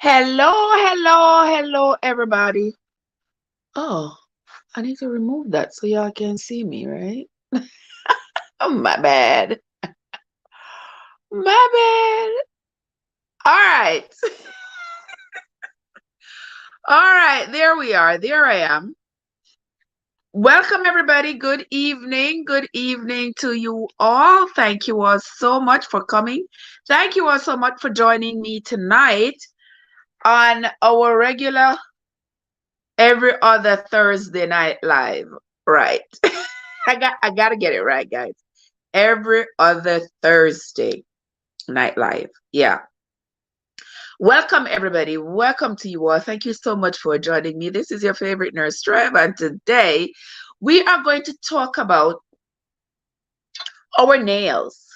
Hello, hello, hello, everybody. Oh, I need to remove that so y'all can see me, right? Oh, my bad. My bad. All right. All right. There we are. There I am. Welcome, everybody. Good evening. Good evening to you all. Thank you all so much for coming. Thank you all so much for joining me tonight on our regular every other Thursday night live. Right. I gotta get it right, guys. Every other Thursday night live. Yeah. Welcome, everybody. Welcome to you all. Thank you so much for joining me. This is your favorite nurse, Trev, and today we are going to talk about our nails.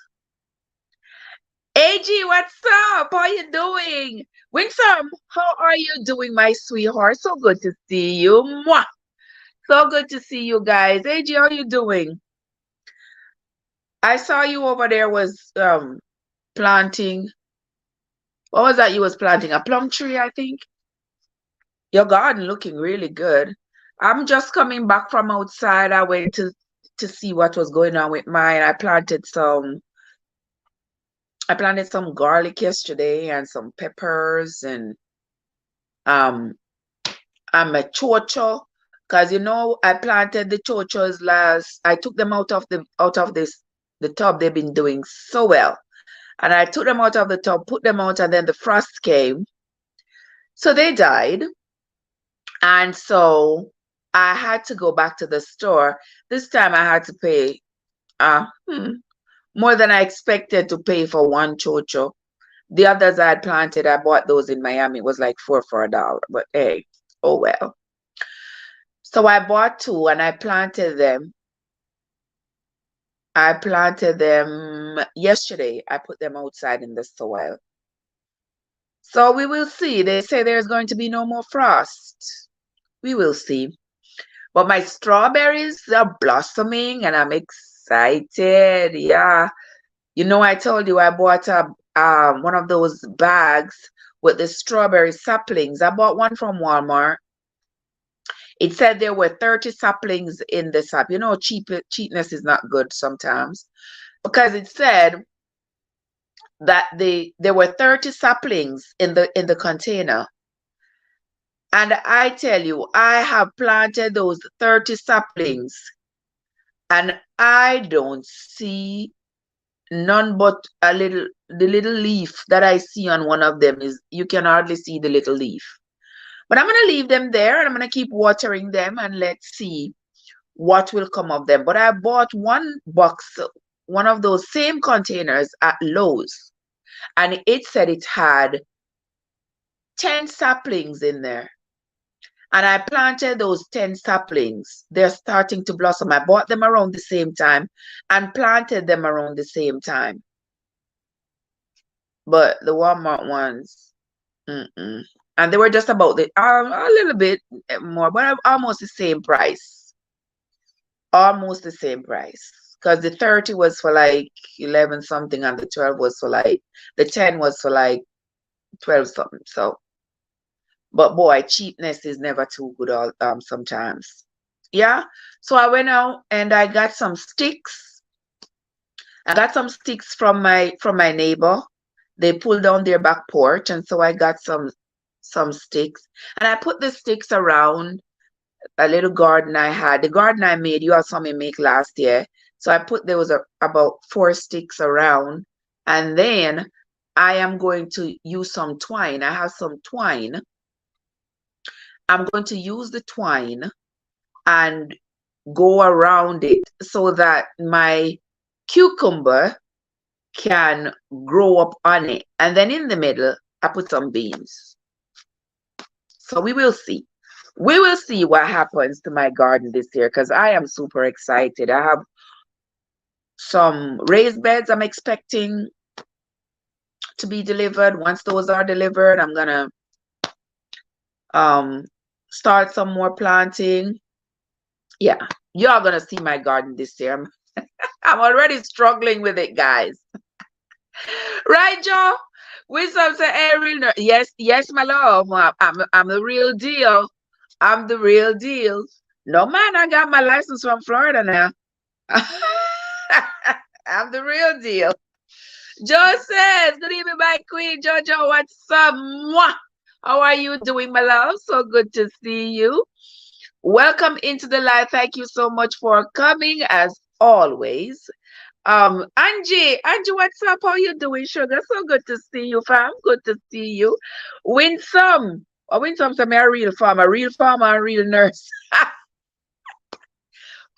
AG, what's up? How are you doing? Winsome, how are you doing, my sweetheart? So good to see you. Mwah. So good to see you guys. AG, how are you doing? I saw you over there was planting. What was that you was planting? A plum tree, I think. Your garden looking really good. I'm just coming back from outside. I went to see what was going on with mine. I planted some garlic yesterday and some peppers um I'm a chocho because I planted the chochos last. I took them out of the tub. They've been doing so well. And I took them out of the tub, put them out, and then the frost came. So they died. And so I had to go back to the store. This time I had to pay uh, hmm, more than I expected to pay for one chocho. The others I had planted, I bought those in Miami. It was like four for $1. But hey, oh well. So I bought two and I planted them. I planted them yesterday. I put them outside in the soil. So we will see. They say there's going to be no more frost. We will see. But my strawberries are blossoming and I'm excited. Yeah. I told you I bought one of those bags with the strawberry saplings. I bought one from Walmart. It said there were 30 saplings in the sap. Cheapness is not good sometimes because it said that there were 30 saplings in the container. And I tell you, I have planted those 30 saplings and I don't see none but the little leaf that I see on one of them is you can hardly see the little leaf. But I'm gonna leave them there and I'm gonna keep watering them and let's see what will come of them. But I bought one box, one of those same containers at Lowe's, and it said it had 10 saplings in there. And I planted those 10 saplings. They're starting to blossom. I bought them around the same time and planted them around the same time. But the Walmart ones, and they were just about a little bit more, but almost the same price. Almost the same price. Because the 30 was for like 11 something and the 12 was for like, the 10 was for like 12 something. So, but boy, cheapness is never too good sometimes. Yeah. So I went out and I got some sticks. I got some sticks from my neighbor. They pulled down their back porch, and so I got some sticks. And I put the sticks around a little garden I had. The garden I made, you all saw me make last year. So I put there was about 4 sticks around. And then I am going to use some twine. I have some twine. I'm going to use the twine and go around it so that my cucumber can grow up on it. And then in the middle, I put some beans. So we will see. We will see what happens to my garden this year because I am super excited. I have some raised beds I'm expecting to be delivered. Once those are delivered, I'm gonna start some more planting. Yeah, you're gonna see my garden this year. I'm already struggling with it, guys. Right, Joe? Wisdom say, hey, real nurse. Yes, yes, my love. I'm the real deal. I'm the real deal. No, man, I got my license from Florida now. I'm the real deal. Joe says, good evening, my queen. Jojo, what's up? Mwah. How are you doing, my love? So good to see you. Welcome into the live. Thank you so much for coming, as always. Angie, what's up? How you doing, sugar? So good to see you, fam. Good to see you. Winsome. Winsome's a real farmer, a real nurse.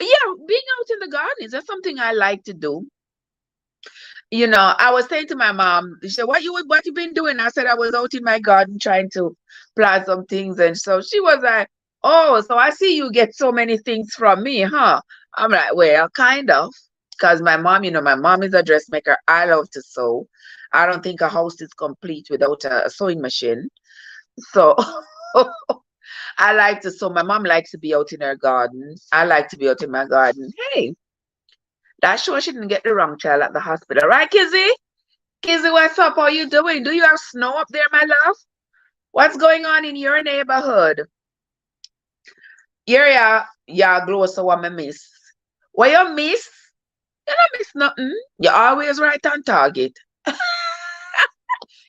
Yeah, being out in the garden is just something I like to do. You know, I was saying to my mom, she said, what you been doing? I said I was out in my garden trying to plant some things. And so she was like, oh, so I see you get so many things from me, huh? I'm like, well, kind of. Because my mom, you know, my mom is a dressmaker. I love to sew. I don't think a house is complete without a sewing machine. So I like to sew. My mom likes to be out in her garden. I like to be out in my garden. Hey, that sure she didn't get the wrong child at the hospital. Right, Kizzy? Kizzy, what's up? How you doing? Do you have snow up there, my love? What's going on in your neighborhood? Yeah, glow, so what I miss? What you miss? You don't miss nothing. You're always right on target.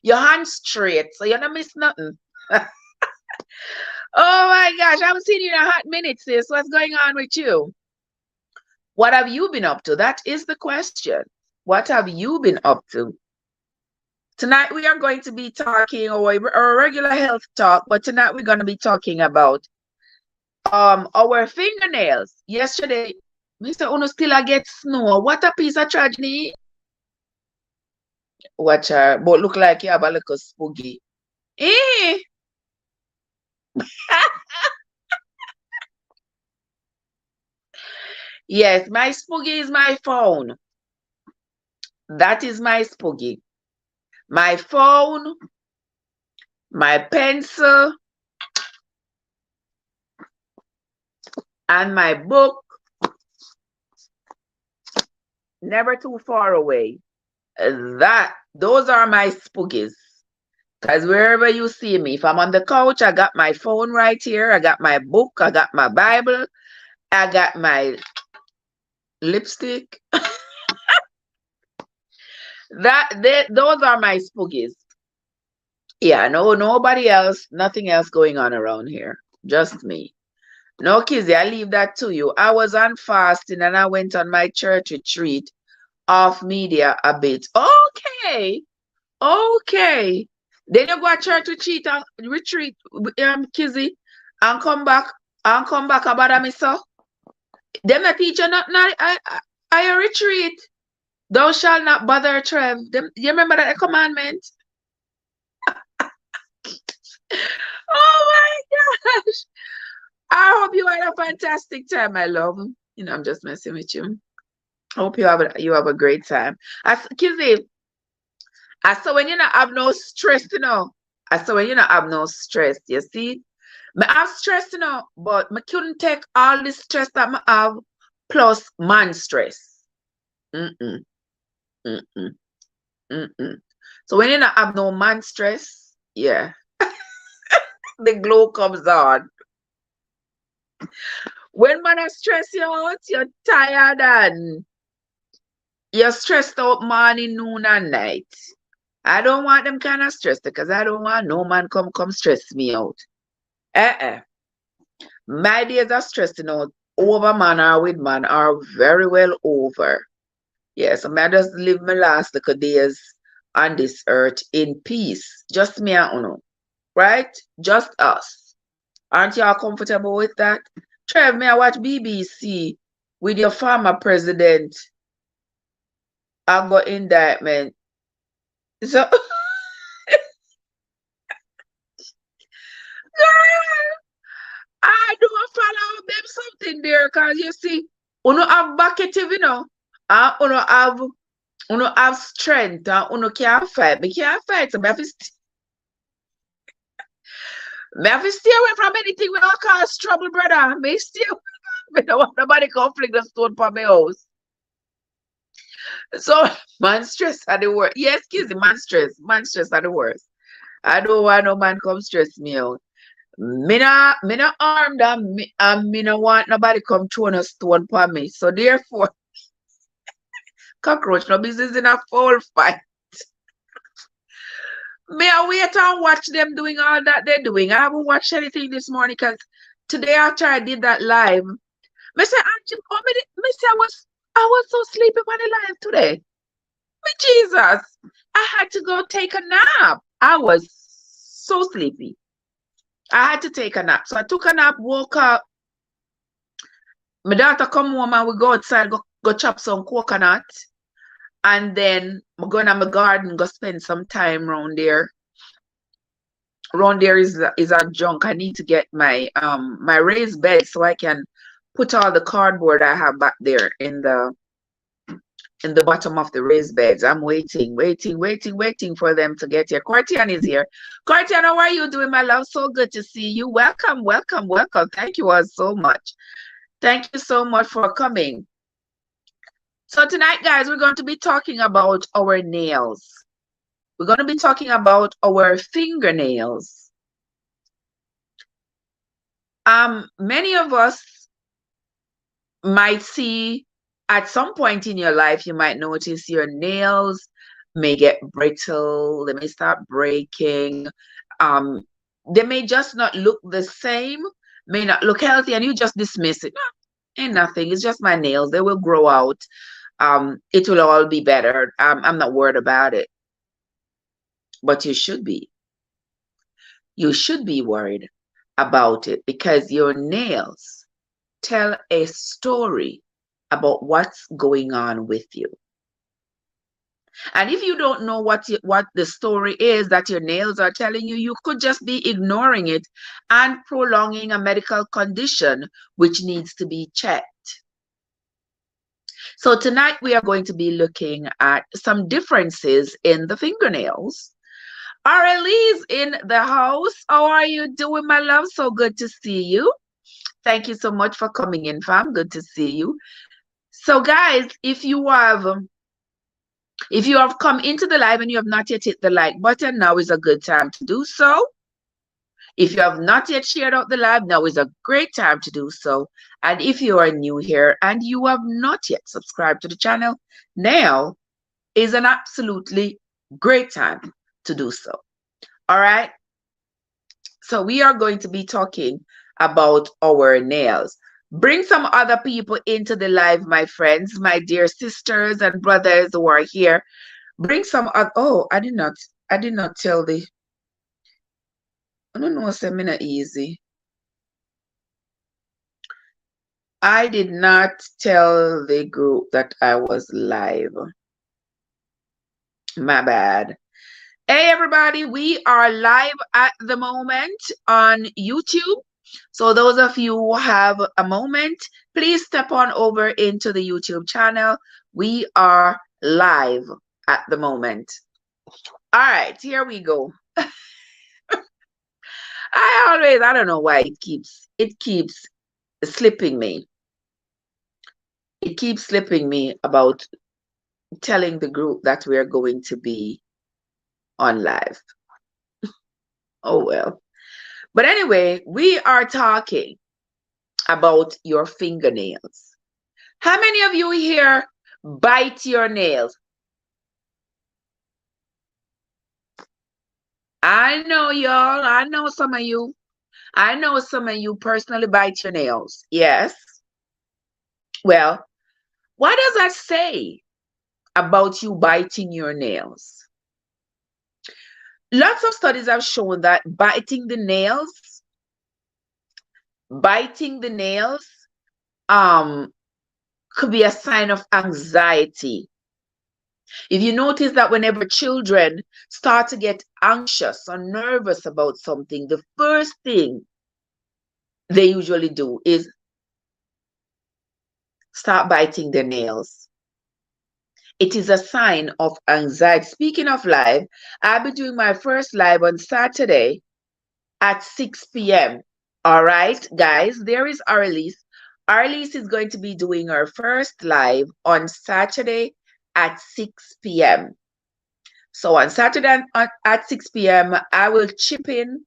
Your hands straight, so you don't miss nothing. Oh my gosh, I haven't seen you in a hot minute, sis. What's going on with you? What have you been up to? That is the question. What have you been up to? Tonight we are going to be talking our regular health talk, but tonight we're going to be talking about our fingernails. Yesterday, Mr. Uno still get snow. What a piece of tragedy. Watch her, but look like you have a little spooky. Eh? Yes, my spooky is my phone. That is my spooky. My phone, my pencil, and my book. Never too far away. Those are my spookies. Because wherever you see me, if I'm on the couch, I got my phone right here. I got my book. I got my Bible. I got my lipstick. Those are my spookies. Yeah, no, nobody else, nothing else going on around here. Just me. No, Kizzy, I leave that to you. I was on fasting and I went on my church retreat off media a bit. Okay. Okay. Then you go to church retreat, Kizzy, and come back about me so. Them not teach you nothing. I retreat. Thou shalt not bother Trev. You remember that commandment? Oh my gosh. I hope you had a fantastic time, my love. You know, I'm just messing with you. Hope you have a great time. Kizzy, I saw when you not have no stress, you know. I saw when you not have no stress, you see. I have stress, you know, but I couldn't take all the stress that I have plus man stress. Mm-mm. Mm-mm. Mm-mm. So when you not have no man stress, yeah, the glow comes on. When man is stressed you out, you're tired and you're stressed out morning, noon, and night. I don't want them kind of stress because I don't want no man come stress me out. My days of stressing out over man or with man are very well over. Yes, I just live my last little days on this earth in peace. Just me and Uno. Right? Just us. Aren't y'all comfortable with that? Trev, may I watch BBC with your former president? I got indictment. So, girl, I don't follow them something there because you see, uno have bucketive, you know, and uno have strength and uno can't fight. Me can't fight, so I have to stay away from anything we don't cause trouble, brother. Me stay away. I don't want nobody come fling the stone for my house. So man stress are the worst. Yes, excuse me, man stress. Man stress are the worst. I don't want no man come stress me out. Me not armed and me no want nobody come throw a stone for me. So therefore, cockroach no business in a foul fight. Me I wait and watch them doing all that they're doing. I haven't watched anything this morning because today after I did that live, me say, Auntie, me say I was so sleepy on the live today. Me Jesus, I had to go take a nap. I was so sleepy. I had to take a nap. So I took a nap, woke up. My daughter come home and we go outside, go chop some coconut. And then I'm going to my garden, go spend some time around there. Around there is a junk. I need to get my my raised bed so I can put all the cardboard I have back there in the bottom of the raised beds. I'm waiting for them to get here. Courtian is here. Courtian, how are you doing, my love? So good to see you. Welcome. Thank you all so much. Thank you so much for coming. So tonight, guys, we're going to be talking about our nails. We're going to be talking about our fingernails. Many of us might see at some point in your life, you might notice your nails may get brittle, they may start breaking. They may just not look the same, may not look healthy, and you just dismiss it. No, ain't nothing. It's just my nails. They will grow out. It will all be better. I'm not worried about it. But you should be. You should be worried about it because your nails tell a story about what's going on with you. And if you don't know what the story is that your nails are telling you, you could just be ignoring it and prolonging a medical condition which needs to be checked. So tonight we are going to be looking at some differences in the fingernails. Aurelie in the house. How are you doing, my love? So good to see you. Thank you so much for coming in, fam. Good to see you. So guys, if you have come into the live and you have not yet hit the like button, now is a good time to do so. If you have not yet shared out the live, now is a great time to do so. And if you are new here and you have not yet subscribed to the channel, now is an absolutely great time to do so. All right. So we are going to be talking about our nails. Bring some other people into the live, my friends, my dear sisters and brothers who are here. Bring some other. Oh, I did not tell the. I don't know what's a minute easy. I did not tell the group that I was live. My bad. Hey everybody, we are live at the moment on YouTube. So those of you who have a moment, please step on over into the YouTube channel. We are live at the moment. All right, here we go. I don't know why it keeps slipping me. It keeps slipping me about telling the group that we are going to be on live. Oh well. But anyway, we are talking about your fingernails. How many of you here bite your nails? I know y'all. I know some of you. I know some of you personally bite your nails. Yes. Well, what does that say about you biting your nails? Lots of studies have shown that biting the nails could be a sign of anxiety. If you notice that whenever children start to get anxious or nervous about something, the first thing they usually do is start biting their nails. It is a sign of anxiety. Speaking of live, I'll be doing my first live on Saturday at 6 p.m. All right, guys, there is Arlise. Arlise is going to be doing her first live on Saturday at 6 p.m. So on Saturday at 6 p.m., I will chip in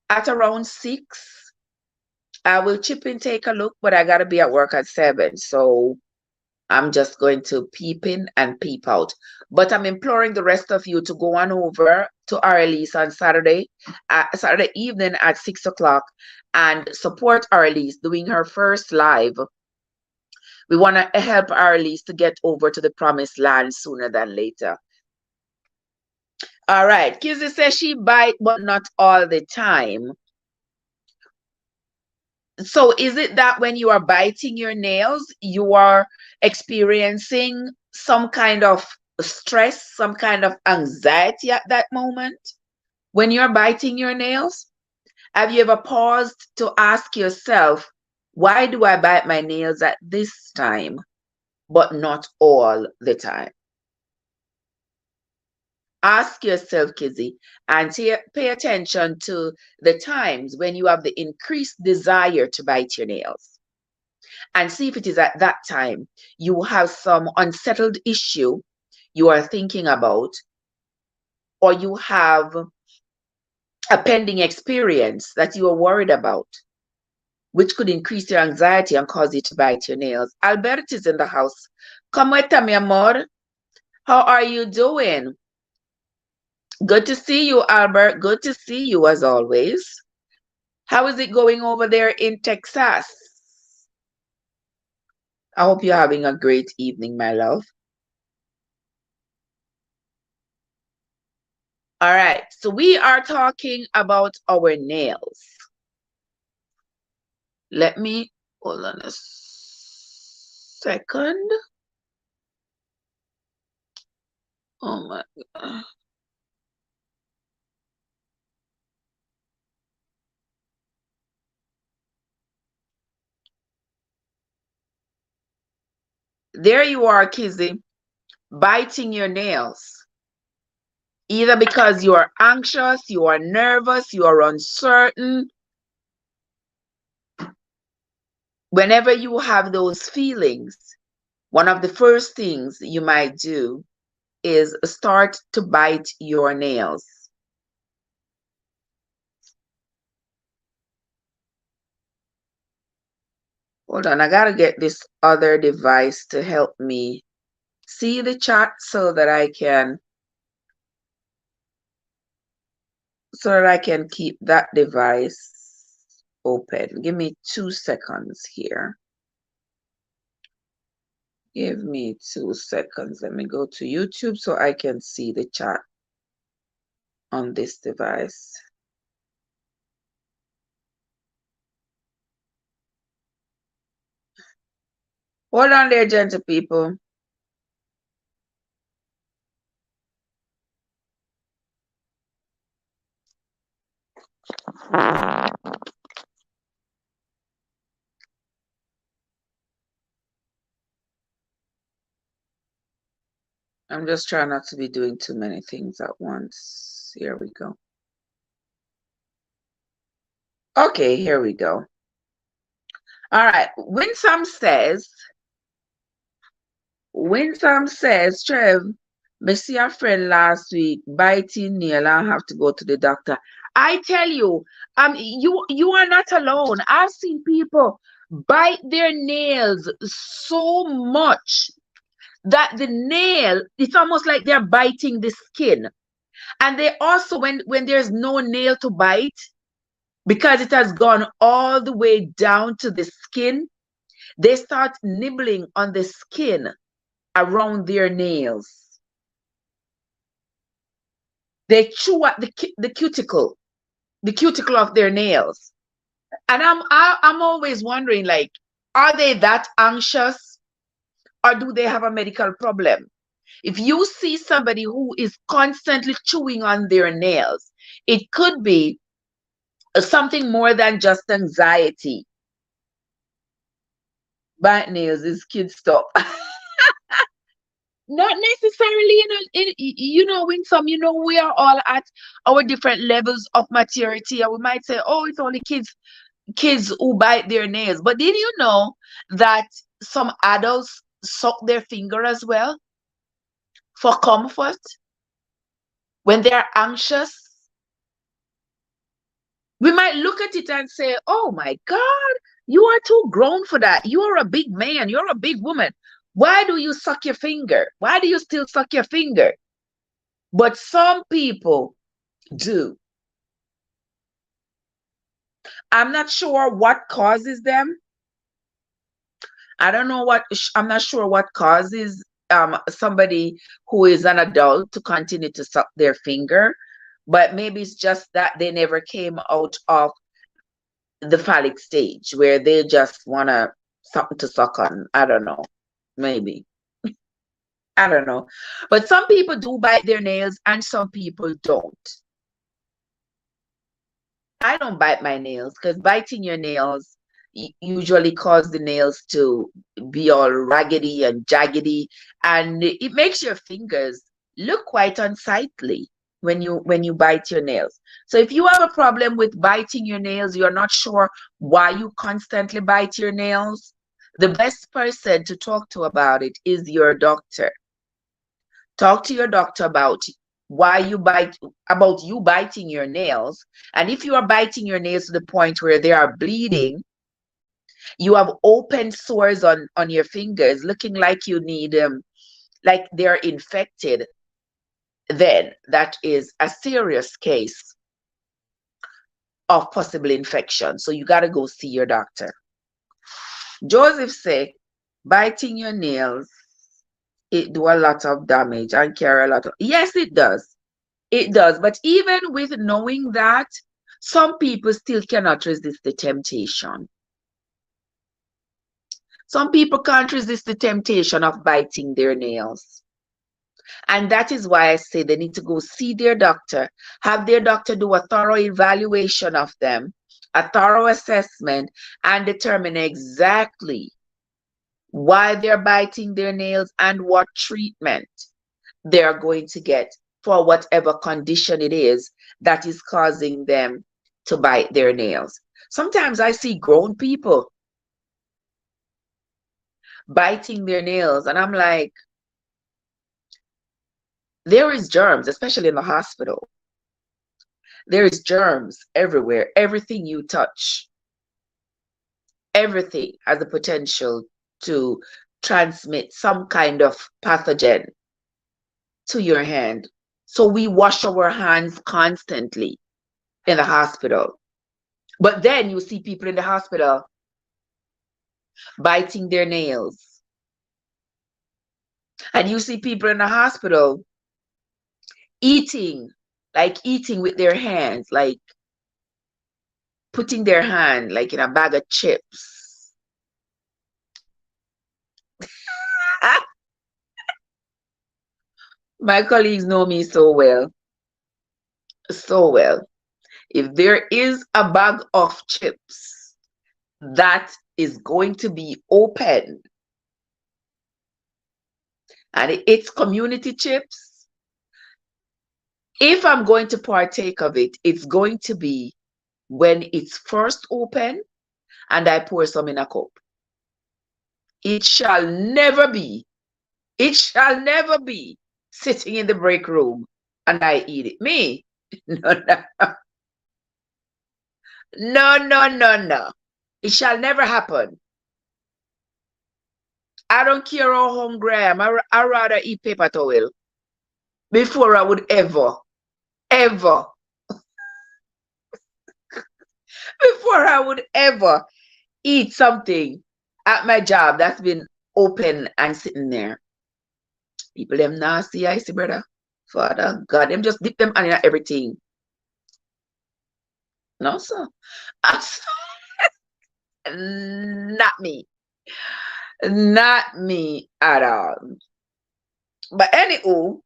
at around 6. I will chip in, take a look, but I got to be at work at 7. So I'm just going to peep in and peep out. But I'm imploring the rest of you to go on over to our release on Saturday evening at 6 o'clock and support our release doing her first live. We want to help our release to get over to the promised land sooner than later. All right. Kizzy says she bite, but not all the time. So is it that when you are biting your nails, you are experiencing some kind of stress, some kind of anxiety at that moment when you're biting your nails? Have you ever paused to ask yourself, why do I bite my nails at this time, but not all the time? Ask yourself, Kizzy, and pay attention to the times when you have the increased desire to bite your nails. And see if it is at that time you have some unsettled issue you are thinking about, or you have a pending experience that you are worried about, which could increase your anxiety and cause you to bite your nails. Albert is in the house. Como está, mi amor? How are you doing? Good to see you, Albert. Good to see you as always. How is it going over there in Texas? I hope you're having a great evening, my love. All right, so we are talking about our nails. Let me hold on a second. Oh my God. There you are, Kizzy, biting your nails. Either because you are anxious, you are nervous, you are uncertain. Whenever you have those feelings, one of the first things you might do is start to bite your nails. Hold on, I gotta get this other device to help me see the chat so that I can keep that device open. Give me 2 seconds here. Give me 2 seconds. Let me go to YouTube so I can see the chat on this device. Hold on there, gentle people. I'm just trying not to be doing too many things at once. Here we go. Okay, here we go. All right. Winsome says, Trev, me see a friend last week biting nail and have to go to the doctor. I tell you, you are not alone. I've seen people bite their nails so much that the nail, it's almost like they're biting the skin. And they also, when there's no nail to bite, because it has gone all the way down to the skin, they start nibbling on the skin around their nails. They chew at the cuticle of their nails. And I'm always wondering, like, are they that anxious, or do they have a medical problem? If you see somebody who is constantly chewing on their nails, it could be something more than just anxiety. Bite nails is kid stuff. Not necessarily, when some, we are all at our different levels of maturity, and we might say, oh, it's only kids who bite their nails. But did you know that some adults suck their finger as well? for comfort, when they are anxious, we might look at it and say, oh my God, you are too grown for that. You are a big man. You're a big woman. Why do you suck your finger? Why do you still suck your finger? But some people do. I'm not sure what causes them. I don't know what, I'm not sure what causes somebody who is an adult to continue to suck their finger, but maybe it's just that they never came out of the phallic stage where they just want something to suck on. I don't know. Maybe. I don't know. But some people do bite their nails and some people don't. I don't bite my nails because biting your nails usually cause the nails to be all raggedy and jaggedy, and it makes your fingers look quite unsightly when you bite your nails. So if you have a problem with biting your nails, you're not sure why you constantly bite your nails, the best person to talk to about it is your doctor. Talk to your doctor about why you biting your nails. And if you are biting your nails to the point where they are bleeding, you have open sores on your fingers looking like you need like they're infected, then that is a serious case of possible infection. So you got to go see your doctor. Joseph said, biting your nails, it do a lot of damage and carry a lot of, yes, it does. It does. But even with knowing that, some people still cannot resist the temptation. Some people can't resist the temptation of biting their nails. And that is why I say they need to go see their doctor, have their doctor do a thorough evaluation of them, a thorough assessment, and determine exactly why they're biting their nails and what treatment they're going to get for whatever condition it is that is causing them to bite their nails. Sometimes I see grown people biting their nails, and I'm like, there is germs, especially in the hospital. There is germs everywhere. Everything you touch, everything has the potential to transmit some kind of pathogen to your hand. So we wash our hands constantly in the hospital. But then you see people in the hospital biting their nails. And you see people in the hospital eating with their hands, like putting their hand like in a bag of chips. My colleagues know me so well. So well. If there is a bag of chips that is going to be open and it's community chips, if I'm going to partake of it, it's going to be when it's first open and I pour some in a cup. It shall never be sitting in the break room and I eat it. Me? No, no. No. It shall never happen. I don't care how hungry I am. I'd rather eat paper towel before I would ever, before I would ever eat something at my job that's been open and sitting there. People, them nasty, I see, brother. Father God, them just dip them on everything. No, sir. Not me. Not me at all. But anywho,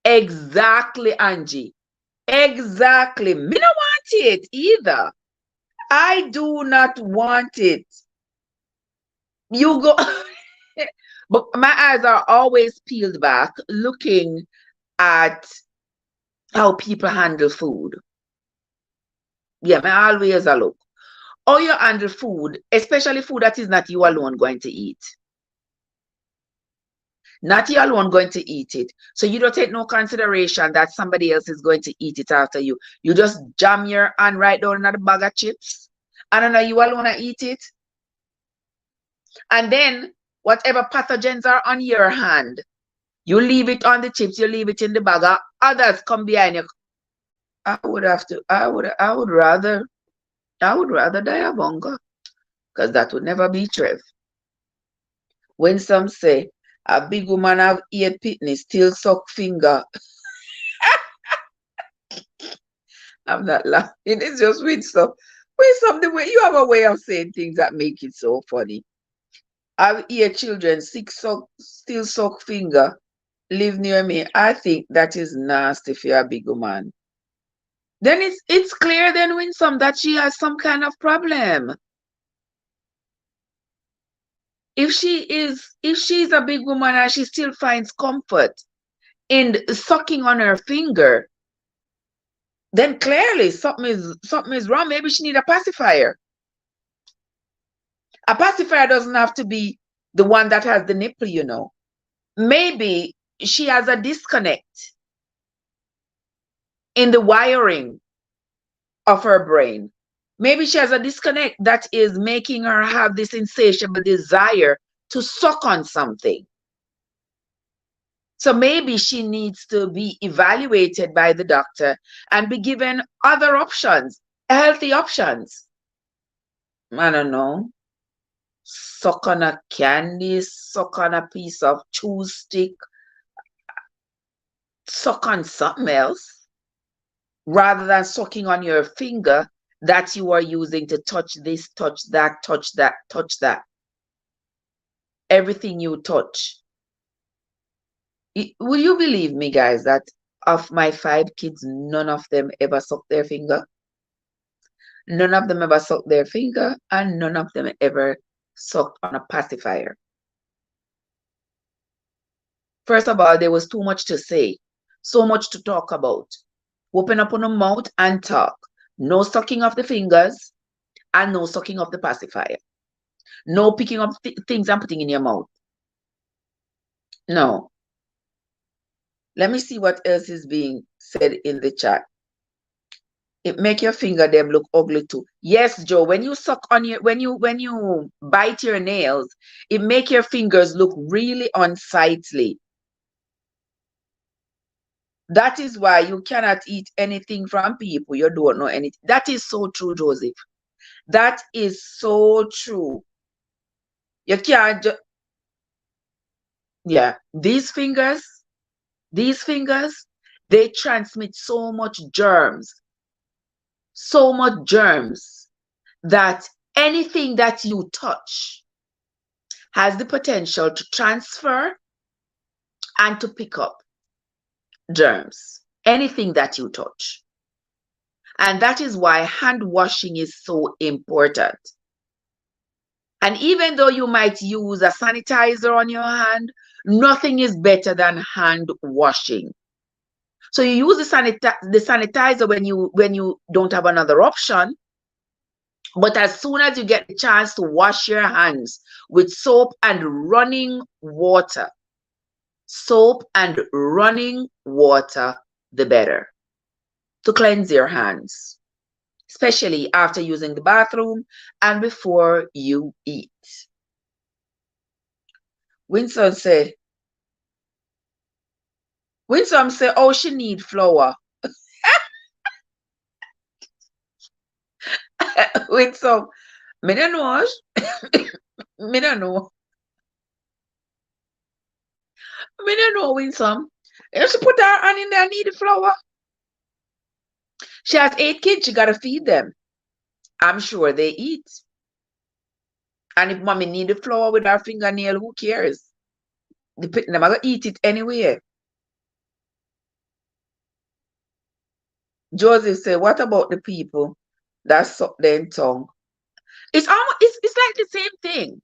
exactly, Angie. Exactly. Me don't want it either. I do not want it. You go. But my eyes are always peeled back looking at how people handle food. Yeah, I always look. How you handle food, especially food that is not you alone going to eat. Not you alone going to eat it. So you don't take no consideration that somebody else is going to eat it after you. You just jam your hand right down in the bag of chips. I don't know, you alone eat it. And then whatever pathogens are on your hand, you leave it on the chips, you leave it in the bag. Others come behind you. I would rather die of hunger. Because that would never be Trev. When some say a big woman have 8 pitney, still suck finger. I'm not laughing. It's just Winsome. Winsome, the way you have a way of saying things that make it so funny. I've 8 children, 6 still suck finger, live near me. I think that is nasty for a big woman. Then it's clear then, Winsome, that she has some kind of problem. If she's a big woman and she still finds comfort in sucking on her finger, then clearly something is wrong. Maybe she need a pacifier. A pacifier doesn't have to be the one that has the nipple, you know. Maybe she has a disconnect in the wiring of her brain. Maybe she has a disconnect that is making her have this insatiable desire to suck on something. So maybe she needs to be evaluated by the doctor and be given other options, healthy options. I don't know. Suck on a candy, suck on a piece of chew stick, suck on something else, rather than sucking on your finger that you are using to touch this, touch that, touch that, touch that. Everything you touch. Will you believe me, guys, that of my 5 kids, none of them ever sucked their finger? None of them ever sucked their finger, and none of them ever sucked on a pacifier. First of all, there was too much to say, so much to talk about. Open up on the mouth and talk. No sucking of the fingers and no sucking of the pacifier. No picking up things and putting in your mouth. No. Let me see what else is being said in the chat. It make your finger them look ugly too. Yes, Joe, when you suck on your, when you bite your nails, it make your fingers look really unsightly. That is why you cannot eat anything from people you don't know anything. That is so true, Joseph. That is so true. You can't just, yeah, these fingers, they transmit so much germs that anything that you touch has the potential to transfer and to pick up germs. Anything that you touch. And that is why hand washing is so important. And even though you might use a sanitizer on your hand, nothing is better than hand washing. So you use the sanitizer when you don't have another option. But as soon as you get the chance to wash your hands with soap and running water, the better to cleanse your hands, especially after using the bathroom and before you eat. Winsome said, oh, she need flour. Winsome, me don't know. Me don't know. Me don't know, Winsome. If she put her hand in there, need the flour. She has 8 kids, she gotta feed them. I'm sure they eat. And if mommy need the flour with her fingernail, who cares? They're gonna eat it anyway. Joseph said, what about the people that suck their tongue? It's like the same thing.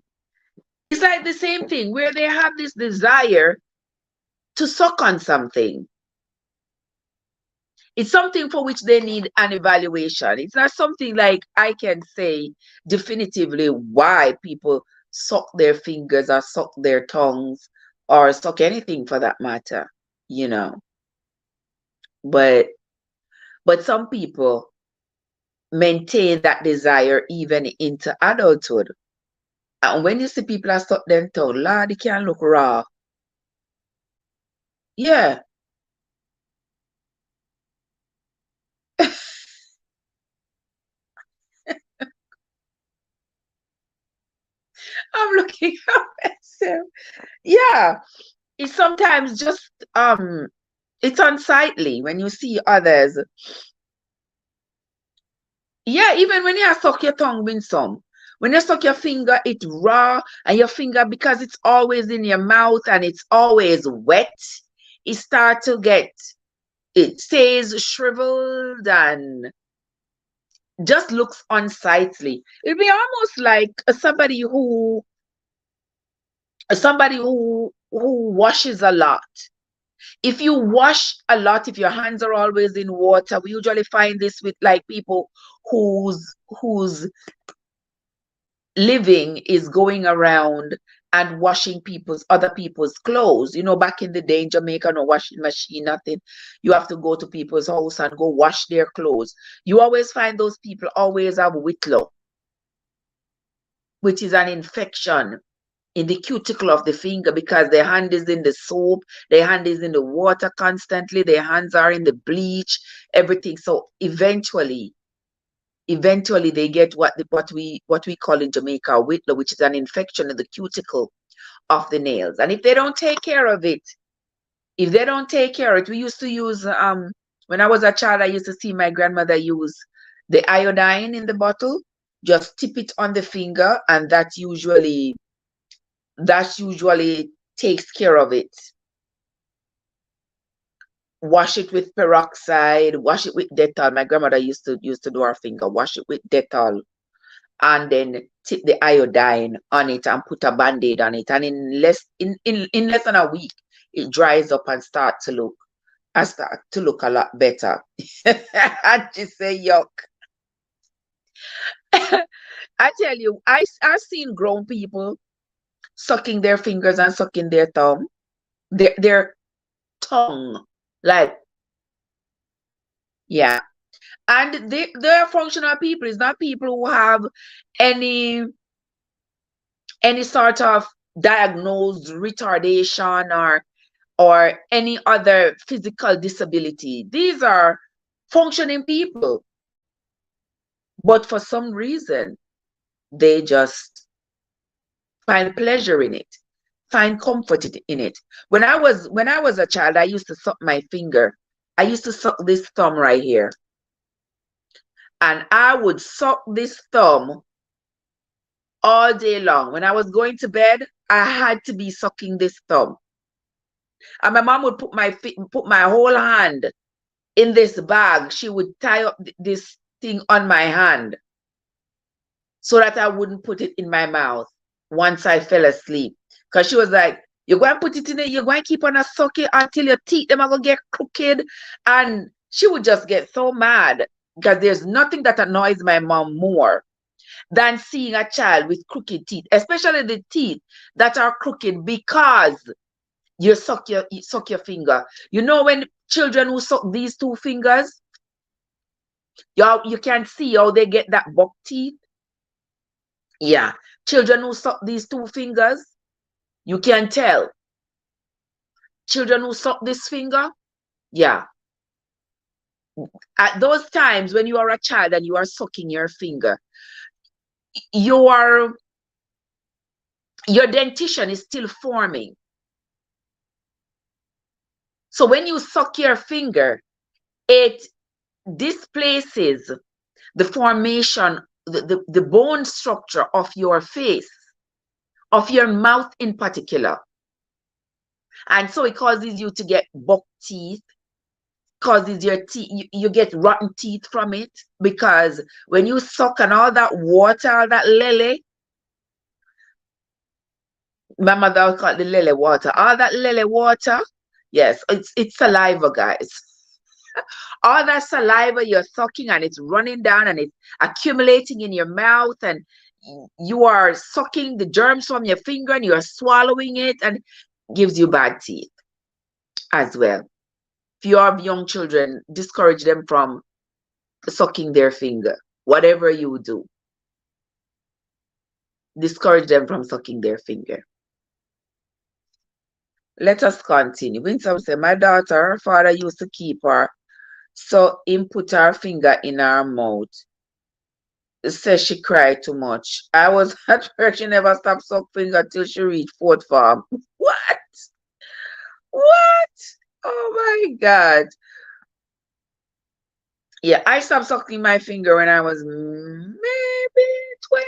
It's like the same thing where they have this desire to suck on something. It's something for which they need an evaluation. It's not something like I can say definitively why people suck their fingers or suck their tongues or suck anything for that matter, you know. But some people maintain that desire even into adulthood. And when you see people are stuck them tongue, Lord, it can look raw. Yeah. I'm looking at myself. Yeah. It's sometimes just it's unsightly when you see others. Yeah, even when you suck your tongue with some. When you suck your finger, it's raw, and your finger, because it's always in your mouth and it's always wet, it starts to get, it stays shriveled and just looks unsightly. It'd be almost like somebody who washes a lot. If you wash a lot, if your hands are always in water, we usually find this with like people whose living is going around and washing other people's clothes. You know, back in the day in Jamaica, no washing machine, nothing. You have to go to people's house and go wash their clothes. You always find those people always have whitlow, which is an infection in the cuticle of the finger, because their hand is in the soap, their hand is in the water constantly, their hands are in the bleach, everything. So eventually they get what we call in Jamaica whitlow, which is an infection in the cuticle of the nails. And if they don't take care of it, we used to use when I was a child, I used to see my grandmother use the iodine in the bottle, just tip it on the finger, and that usually takes care of it. Wash it with peroxide, wash it with Dettol. My grandmother used to do her finger, wash it with Dettol, and then tip the iodine on it and put a band-aid on it. And in less than a week, it dries up and start to look a lot better. And she say, yuck. I tell you, I've seen grown people sucking their fingers and sucking their thumb, their tongue, like, yeah. And they're functional people. It's not people who have any sort of diagnosed retardation or any other physical disability. These are functioning people. But for some reason, they just find pleasure in it, find comfort in it. When I was a child, I used to suck my finger. I used to suck this thumb right here. And I would suck this thumb all day long. When I was going to bed, I had to be sucking this thumb. And my mom would put my whole hand in this bag. She would tie up this thing on my hand so that I wouldn't put it in my mouth once I fell asleep. Because she was like, you're going to put it in it, you're going to keep on a suck it until your teeth them are going to get crooked. And she would just get so mad, because there's nothing that annoys my mom more than seeing a child with crooked teeth, especially the teeth that are crooked because you suck your finger. You know, when children who suck these two fingers, you can see how they get that buck teeth. Yeah, children who suck these two fingers, you can tell. Children who suck this finger, yeah. At those times when you are a child and you are sucking your finger, your dentition is still forming. So when you suck your finger, it displaces the formation, the bone structure of your face, of your mouth in particular. And so it causes you to get buck teeth, causes your teeth, you get rotten teeth from it, because when you suck and all that water, all that lily, my mother would call it the lily water, all that lily water, yes, it's saliva, guys. All that saliva you're sucking, and it's running down and it's accumulating in your mouth, and you are sucking the germs from your finger and you're swallowing it, and gives you bad teeth as well. If you have young children, discourage them from sucking their finger. Whatever you do, discourage them from sucking their finger. Let us continue. Winsome said, my daughter, her father used to keep her, so him put her finger in her mouth. Says she cried too much. I was at her, she never stopped suck finger till she reached fourth form. What? What? Oh my God. Yeah, I stopped sucking my finger when I was maybe 12.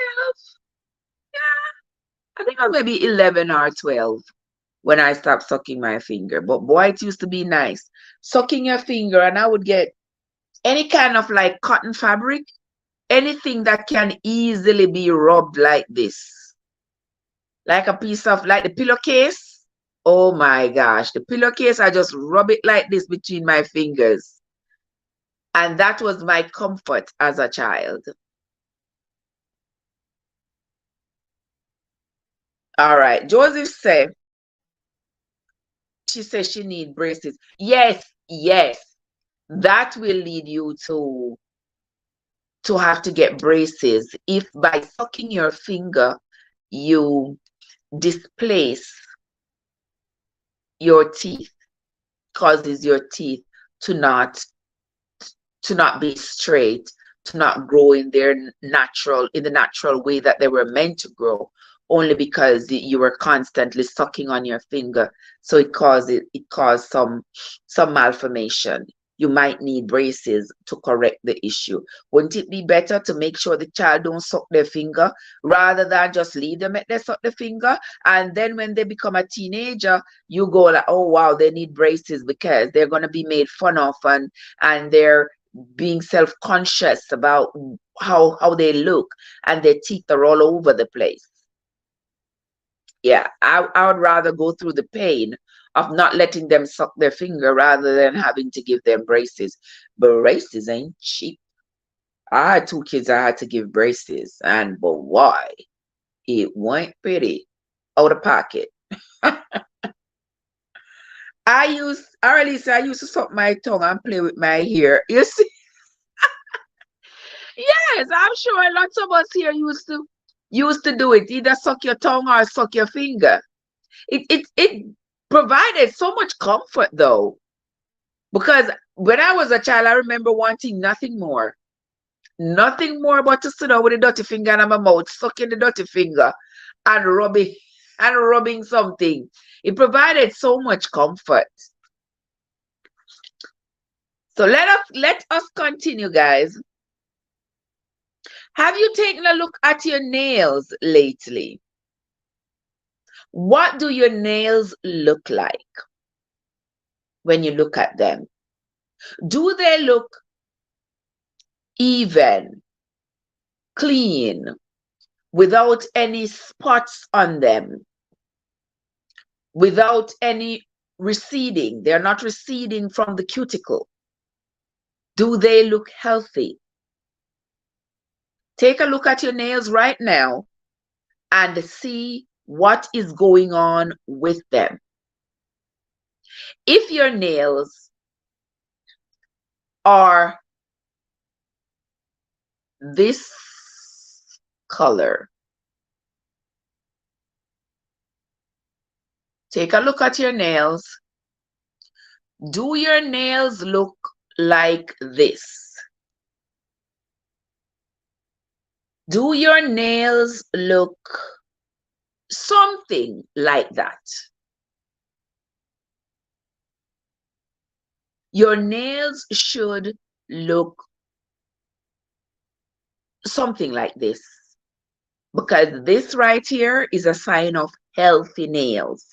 Yeah, I think I was maybe 11 or 12 when I stopped sucking my finger. But boy, it used to be nice. Sucking your finger, and I would get any kind of like cotton fabric, anything that can easily be rubbed like this. Like a piece of, like the pillowcase. Oh my gosh, the pillowcase, I just rub it like this between my fingers. And that was my comfort as a child. All right, Joseph said, she says she needs braces. Yes, yes. That will lead you to have to get braces if by sucking your finger you displace your teeth, causes your teeth to not be straight, to not grow in the natural way that they were meant to grow, only because you were constantly sucking on your finger. So it caused some malformation. You might need braces to correct the issue. Wouldn't it be better to make sure the child don't suck their finger rather than just leave them at they suck the finger? And then when they become a teenager, you go like, oh wow, they need braces because they're going to be made fun of, and they're being self-conscious about how they look, and their teeth are all over the place. Yeah, I would rather go through the pain of not letting them suck their finger rather than having to give them braces. Braces ain't cheap. I had 2 kids I had to give braces, and boy, it went pretty out of pocket. I used to suck my tongue and play with my hair. You see? Yes, I'm sure lots of us here used to do it. Either suck your tongue or suck your finger. It provided so much comfort though. Because when I was a child, I remember wanting nothing more. Nothing more but to sit down with a dirty finger in my mouth, sucking the dirty finger and rubbing something. It provided so much comfort. So let us continue, guys. Have you taken a look at your nails lately? What do your nails look like when you look at them? Do they look even, clean, without any spots on them, without any receding? They're not receding from the cuticle. Do they look healthy? Take a look at your nails right now and see what is going on with them. If your nails are this color, take a look at your nails. Do your nails look like this? Do your nails look something like that? Your nails should look something like this, because this right here is a sign of healthy nails.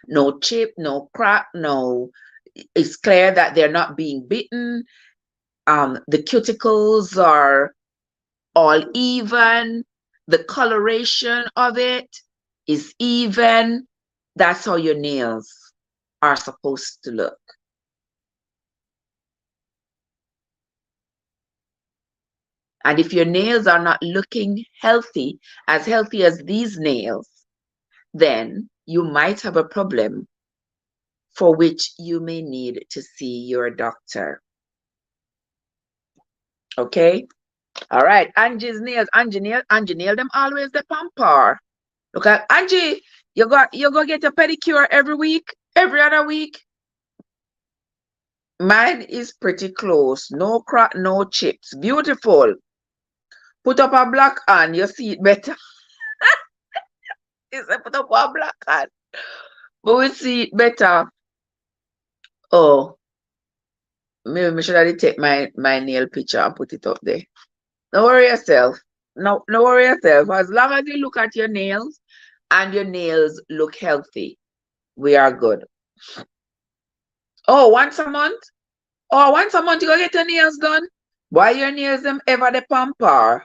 No chip, no crack, no, it's clear that they're not being bitten. The cuticles are all even. The coloration of it is even. That's how your nails are supposed to look. And if your nails are not looking healthy as these nails, then you might have a problem for which you may need to see your doctor. Okay? All right. Angie's nails. Angie nail them always the pamper. Look at Angie. You go get a pedicure every week, every other week. Mine is pretty close. No crack, no chips. Beautiful. Put up a black hand. You see it better. He said put up a black hand. But we see it better. Oh. Maybe I should have take my nail picture and put it up there. Don't worry yourself. No worry yourself. As long as you look at your nails and your nails look healthy, we are good. Oh, once a month? Oh, once a month you go get your nails done? Why your nails them ever the pamper?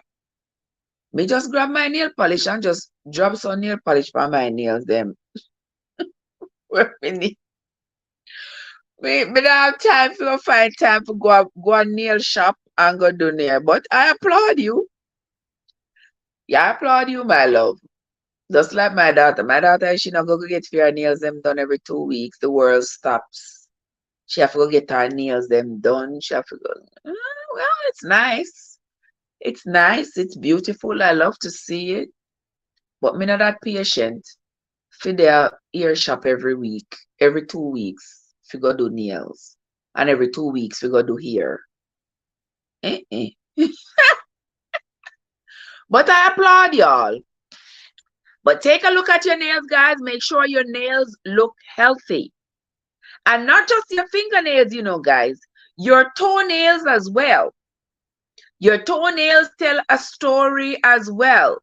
Me just grab my nail polish and just drop some nail polish for my nails them. Me don't have time to find time to go a nail shop and go do nail. But I applaud you. Yeah, I applaud you, my love. Just like my daughter. My daughter, she not go get her nails them done every 2 weeks. The world stops. She have to go get her nails them done. She have to go. Well, it's nice. It's nice. It's beautiful. I love to see it. But me not that patient. For their ear shop every week. Every 2 weeks. We go do nails. And every 2 weeks we go do hair. But I applaud y'all. But take a look at your nails, guys. Make sure your nails look healthy. And not just your fingernails, guys. Your toenails as well. Your toenails tell a story as well.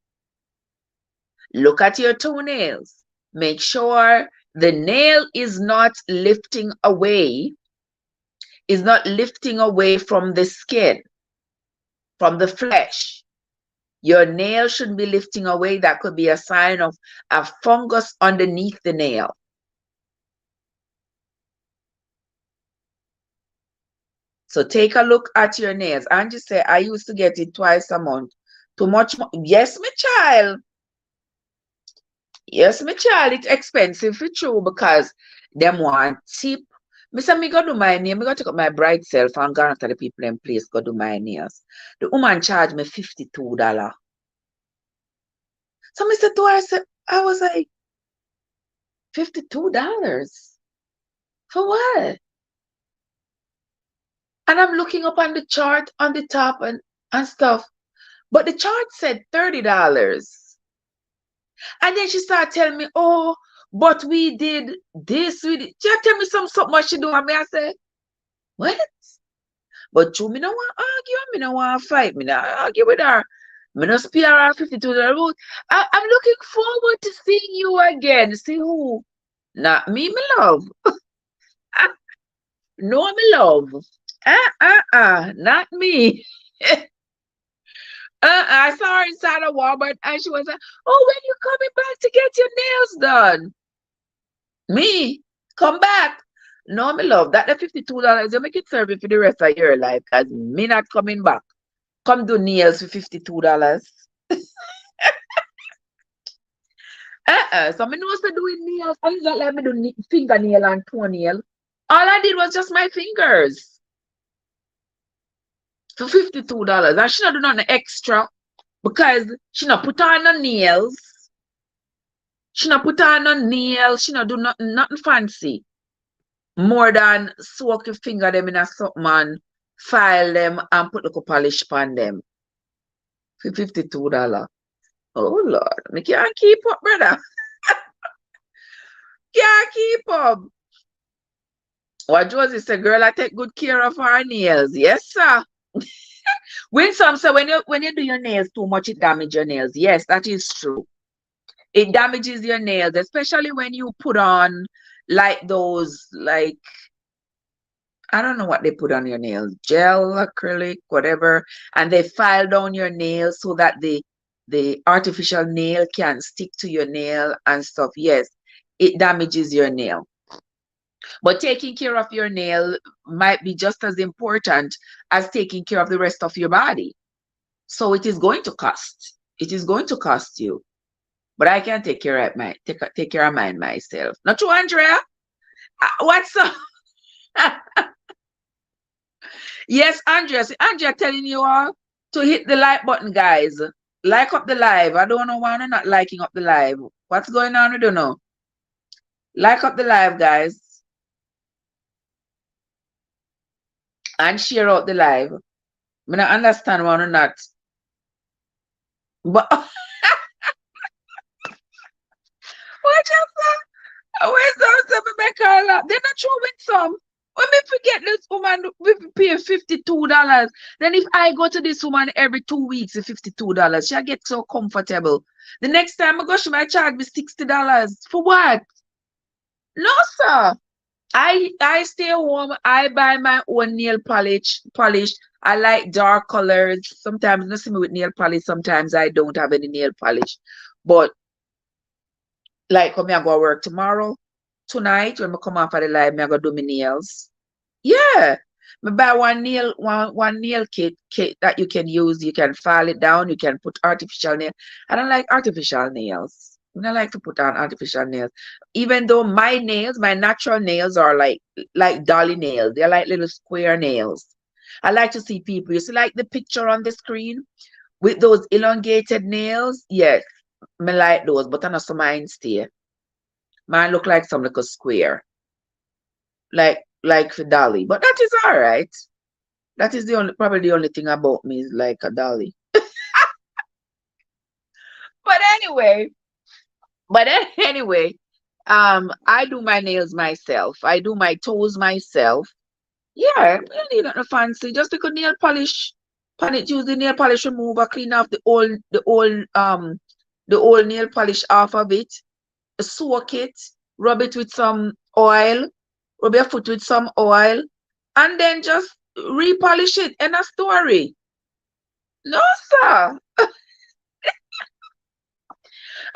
Look at your toenails. Make sure the nail is not lifting away. Is not lifting away from the skin, from the flesh. Your nail shouldn't be lifting away. That could be a sign of a fungus underneath the nail. So take a look at your nails. Angie say, I used to get it twice a month. Too much. Yes, my child. Yes, my child. It's expensive for true because them want tip. Me say, me go do my nail. Me go take up my bright self and go to the people in place go do my nails. The woman charged me $52. So Mr. Dwyer, I was like, $52? For what? And I'm looking up on the chart on the top and stuff. But the chart said $30. And then she started telling me, oh, but we did this. She tell me something what she do. And me I say, what? But you, me no want to argue. Me no want to fight. Me no argue with her. Me no spare her $52. I'm looking forward to seeing you again. See who? Not me, me love. No, me love. Not me. I saw her inside a Walmart and she was like, oh, when you coming back to get your nails done? Me? Come back. No, me love. That the $52, you make it serve you for the rest of your life because me not coming back. Come do nails for $52. So me know to doing nails. I just let me do fingernail and toenail. All I did was just my fingers. For $52. And she not do nothing extra because she not put on no nails. She not put on no nails. She not do nothing fancy. More than soak your finger them in a something and file them and put the polish on them. For $52. Oh Lord, me can't keep up, brother. Can't keep up. What Josie said, girl, I take good care of her nails. Yes, sir. When some say when you do your nails too much, it damages your nails. Yes, that is true. It damages your nails, especially when you put on like those, like, I don't know what they put on your nails, gel, acrylic, whatever, and they file down your nails so that the artificial nail can stick to your nail and stuff. Yes, it damages your nail. But taking care of your nail might be just as important as taking care of the rest of your body. So it is going to cost. It is going to cost you. But I can take care of take care of mine myself. Not true, Andrea? What's up? Yes, Andrea. See, Andrea telling you all to hit the like button, guys. Like up the live. I don't know why I'm not liking up the live. What's going on? We don't know. Like up the live, guys. And share out the live. I don't understand why I'm not. But what you say? Where's those make her laugh? They're not showing some. When me forget this woman, we pay $52. Then if I go to this woman every 2 weeks, $52, she'll get so comfortable. The next time I go, she might charge me $60. For what? No, sir. I stay home. I buy my own nail polish. I like dark colors. Sometimes you see me with nail polish. Sometimes I don't have any nail polish. But like when I go to work tomorrow, tonight when I come off of the live, I go do my nails. Yeah. I buy one nail kit that you can use. You can file it down. You can put artificial nail. I don't like artificial nails. I don't like to put on artificial nails. Even though my nails, my natural nails are like dolly nails. They're like little square nails. I like to see people. You see like the picture on the screen with those elongated nails? Yes. I like those, but I know some mine stay. Mine look like some little square. Like for dolly. But that is all right. That is probably the only thing about me is like a dolly. But anyway, I do my nails myself. I do my toes myself. Yeah, I really not fancy. Just because nail polish, use the nail polish remover, clean off the old nail polish off of it, soak it, rub it with some oil, rub your foot with some oil, and then just repolish it. End of story. No, sir.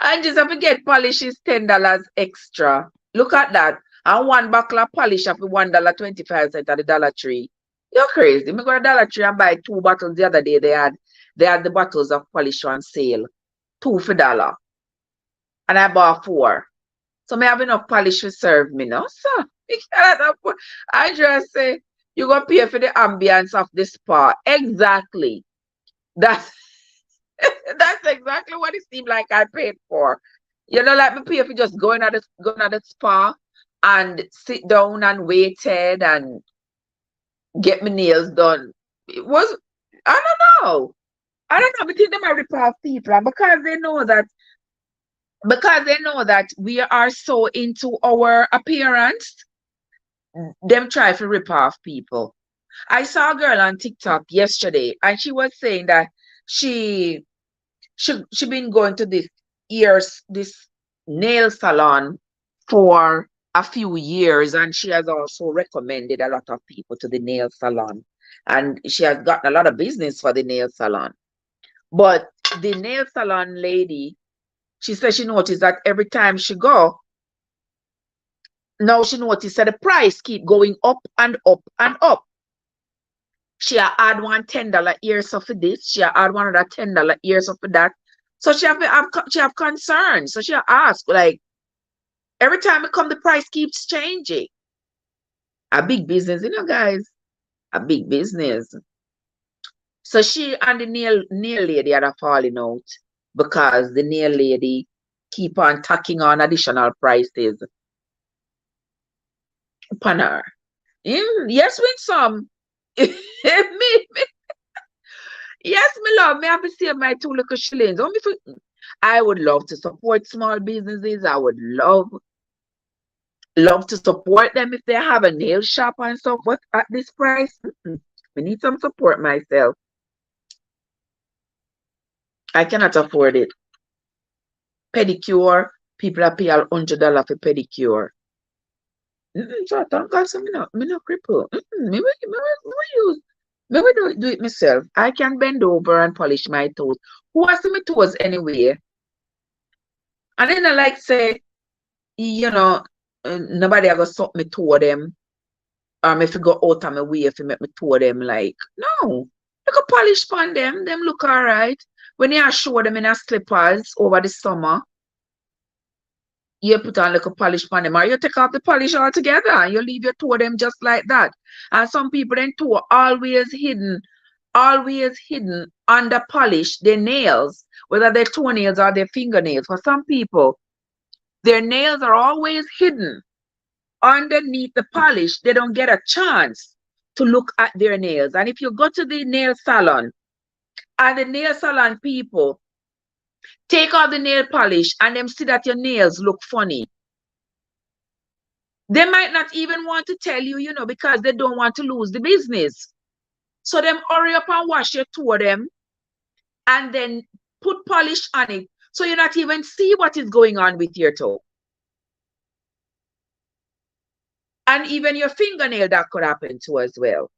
And just have to get polish is $10 extra. Look at that. And one bottle of polish of $1.25 at the Dollar Tree. You're crazy. Me go to Dollar Tree and buy 2 bottles the other day. They had the bottles of polish on sale. 2 for $1. And I bought 4. So I have enough polish to serve me now, sir. I just say you go pay for the ambience of the spa. Exactly. That's exactly what it seemed like I paid for. You know, like me pay for just going at the spa and sit down and waited and get my nails done. It was, I don't know. I think they might rip off people, and because they know that we are so into our appearance, them try to rip off people. I saw a girl on TikTok yesterday, and she was saying that she been going to this nail salon for a few years, and she has also recommended a lot of people to the nail salon, and she has gotten a lot of business for the nail salon. But the nail salon lady, she said she noticed that every time she go, now she noticed that the price keep going up and up and up. She add one $10 ears for this. She add one other $10 ears for that. So she have concerns. So she ask, like, every time it come, the price keeps changing. A big business, you know, guys. A big business. So she and the nail lady are falling out because the nail lady keep on tacking on additional prices upon her. Yes, with some. Yes, me love. Me have to save my 2 little shillings. I would love to support small businesses. I would love to support them if they have a nail shop and stuff. But at this price, we need some support myself. I cannot afford it. Pedicure, people are pay $100 for pedicure. So I don't got some, me no cripple. Me do it myself. I can bend over and polish my toes. Who has my toes anyway? And then I like say, you know, nobody ever suck me toe them. If you go out of my way if you make me toe them, like, no. You can polish on them look all right. When you show them in a slippers over the summer, you put on like a polish on them, or you take off the polish altogether and you leave your toe them just like that. And some people then toe always hidden under polish, their nails, whether they're toenails or their fingernails. For some people, their nails are always hidden underneath the polish. They don't get a chance to look at their nails. And if you go to the nail salon and the nail salon people take off the nail polish and them see that your nails look funny, they might not even want to tell you, because they don't want to lose the business. So them hurry up and wash your toe them and then put polish on it so you not even see what is going on with your toe. And even your fingernail, that could happen to as well.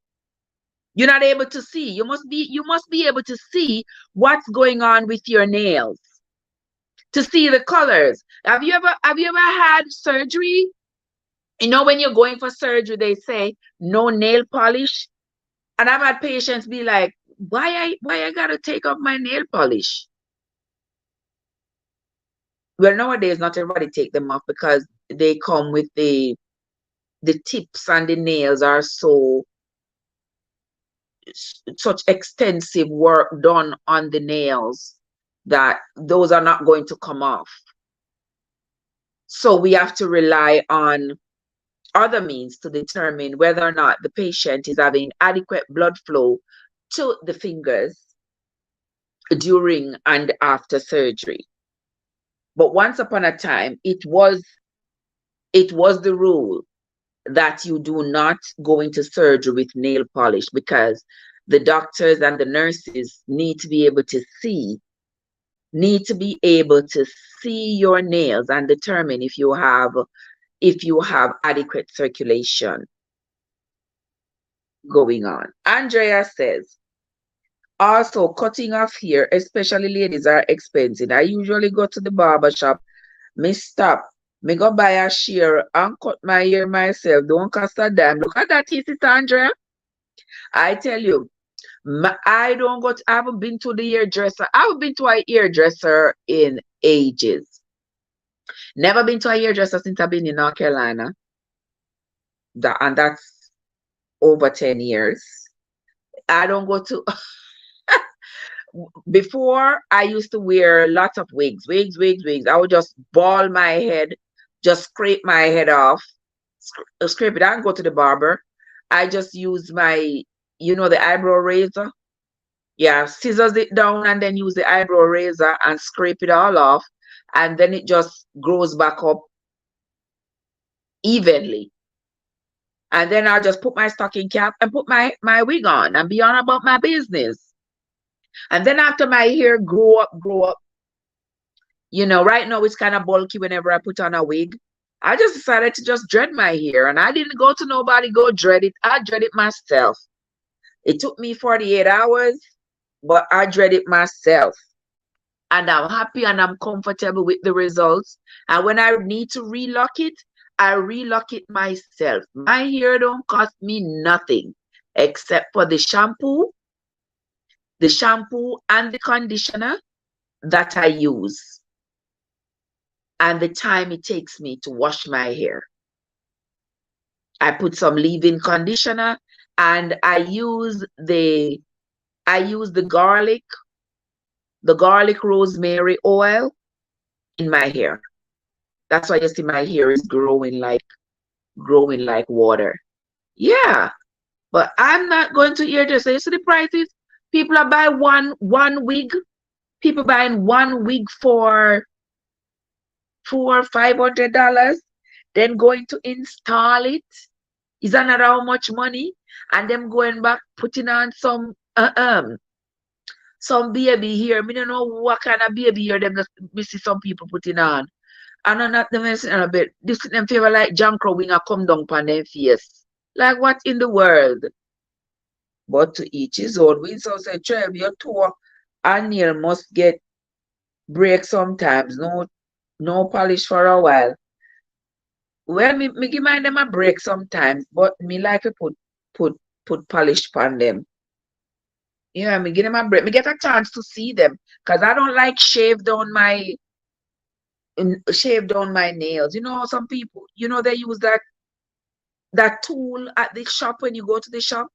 You're not able to see. You must be able to see what's going on with your nails, to see the colors. Have you ever had surgery? When you're going for surgery, they say no nail polish. And I've had patients be like, why I gotta take off my nail polish? Well, nowadays not everybody take them off because they come with the tips, and the nails are such extensive work done on the nails that those are not going to come off. So we have to rely on other means to determine whether or not the patient is having adequate blood flow to the fingers during and after surgery. But once upon a time, it was the rule that you do not go into surgery with nail polish, because the doctors and the nurses need to be able to see your nails and determine if you have adequate circulation going on. Andrea says, also cutting off hair, especially ladies, are expensive. I usually go to the barber shop, me stop, me go buy a shear and cut my hair myself. Don't cost a dime. Look at that, Sister Andrea. I tell you, I haven't been to the hairdresser. I haven't been to a hairdresser in ages. Never been to a hairdresser since I've been in North Carolina. And that's over 10 years. I don't go to... Before, I used to wear lots of wigs. I would just ball my head, just scrape my head off, scrape it out and go to the barber. I just use my, the eyebrow razor. Yeah, scissors it down and then use the eyebrow razor and scrape it all off. And then it just grows back up evenly. And then I'll just put my stocking cap and put my wig on and be on about my business. And then after my hair grow up, right now it's kind of bulky whenever I put on a wig. I just decided to just dread my hair, and I didn't go to nobody go dread it. I dread it myself. It took me 48 hours, but I dread it myself. And I'm happy and I'm comfortable with the results. And when I need to relock it, I relock it myself. My hair don't cost me nothing except for the shampoo and the conditioner that I use, and the time it takes me to wash my hair. I put some leave-in conditioner, and I use the garlic rosemary oil in my hair. That's why you see my hair is growing like water. Yeah, but I'm not going to hairdresser. You see the prices? People are buying one wig. People buying one wig for $400-500, then going to install it is another how much money, and them going back putting on some baby hair. I don't know what kind of baby hair them see some people putting on. And I'm not the messing a bit. This them favor like John Crow wing a come down on their face. Like what in the world? But to each his own. We so say, Trev, your toe and nail must get break sometimes. No polish for a while. Well, me give mine them a break sometimes, but me like to put polish on them. Yeah, me give them a break. Me get a chance to see them, because I don't like shave down my shave down my nails. You know, some people, you know, they use that tool at the shop when you go to the shop,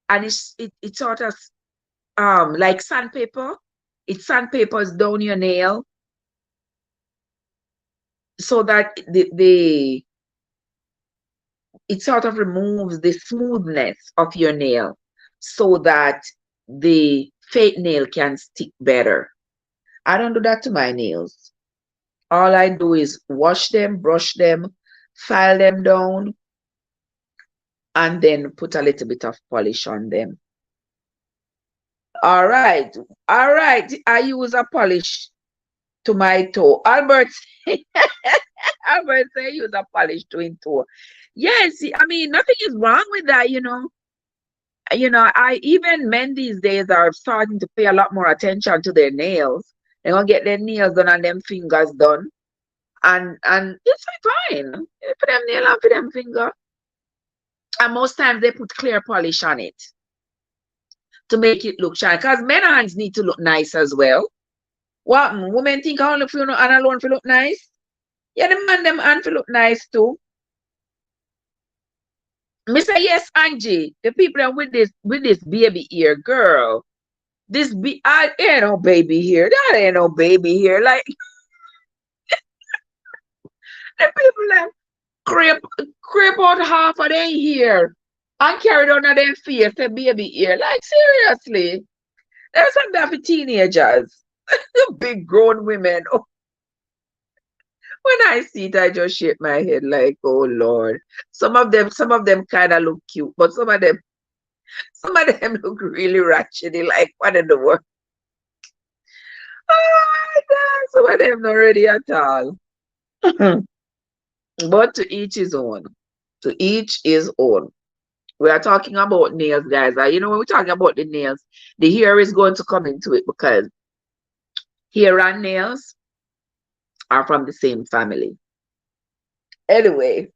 and it sort of like sandpaper. It sandpapers down your nail so that it sort of removes the smoothness of your nail so that the fake nail can stick better. I don't do that to my nails. All I do is wash them, brush them, file them down, and then put a little bit of polish on them. All right. All right. I use a polish to my toe. Albert, Albert say use a polish to his toe. Yes, I mean, nothing is wrong with that, you know. Even men these days are starting to pay a lot more attention to their nails. They're gonna get their nails done and them fingers done. And it's fine. You put them nail and put them finger. And most times they put clear polish on it to make it look shiny. Because men hands need to look nice as well. What women think only if you know and alone for look nice? Yeah, the man them hand for look nice too. Me say yes, Angie. The people are with this baby ear, girl. Ain't no baby here. That ain't no baby here. Like the people that creep out half of their hair and carry it under their face, the baby ear. Like seriously. There's some that for teenagers. Big grown women. Oh, when I see it, I just shake my head like, oh Lord. Some of them kind of look cute, but some of them look really ratchety, like what in the world? Oh my God, some of them not ready at all. But to each his own. To each his own. We are talking about nails, guys. You know, when we're talking about the nails, the hair is going to come into it because hair and nails are from the same family. Anyway,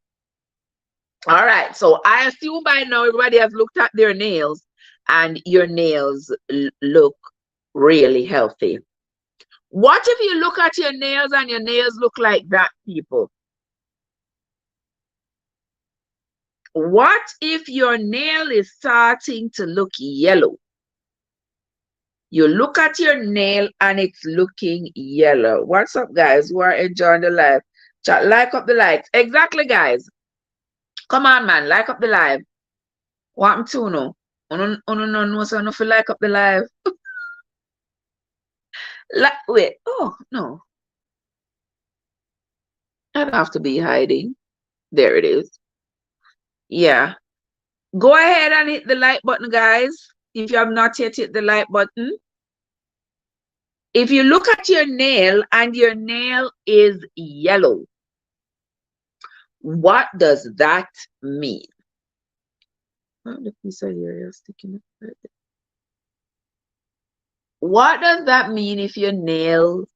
all right. So I assume by now everybody has looked at their nails and your nails look really healthy. What if you look at your nails and your nails look like that, people? What if your nail is starting to look yellow? You look at your nail and it's looking yellow. What's up, guys who are enjoying the live? Chat, like up the likes. Exactly, guys. Come on, man. Like up the live. What happened to no? No, so no feel like up the live. Wait. Oh, no. I don't have to be hiding. There it is. Yeah. Go ahead and hit the like button, guys. If you have not yet hit the like button. If you look at your nail and your nail is yellow, what does that mean? The piece of hair is sticking up right there. What does that mean if your nails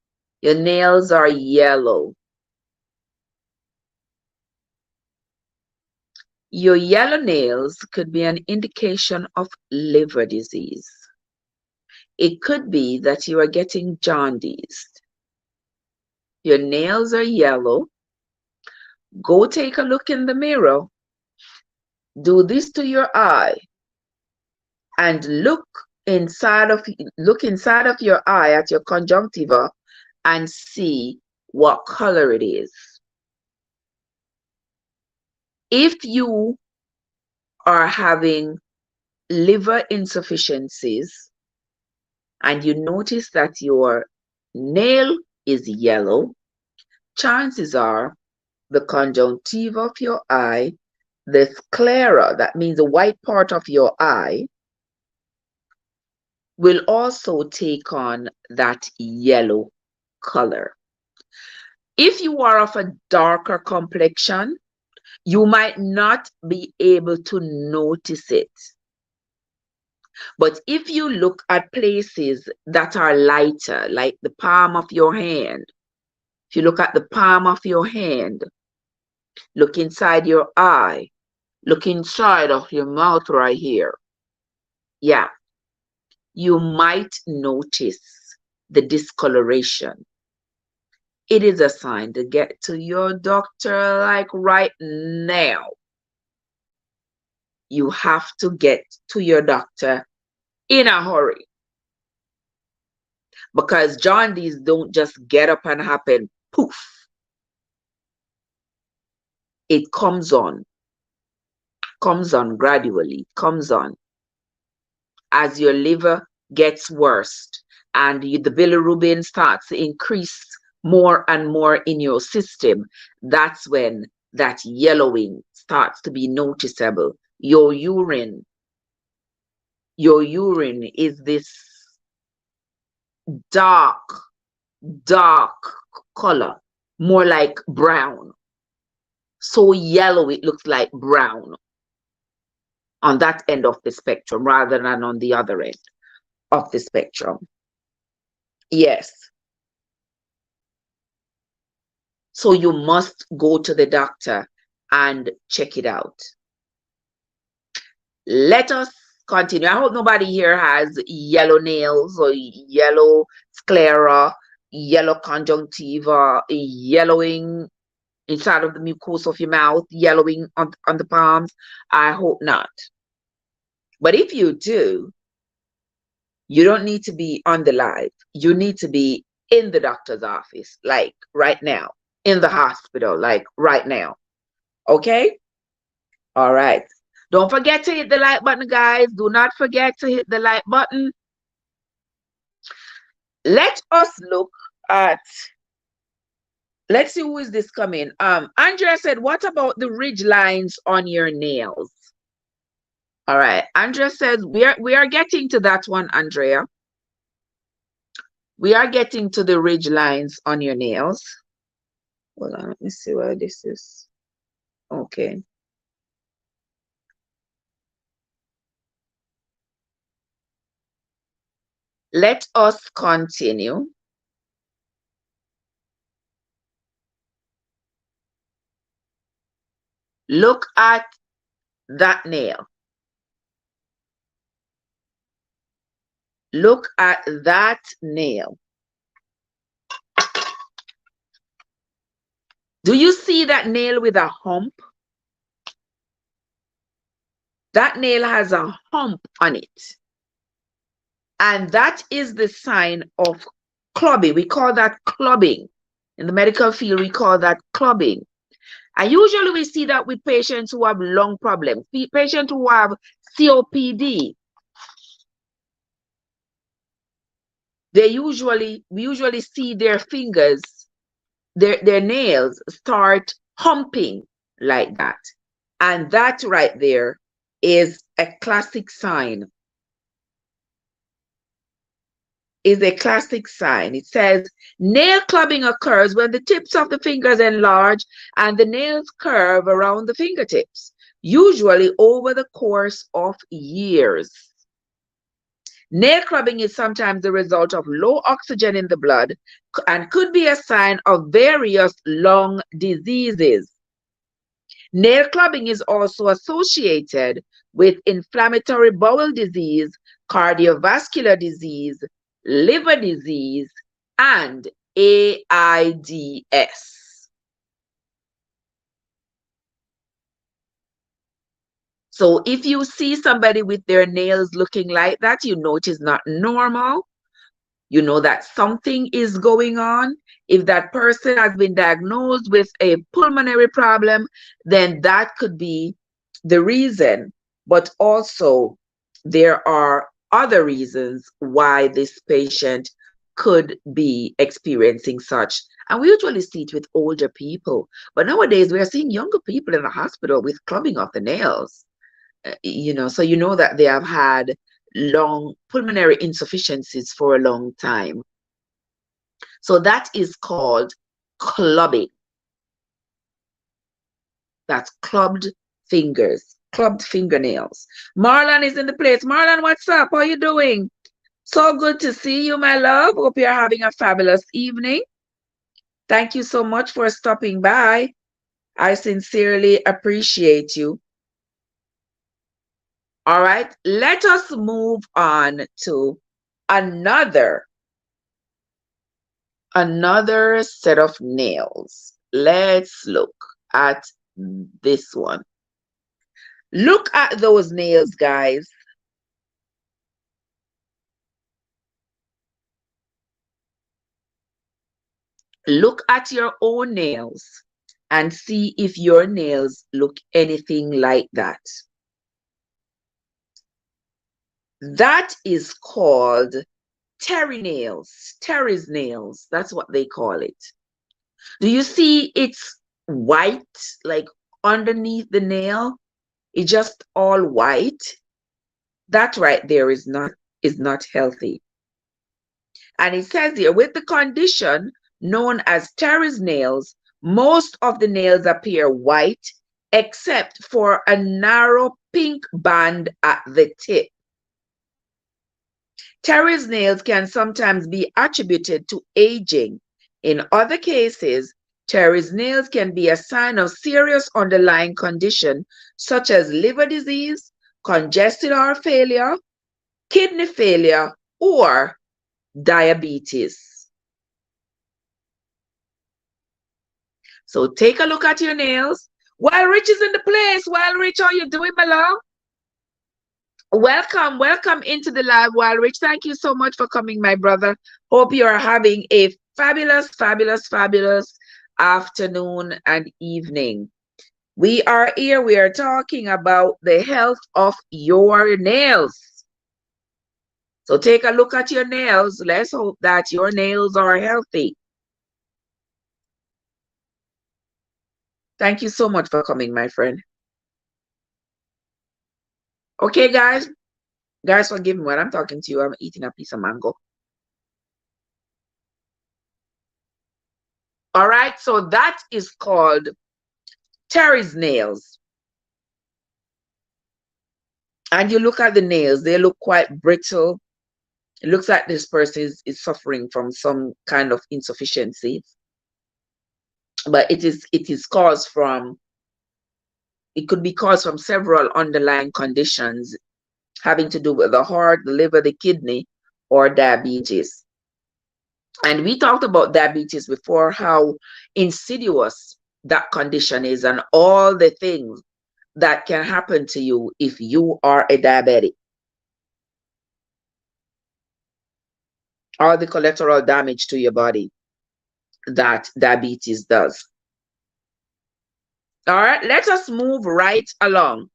are yellow? Your yellow nails could be an indication of liver disease. It could be that you are getting jaundiced. Your nails are yellow. Go take a look in the mirror. Do this to your eye and look inside of your eye at your conjunctiva and see what color it is. If you are having liver insufficiencies and you notice that your nail is yellow, chances are the conjunctiva of your eye, the sclera, that means the white part of your eye, will also take on that yellow color. If you are of a darker complexion, you might not be able to notice it. But if you look at places that are lighter, like the palm of your hand, if you look at the palm of your hand, look inside your eye, look inside of your mouth right here. Yeah, you might notice the discoloration. it is a sign to get to your doctor like right now. You have to get to your doctor in a hurry, because jaundice don't just get up and happen. Poof. It comes on gradually, comes on as your liver gets worse and the bilirubin starts to increase more and more in your system. That's when that yellowing starts to be noticeable. Your urine is this dark color, more like brown. So yellow, it looks like brown on that end of the spectrum rather than on the other end of the spectrum. Yes. So you must go to the doctor and check it out. Let us continue. I hope nobody here has yellow nails or yellow sclera, yellow conjunctiva, yellowing inside of the mucosa of your mouth, yellowing on the palms. I hope not. But if you do, you don't need to be on the live. You need to be in the doctor's office, like right now, in the hospital, like right now. Okay? All right. Don't forget to hit the like button, guys. Do not forget to hit the like button. Let us look at, let's see who is this coming. Andrea said, what about the ridge lines on your nails? All right. Andrea says we are getting to that one, Andrea. We are getting to the ridge lines on your nails. Hold on, let me see where this is. Okay. Let us continue. Look at that nail. Look at that nail. Do you see that nail with a hump? That nail has a hump on it. And that is the sign of clubbing. We call that clubbing. In the medical field, we call that clubbing. And usually we see that with patients who have lung problems, patients who have COPD. We usually see their fingers, their nails start humping like that. And that right there is a classic sign. It says nail clubbing occurs when the tips of the fingers enlarge and the nails curve around the fingertips, usually over the course of years. Nail clubbing is sometimes the result of low oxygen in the blood and could be a sign of various lung diseases. Nail clubbing is also associated with inflammatory bowel disease, cardiovascular disease, liver disease, and AIDS. So if you see somebody with their nails looking like that, you know it is not normal. You know that something is going on. If that person has been diagnosed with a pulmonary problem, then that could be the reason. But also, there are other reasons why this patient could be experiencing such. And we usually see it with older people. But nowadays, we are seeing younger people in the hospital with clubbing of the nails. So you know that they have had long pulmonary insufficiencies for a long time. So that is called clubbing. That's clubbed fingers, clubbed fingernails. Marlon is in the place. Marlon, what's up? How are you doing? So good to see you, my love. Hope you're having a fabulous evening. Thank you so much for stopping by. I sincerely appreciate you. All right, let us move on to another another set of nails. Let's look at this one. Look at those nails, guys. Look at your own nails and see if your nails look anything like that. That is called terry nails. Terry's nails. That's what they call it. Do you see it's white, like underneath the nail? It's just all white. That right there is not healthy. And it says here, with the condition known as Terry's nails, most of the nails appear white except for a narrow pink band at the tip. Terry's nails can sometimes be attributed to aging. In other cases, Terry's nails can be a sign of serious underlying condition such as liver disease, congestive heart failure, kidney failure, or diabetes. So take a look at your nails. While Rich is in the place, while Rich, how you doing, my love? Welcome into the live, Wild Rich. Thank you so much for coming, my brother. Hope you are having a fabulous afternoon and evening. We are here. We are talking about the health of your nails. So take a look at your nails. Let's hope that your nails are healthy. Thank you so much for coming, my friend. Okay, guys. Guys, forgive me when I'm talking to you. I'm eating a piece of mango. All right, so that is called Terry's nails. And you look at the nails, they look quite brittle. It looks like this person is suffering from some kind of insufficiency. But it is caused from, it could be caused from several underlying conditions having to do with the heart, the liver, the kidney, or diabetes. And we talked about diabetes before, how insidious that condition is and all the things that can happen to you if you are a diabetic. All the collateral damage to your body that diabetes does. All right, let us move right along.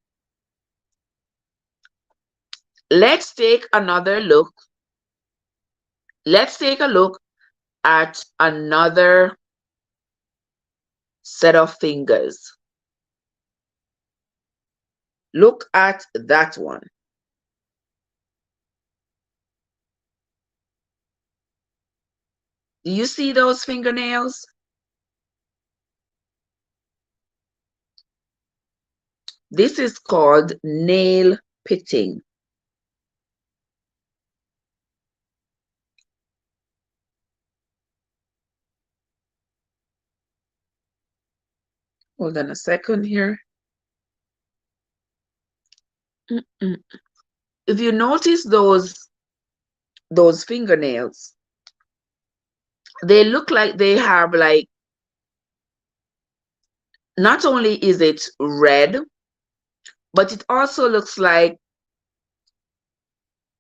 Let's take another look. Let's take a look at another set of fingers. Look at that one. Do you see those fingernails? This is called nail pitting. Hold on a second here. If you notice those fingernails, they look like they have, like, not only is it red, but it also looks like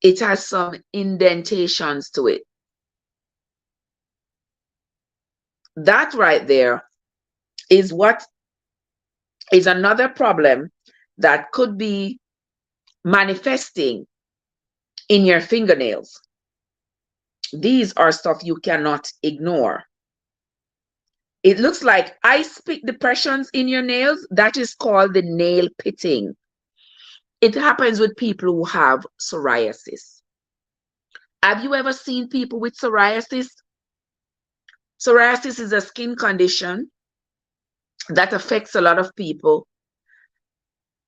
it has some indentations to it. That right there is what is another problem that could be manifesting in your fingernails. These are stuff you cannot ignore. It looks like ice pick depressions in your nails. That is called the nail pitting. It happens with people who have psoriasis. Have you ever seen people with psoriasis? Psoriasis is a skin condition that affects a lot of people.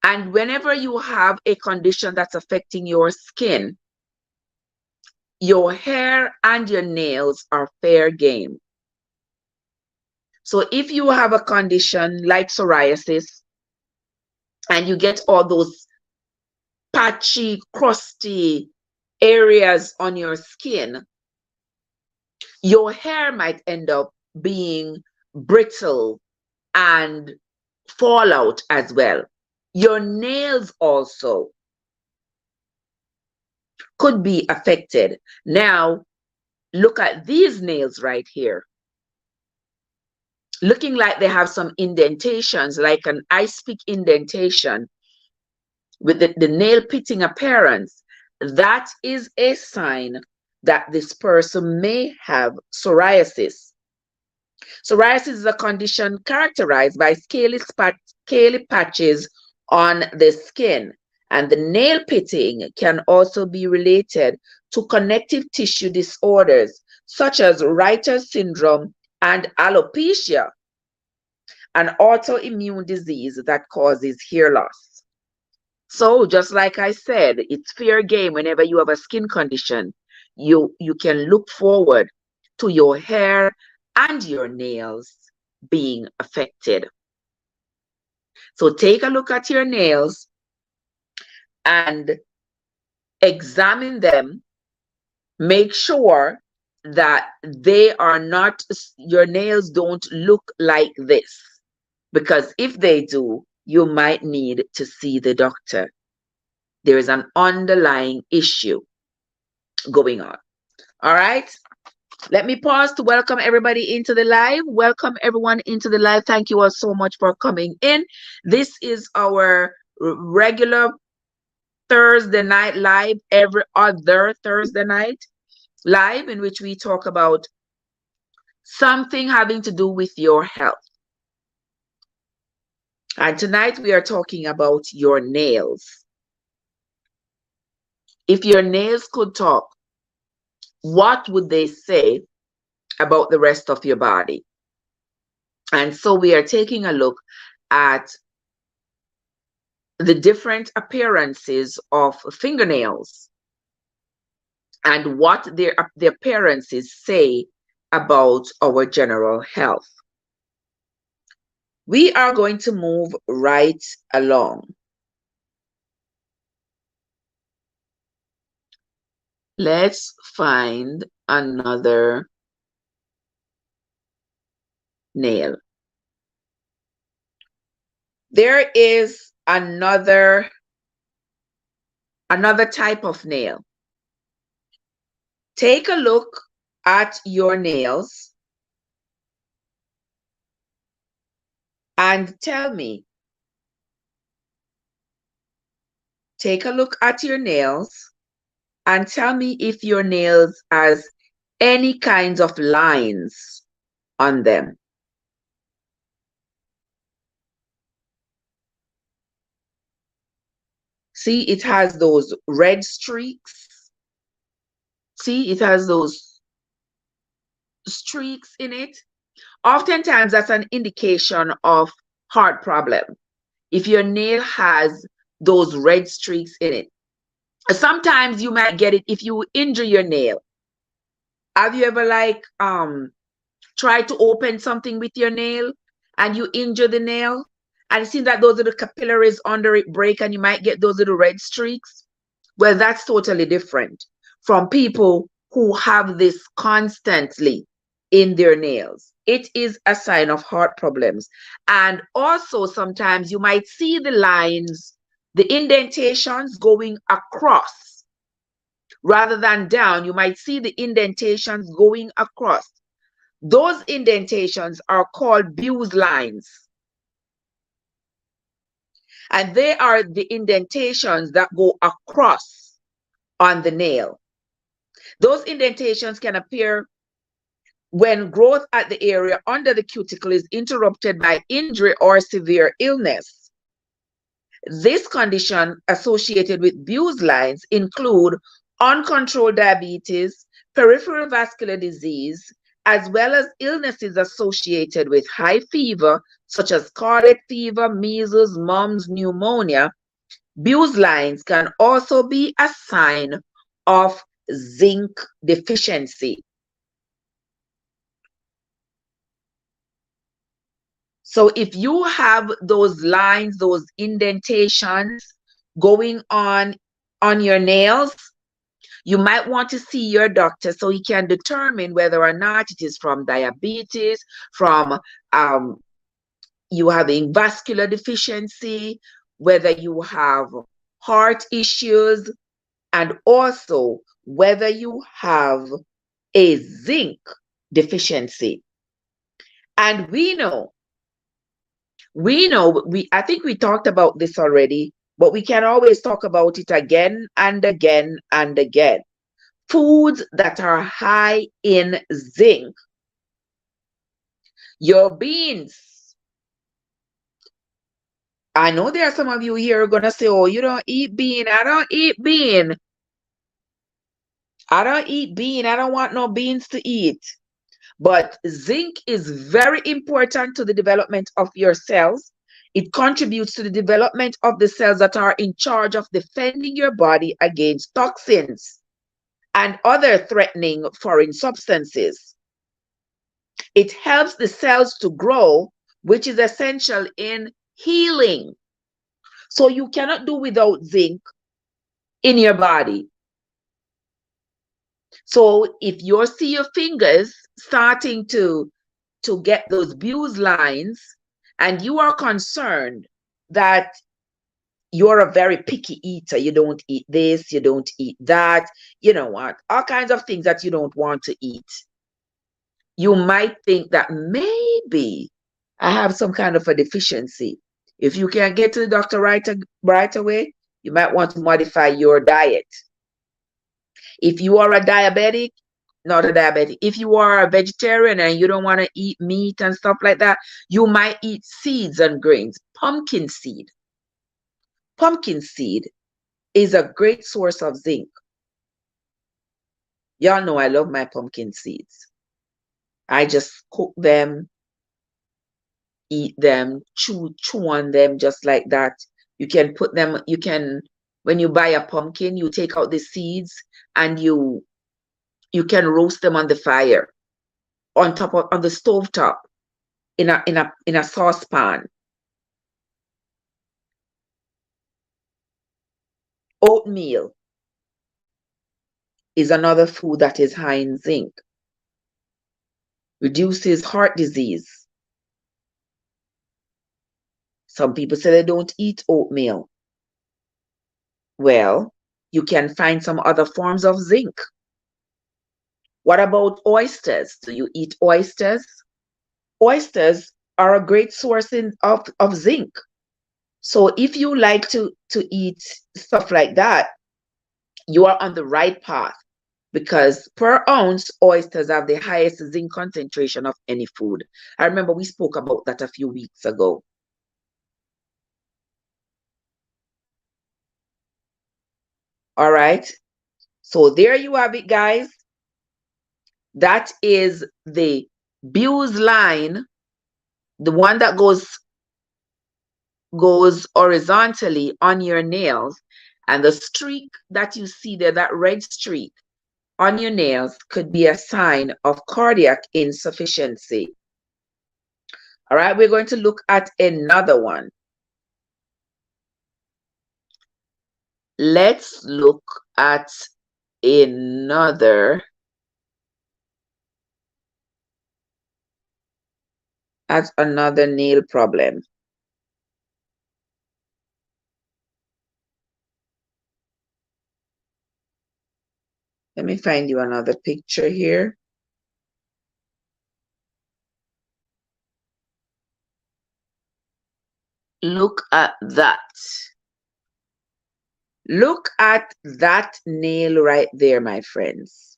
And whenever you have a condition that's affecting your skin, your hair and your nails are fair game. So if you have a condition like psoriasis and you get all those patchy, crusty areas on your skin, Your hair might end up being brittle and fall out as well. Your nails also could be affected. Now, look at these nails right here. Looking like they have some indentations, like an ice pick indentation with the nail pitting appearance. That is a sign that this person may have psoriasis. Psoriasis is a condition characterized by scaly patches on the skin, and the nail pitting can also be related to connective tissue disorders such as Reiter's syndrome and alopecia, an autoimmune disease that causes hair loss. So just like I said, it's fair game whenever you have a skin condition. You can look forward to your hair and your nails being affected. So take a look at your nails and examine them. Make sure that they are not, your nails don't look like this, because if they do, you might need to see the doctor. There is an underlying issue going on. All right. Let me pause to welcome everybody into the live. Welcome everyone into the live. Thank you all so much for coming in. This is our regular Thursday night live, every other Thursday night live, in which we talk about something having to do with your health. And tonight we are talking about your nails. If your nails could talk, what would they say about the rest of your body? And so we are taking a look at the different appearances of fingernails and what their appearances say about our general health. We are going to move right along. Let's find another nail. There is another type of nail. Take a look at your nails and tell me. Take a look at your nails and tell me if your nails has any kinds of lines on them. See, it has those red streaks. See, it has those streaks in it. Oftentimes, that's an indication of heart problem. If your nail has those red streaks in it. Sometimes you might get it if you injure your nail. Have you ever tried to open something with your nail and you injure the nail? And it seems like those little capillaries under it break and you might get those little red streaks. Well, that's totally different from people who have this constantly in their nails. It is a sign of heart problems. And also sometimes you might see the lines, the indentations going across rather than down. You might see the indentations going across. Those indentations are called Bu's lines. And they are the indentations that go across on the nail. Those indentations can appear when growth at the area under the cuticle is interrupted by injury or severe illness. This condition associated with Bu's lines include uncontrolled diabetes, peripheral vascular disease, as well as illnesses associated with high fever, such as scarlet fever, measles, mumps, pneumonia. Bu's lines can also be a sign of zinc deficiency. So if you have those lines, those indentations going on your nails, You might want to see your doctor so he can determine whether or not it is from diabetes, from you having vascular deficiency, whether you have heart issues, and also whether you have a zinc deficiency. And I think we talked about this already, but we can always talk about it again and again and again. Foods that are high in zinc. Your beans. I know there are some of you here who are going to say, oh, you don't eat bean. I don't eat bean. I don't eat bean. I don't want no beans to eat. But zinc is very important to the development of your cells. It contributes to the development of the cells that are in charge of defending your body against toxins and other threatening foreign substances. It helps the cells to grow, which is essential in healing. So you cannot do without zinc in your body. So if you see your fingers starting to get those bruise lines, and you are concerned that you're a very picky eater, you don't eat this, you don't eat that, you know what, all kinds of things that you don't want to eat, you might think that maybe I have some kind of a deficiency. If you can't get to the doctor right away, you might want to modify your diet. If you are a diabetic, not a diabetic, if you are a vegetarian and you don't want to eat meat and stuff like that, you might eat seeds and grains. Pumpkin seed. Pumpkin seed is a great source of zinc. Y'all know I love my pumpkin seeds. I just cook them, eat them, chew on them just like that. You can put them, when you buy a pumpkin, you take out the seeds and you can roast them on the fire, on the stove top, in a saucepan. Oatmeal is another food that is high in zinc. Reduces heart disease. Some people say they don't eat oatmeal. Well, you can find some other forms of zinc. What about oysters? Do you eat oysters? Oysters are a great source of zinc. So if you like to eat stuff like that, you are on the right path, because per ounce, oysters have the highest zinc concentration of any food. I remember we spoke about that a few weeks ago. All right. So there you have it, guys. That is the bruise line, the one that goes horizontally on your nails, and the streak that you see there, that red streak on your nails, could be a sign of cardiac insufficiency. All right, we're going to look at another one. Let's look at another nail problem. Let me find you another picture here. Look at that. Look at that nail right there, my friends.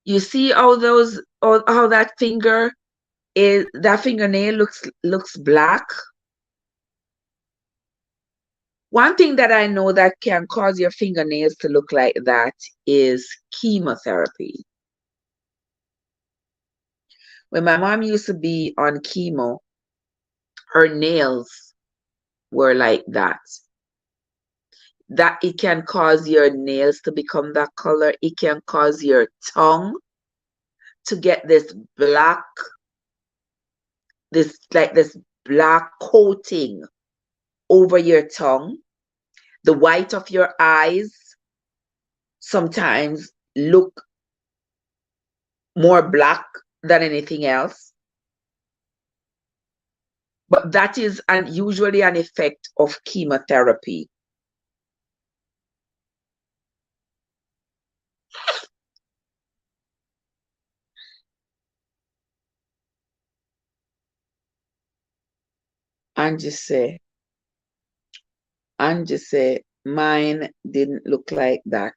You see how that fingernail looks black? One thing that I know that can cause your fingernails to look like that is chemotherapy. When my mom used to be on chemo, her nails were like that. That it can cause your nails to become that color. It can cause your tongue to get this black this black coating over your tongue. The white of your eyes sometimes look more black than anything else. But that is usually an effect of chemotherapy. Angie say, mine didn't look like that.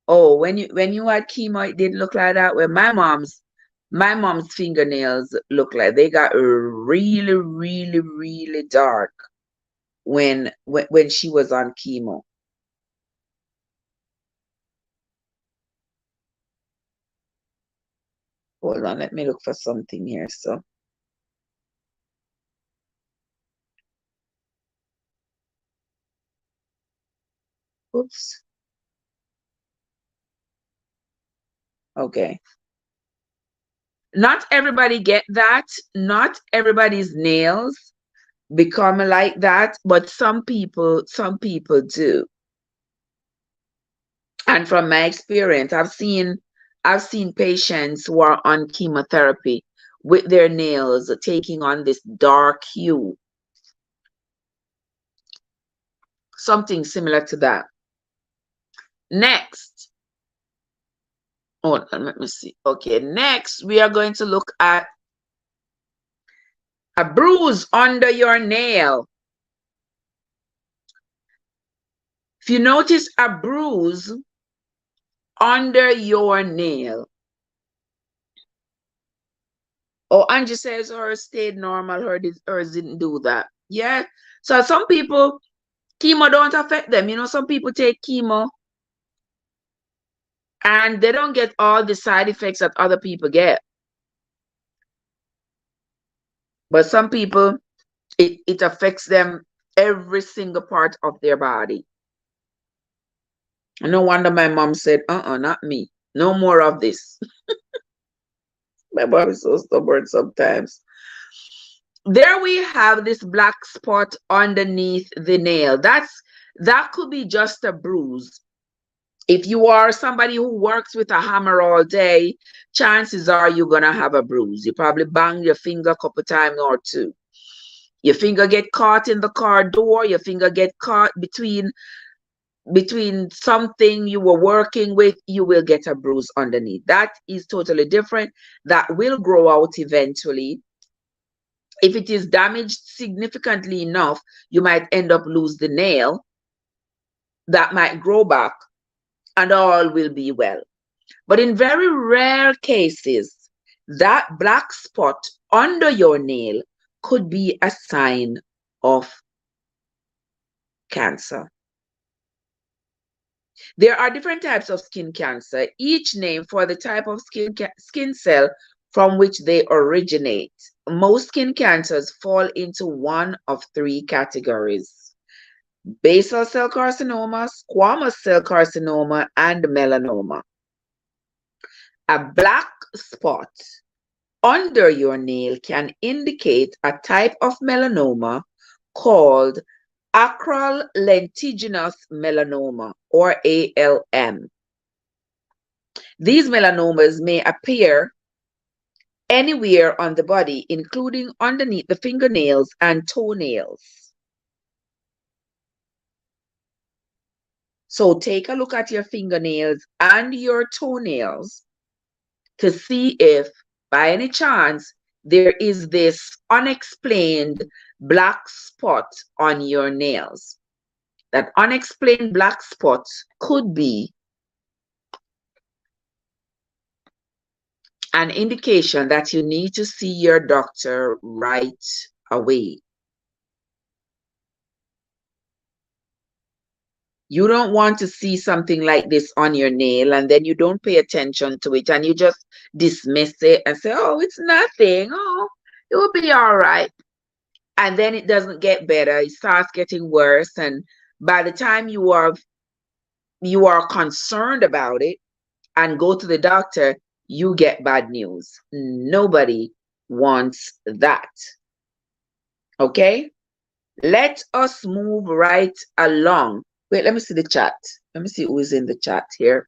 Oh, when you had chemo, it didn't look like that. Well, my mom's fingernails look like they got really, really, really dark when she was on chemo. Hold on, let me look for something here. So, oops. Okay. Not everybody get that. Not everybody's nails become like that, but some people do. And from my experience, I've seen patients who are on chemotherapy with their nails taking on this dark hue. Something similar to that. Next. Oh, let me see. Okay, next we are going to look at a bruise under your nail. If you notice a bruise under your nail. Oh, Angie says hers stayed normal, hers didn't do that. Yeah. So some people, chemo don't affect them. You know, some people take chemo and they don't get all the side effects that other people get. But some people, it affects them every single part of their body. No wonder my mom said, not me. No more of this. My mom is so stubborn sometimes. There we have this black spot underneath the nail. That could be just a bruise. If you are somebody who works with a hammer all day, chances are you're going to have a bruise. You probably bang your finger a couple times or two. Your finger get caught in the car door. Your finger get caught between something you were working with, you will get a bruise underneath. That is totally different. That will grow out eventually. If it is damaged significantly enough, you might end up lose the nail. That might grow back and all will be well. But in very rare cases, that black spot under your nail could be a sign of cancer. There are different types of skin cancer, each name for the type of skin cell from which they originate. Most skin cancers fall into one of three categories: basal cell carcinoma, squamous cell carcinoma, and melanoma. A black spot under your nail can indicate a type of melanoma called acral lentiginous melanoma, or ALM. These melanomas may appear anywhere on the body, including underneath the fingernails and toenails. So take a look at your fingernails and your toenails to see if, by any chance, there is this unexplained black spot on your nails. That unexplained black spot could be an indication that you need to see your doctor right away. You don't want to see something like this on your nail and then you don't pay attention to it and you just dismiss it and say, oh, it's nothing. Oh, it will be all right. And then it doesn't get better. It starts getting worse. And by the time you are concerned about it and go to the doctor, you get bad news. Nobody wants that. Okay? Let us move right along. Wait, let me see the chat. Let me see who is in the chat here.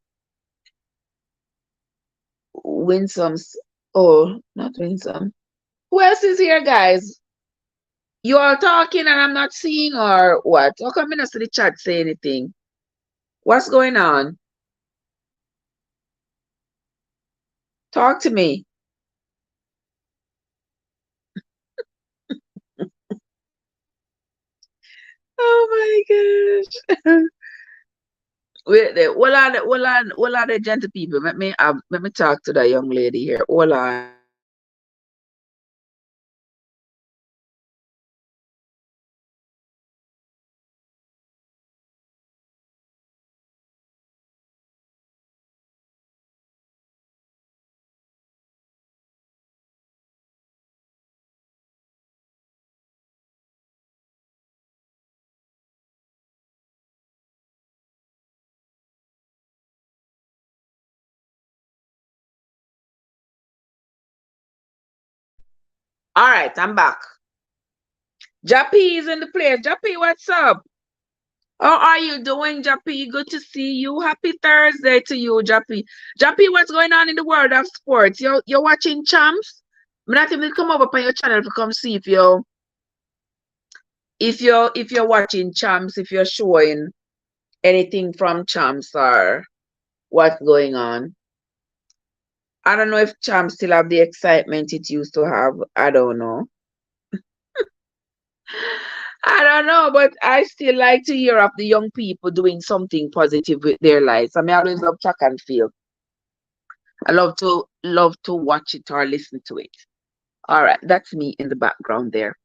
Winsome's. Oh, not Winsome. Who else is here, guys? You all talking and I'm not seeing, or what? How come I not see the chat say anything? What's going on? Talk to me. Oh my gosh. Wait there. What are the gentle people? Let me talk to the young lady here. Hold on. All right, I'm back. Jappy is in the place. Jappy, what's up? How are you doing, Jappy? Good to see you. Happy Thursday to you, Jappy. Jappy, what's going on in the world of sports? You're watching champs? I'm not even come over on your channel to come see if you're watching champs, if you're showing anything from champs or what's going on. I don't know if champs still have the excitement it used to have. I don't know. I don't know, but I still like to hear of the young people doing something positive with their lives. I mean, I always love track and field. I love to watch it or listen to it. All right, that's me in the background there.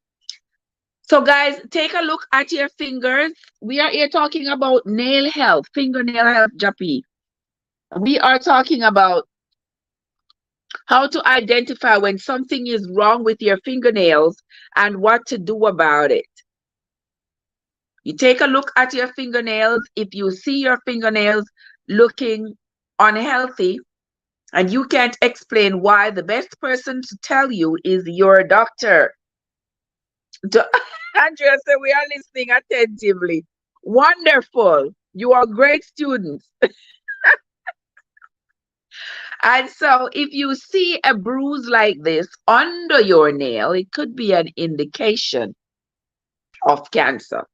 So, guys, take a look at your fingers. We are here talking about nail health, fingernail health, Jappy. We are talking about how to identify when something is wrong with your fingernails and what to do about it. You take a look at your fingernails. If you see your fingernails looking unhealthy and you can't explain why, the best person to tell you is your doctor. Andrea said, we are listening attentively. Wonderful. You are great students. And so if you see a bruise like this under your nail, it could be an indication of cancer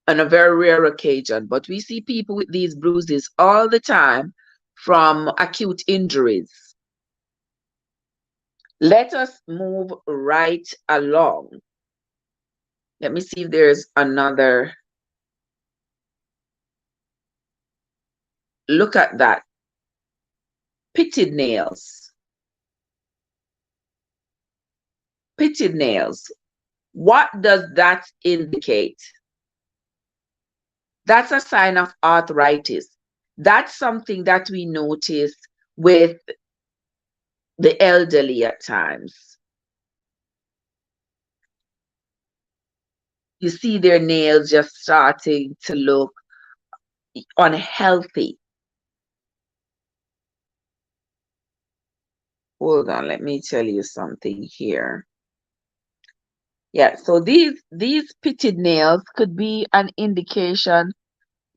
on a very rare occasion. But we see people with these bruises all the time from acute injuries. Let us move right along. Let me see if there's another. Look at that. Pitted nails. Pitted nails. What does that indicate? That's a sign of arthritis. That's something that we notice with the elderly at times. You see their nails just starting to look unhealthy. Hold on, let me tell you something here. Yeah, so these pitted nails could be an indication.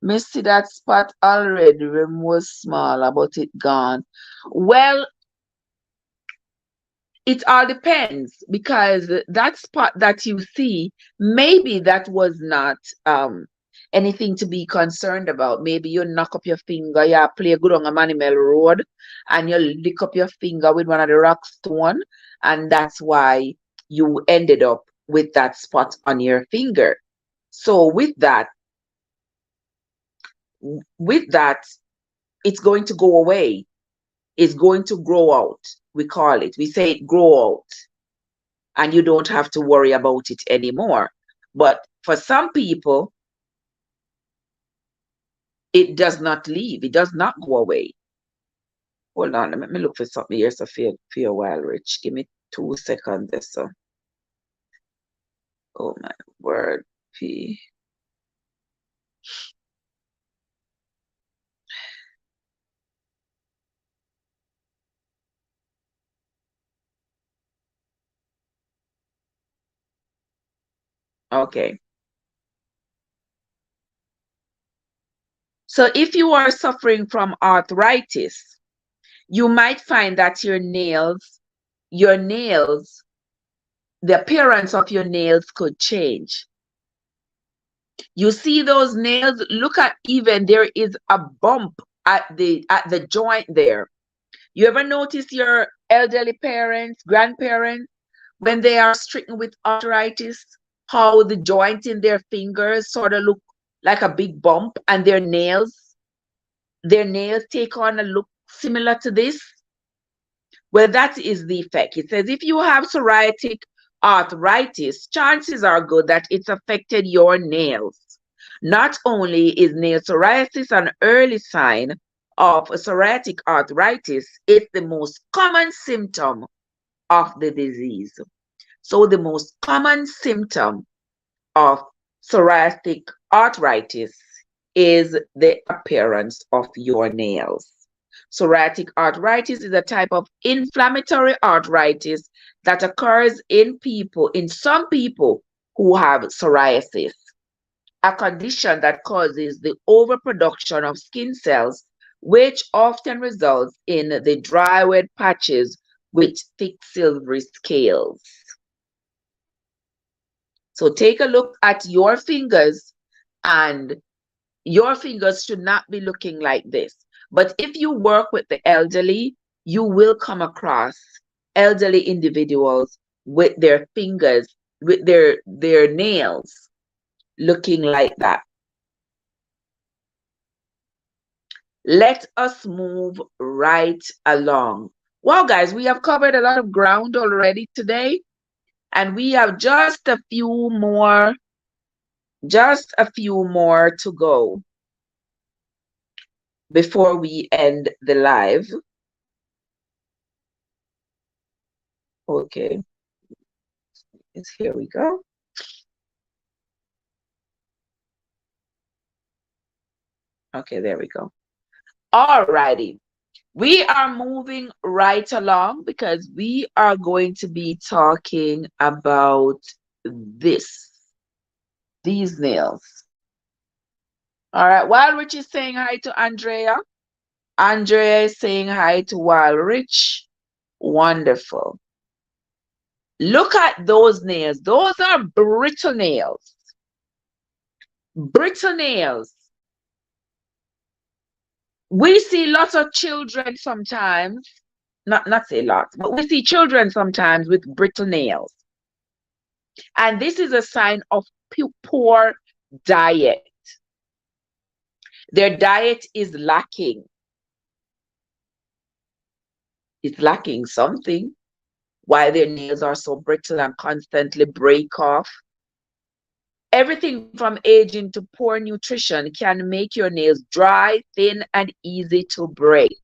Missy, that spot already, rim was smaller, but it gone. Well, it all depends, because that spot that you see, maybe that was not anything to be concerned about. Maybe you knock up your finger, you play good on a Manimal Road, and you lick up your finger with one of the rock stone, and that's why you ended up with that spot on your finger. So with that, it's going to go away. It's going to grow out. We call it. We say it grow out. And you don't have to worry about it anymore. But for some people, it does not leave. It does not go away. Hold on, let me look for something here so for a while, Rich. Give me 2 seconds or so. Oh my word, P. Okay. So if you are suffering from arthritis, you might find that the appearance of your nails could change. You see those nails, look at, even there is a bump at the joint there. You ever notice your elderly parents, grandparents, when they are stricken with arthritis, how the joint in their fingers sort of look like a big bump, and their nails take on a look similar to this? Well, that is the effect. It says if you have psoriatic arthritis, chances are good that it's affected your nails. Not only is nail psoriasis an early sign of psoriatic arthritis, it's the most common symptom of the disease. So the most common symptom of psoriatic arthritis is the appearance of your nails. Psoriatic arthritis is a type of inflammatory arthritis that occurs in some people who have psoriasis, a condition that causes the overproduction of skin cells, which often results in the dry, wet patches with thick silvery scales. So take a look at your fingers, and your fingers should not be looking like this. But if you work with the elderly, you will come across elderly individuals with their fingers, with their nails looking like that. Let us move right along. Well, guys, we have covered a lot of ground already today, and we have just a few more to go before we end the live. Okay, here we go. Okay, there we go. All righty. We are moving right along because we are going to be talking about these nails. All right, while Rich is saying hi to Andrea. Andrea is saying hi to Wild Rich. Wonderful. Look at those nails. Those are brittle nails. Brittle nails. We see lots of children sometimes, not say lots, but we see children sometimes with brittle nails. And this is a sign of poor diet. Their diet is lacking. It's lacking something. Why their nails are so brittle and constantly break off. Everything from aging to poor nutrition can make your nails dry, thin, and easy to break.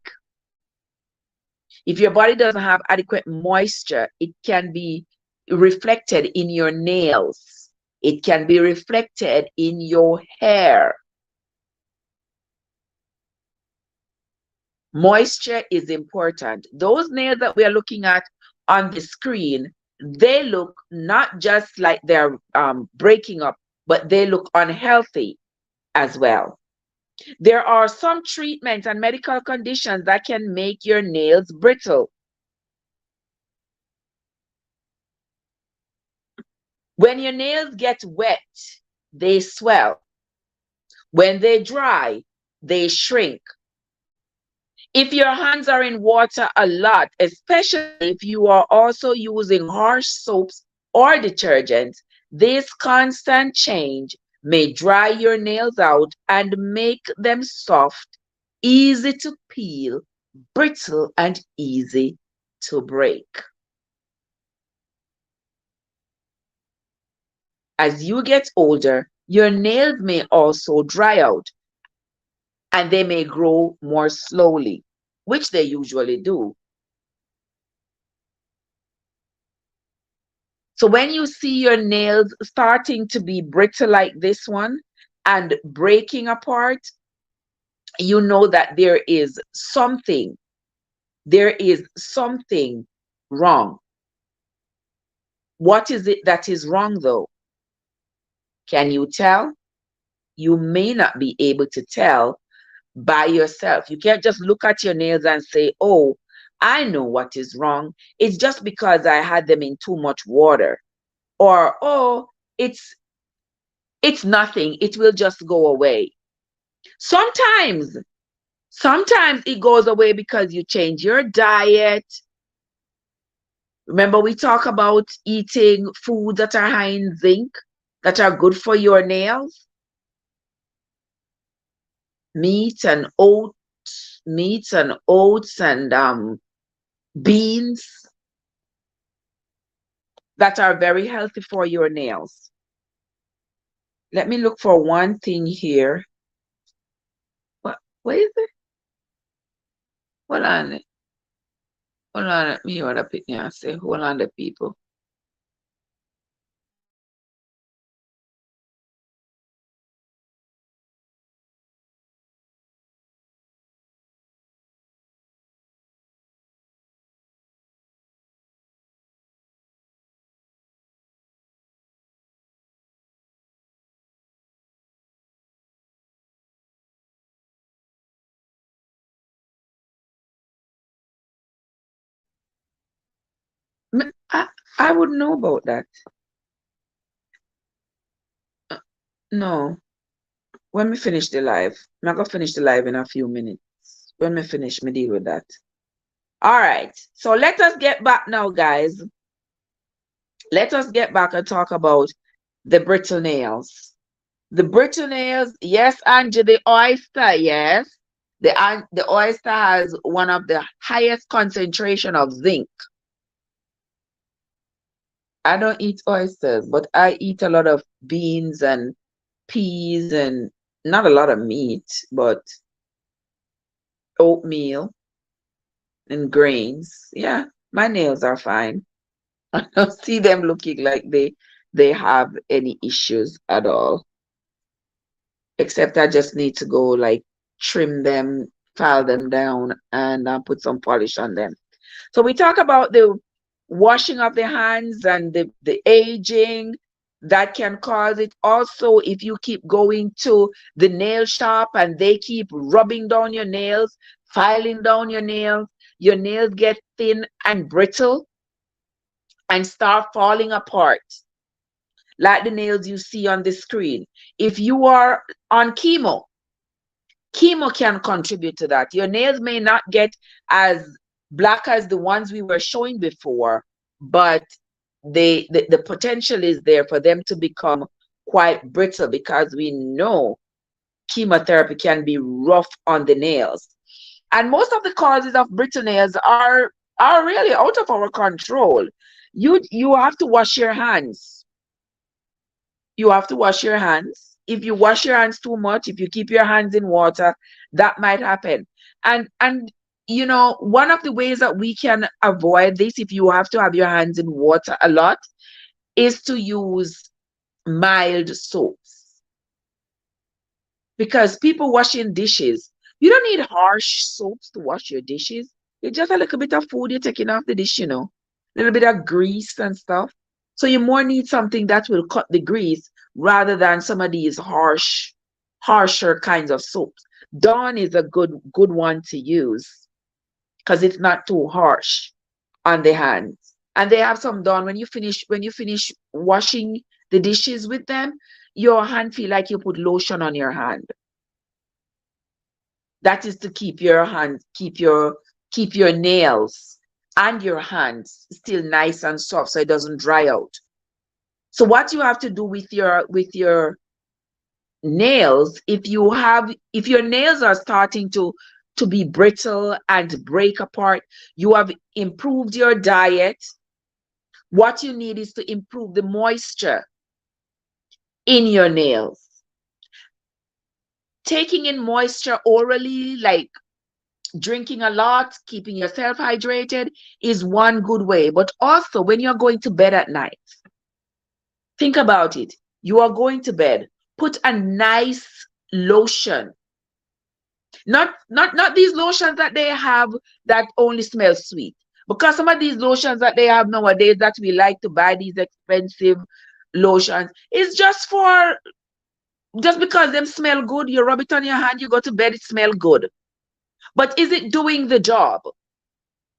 If your body doesn't have adequate moisture, it can be reflected in your nails. It can be reflected in your hair. Moisture is important. Those nails that we are looking at on the screen, they look not just like they're breaking up, but they look unhealthy as well. There are some treatments and medical conditions that can make your nails brittle. When your nails get wet, they swell. When they dry, they shrink. If your hands are in water a lot, especially if you are also using harsh soaps or detergents, this constant change may dry your nails out and make them soft, easy to peel, brittle, and easy to break. As you get older, your nails may also dry out, and they may grow more slowly, which they usually do. So when you see your nails starting to be brittle like this one and breaking apart, you know that there is something wrong. What is it that is wrong though? Can you tell? You may not be able to tell by yourself. You can't just look at your nails and say, oh, I know what is wrong. It's just because I had them in too much water. Or, oh, it's nothing. It will just go away. Sometimes it goes away because you change your diet. Remember, we talk about eating foods that are high in zinc, that are good for your nails. Meat and oats and beans that are very healthy for your nails. Let me look for one thing here. What is it? Hold on. Let me order pick me and say, hold on the people. I would know about that. No. When we finish the live, I'm going to finish the live in a few minutes. When we finish, me deal with that. All right. So let us get back now, guys. Let us get back and talk about the brittle nails. The brittle nails, yes, Angie, the oyster, yes. The oyster has one of the highest concentration of zinc. I don't eat oysters, but I eat a lot of beans and peas and not a lot of meat, but oatmeal and grains. Yeah, my nails are fine. I don't see them looking like they have any issues at all. Except I just need to go like trim them, file them down, and put some polish on them. So we talk about the washing of the hands and the aging that can cause it. Also, if you keep going to the nail shop and they keep rubbing down your nails, filing down your nails get thin and brittle and start falling apart, like the nails you see on the screen. If you are on chemo can contribute to that. Your nails may not get as black as the ones we were showing before, but the potential is there for them to become quite brittle, because we know chemotherapy can be rough on the nails. And most of the causes of brittle nails are really out of our control. You have to wash your hands. You have to wash your hands. If you wash your hands too much, if you keep your hands in water, that might happen. And you know, one of the ways that we can avoid this, if you have to have your hands in water a lot, is to use mild soaps. Because people washing dishes, you don't need harsh soaps to wash your dishes. It's just a little bit of food you're taking off the dish, you know, a little bit of grease and stuff. So you more need something that will cut the grease rather than some of these harsher kinds of soaps. Dawn is a good one to use because it's not too harsh on the hands. And they have some Dawn when you finish washing the dishes with them, your hand feel like you put lotion on your hand. That is to keep your hands, keep your nails and your hands still nice and soft so it doesn't dry out. So what you have to do with your nails, if your nails are starting to be brittle and break apart, you have improved your diet. What you need is to improve the moisture in your nails. Taking in moisture orally, like drinking a lot, keeping yourself hydrated, is one good way. But also when you're going to bed at night, think about it. You are going to bed, put a nice lotion. Not these lotions that they have that only smell sweet. Because some of these lotions that they have nowadays that we like to buy, these expensive lotions. It's just for, just because them smell good, you rub it on your hand, you go to bed, it smell good. But is it doing the job?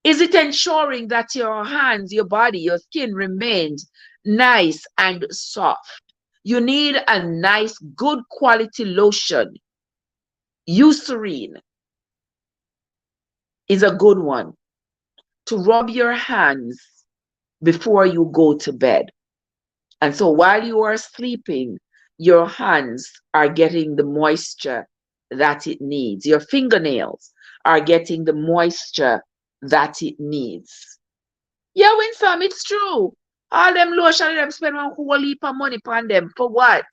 Is it ensuring that your hands, your body, your skin remains nice and soft? You need a nice, good quality lotion. Eucerin is a good one to rub your hands before you go to bed. And so while you are sleeping, your hands are getting the moisture that it needs. Your fingernails are getting the moisture that it needs. Yeah, Winsome, it's true. All them lotion, them spend one whole heap of money on them. For what?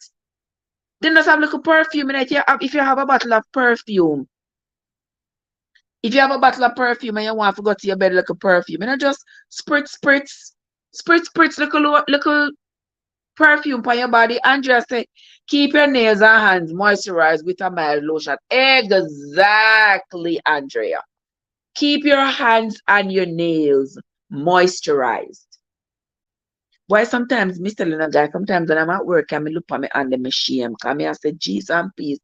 They just have little perfume in it. If you have a bottle of perfume, if you have a bottle of perfume and you want to go to your bed like a perfume, and just spritz little perfume on your body, and just say, keep your nails and hands moisturized with a mild lotion. Exactly, Andrea. Keep your hands and your nails moisturized. Why sometimes, Mr. Lena guy, sometimes when I'm at work, I look at me and me shame. Come here, I say, Jesus and peace.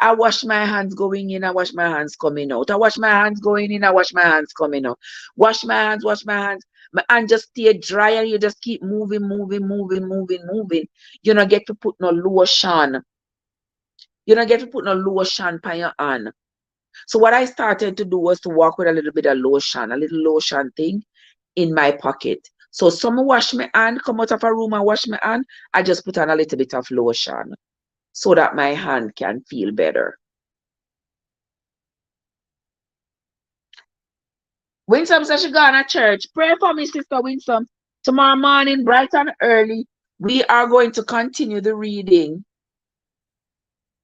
I wash my hands going in, I wash my hands coming out. I wash my hands going in, I wash my hands coming out. Wash my hands, wash my hands. My hand just stay dry and you just keep moving. You don't get to put no lotion. You don't get to put no lotion on your hand. So what I started to do was to walk with a little bit of lotion, a little lotion thing in my pocket. So someone wash my hand, come out of a room and wash my hand, I just put on a little bit of lotion so that my hand can feel better. Winsome says she gone to church. Pray for me, Sister Winsome. Tomorrow morning, bright and early, we are going to continue the reading.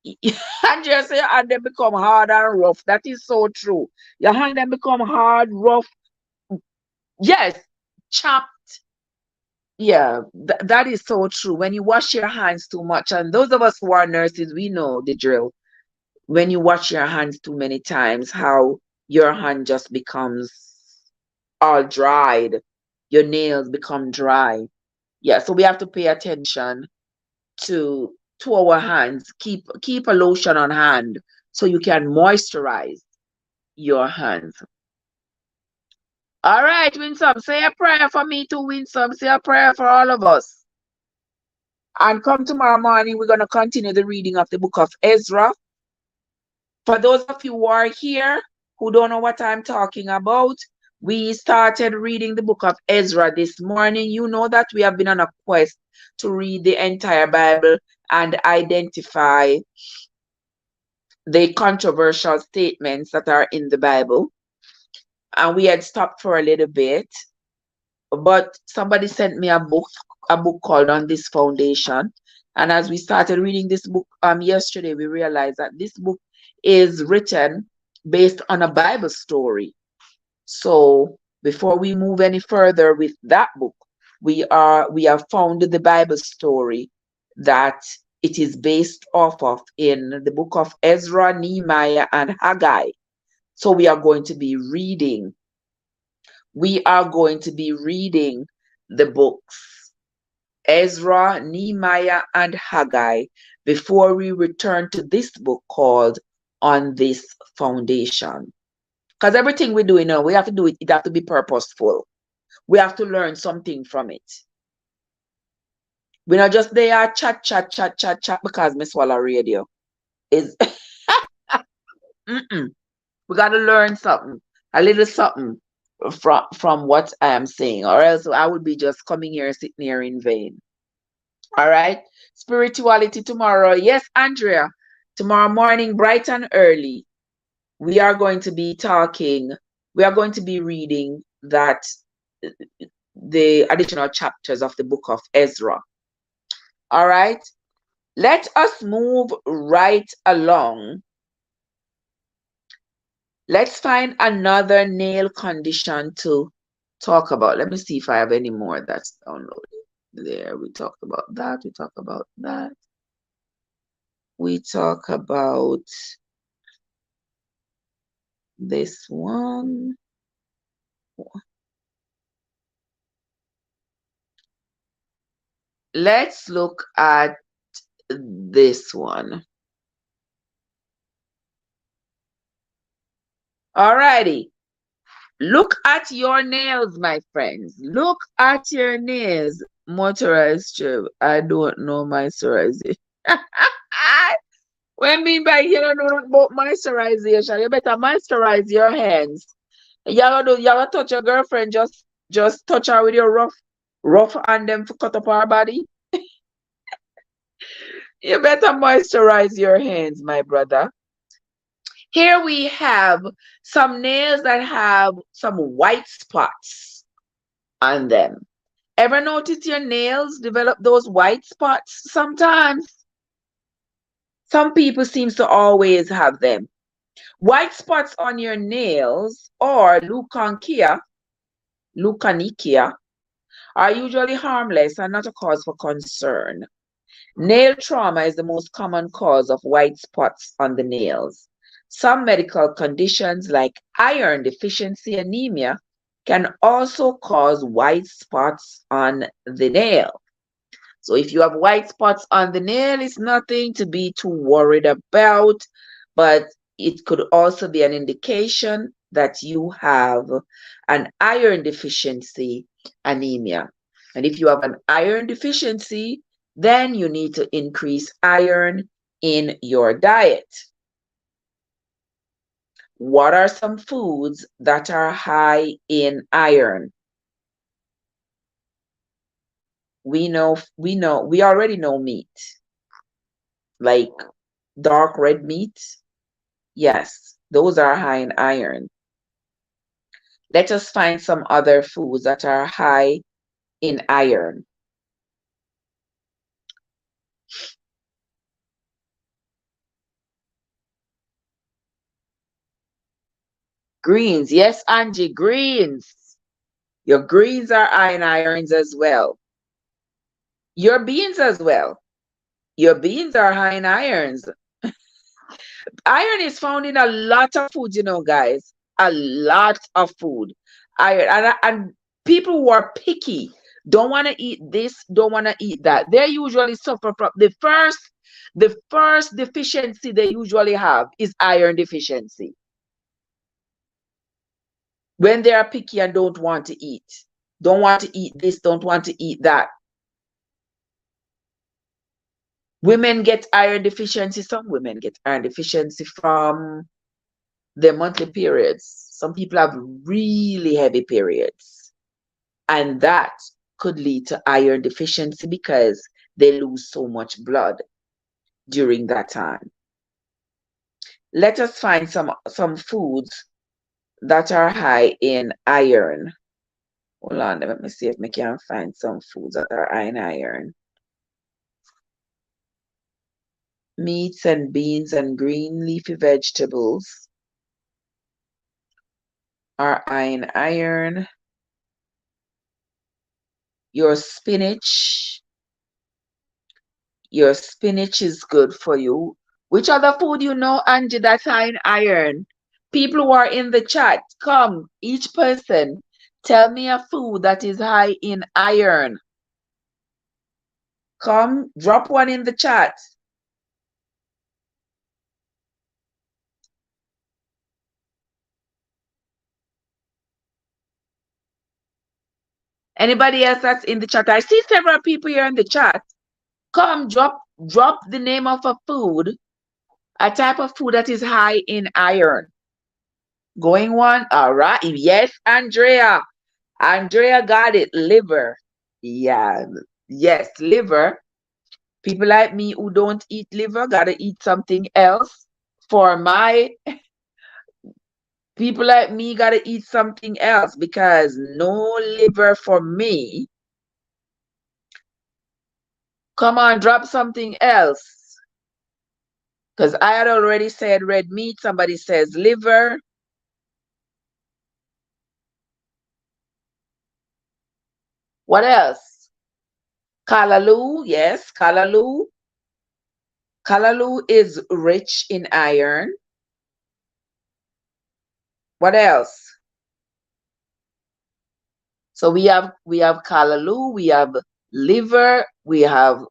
And just say your hand then become hard and rough. That is so true. Your hand then become hard, rough. Yes, chopped. Yeah, that is so true. When you wash your hands too much, and those of us who are nurses, we know the drill. When you wash your hands too many times, how your hand just becomes all dried. Your nails become dry. Yeah, so we have to pay attention to our hands. Keep a lotion on hand so you can moisturize your hands. All right, Winsome, say a prayer for me too, Winsome. Say a prayer for all of us. And come tomorrow morning, we're going to continue the reading of the book of Ezra. For those of you who are here who don't know what I'm talking about, we started reading the book of Ezra this morning. You know that we have been on a quest to read the entire Bible and identify the controversial statements that are in the Bible. And we had stopped for a little bit, but somebody sent me a book called On This Foundation. And as we started reading this book yesterday, we realized that this book is written based on a Bible story. So before we move any further with that book, we have found the Bible story that it is based off of in the book of Ezra, Nehemiah, and Haggai. So we are going to be reading. We are going to be reading the books Ezra, Nehemiah, and Haggai before we return to this book called On This Foundation. Because everything we do, we have to do it. It has to be purposeful. We have to learn something from it. We're not just there chat because me swallow radio. Is we got to learn something, a little something from what I am saying, or else I would be just coming here, sitting here in vain. All right. Spirituality tomorrow. Yes, Andrea. Tomorrow morning, bright and early, we are going to be reading the additional chapters of the book of Ezra. All right. Let us move right along. Let's find another nail condition to talk about. Let me see if I have any more that's downloaded. There, we talked about that. We talk about that. We talk about this one. let's look at this one. Alrighty. Look at your nails, my friends. Look at your nails. Motorized Trev. I don't know moisturization. What I mean by you don't know about moisturization, you better moisturize your hands. You gotta touch your girlfriend, just touch her with your rough hand them to cut up her body. You better moisturize your hands, my brother. Here we have some nails that have some white spots on them. Ever notice your nails develop those white spots sometimes? Some people seems to always have them. White spots on your nails or leukonychia are usually harmless and not a cause for concern. Nail trauma is the most common cause of white spots on the nails. Some medical conditions like iron deficiency anemia can also cause white spots on the nail. So if you have white spots on the nail, it's nothing to be too worried about, but it could also be an indication that you have an iron deficiency anemia. And if you have an iron deficiency, then you need to increase iron in your diet. What are some foods that are high in iron? We already know meat, like dark red meat. Yes, those are high in iron. Let us find some other foods that are high in iron. Greens. Yes, Angie, greens. Your greens are high in irons as well. Your beans as well. Your beans are high in irons. Iron is found in a lot of food, guys. A lot of food. Iron. And people who are picky don't want to eat this, don't want to eat that. They usually suffer from the first deficiency they usually have is iron deficiency. When they are picky and don't want to eat this, don't want to eat that. Women get iron deficiency. Some women get iron deficiency from their monthly periods. Some people have really heavy periods, and that could lead to iron deficiency because they lose so much blood during that time. Let us find some foods that are high in iron. Hold on, let me see if I can find some foods that are high in iron. Meats and beans and green leafy vegetables are high in iron. Your spinach is good for you. Which other food Angie, that's high in iron? People who are in the chat, come, each person, tell me a food that is high in iron. Come, drop one in the chat. Anybody else that's in the chat? I see several people here in the chat. Come, drop the name of a food, a type of food that is high in iron. Going one? All right. Yes, Andrea. Andrea got it. Liver. Yeah. Yes, liver. People like me who don't eat liver gotta eat something else. People like me gotta eat something else because no liver for me. Come on, drop something else. Because I had already said red meat. Somebody says liver. What else? Callaloo. Yes, callaloo. Callaloo is rich in iron. What else? So we have callaloo, we have liver. We have,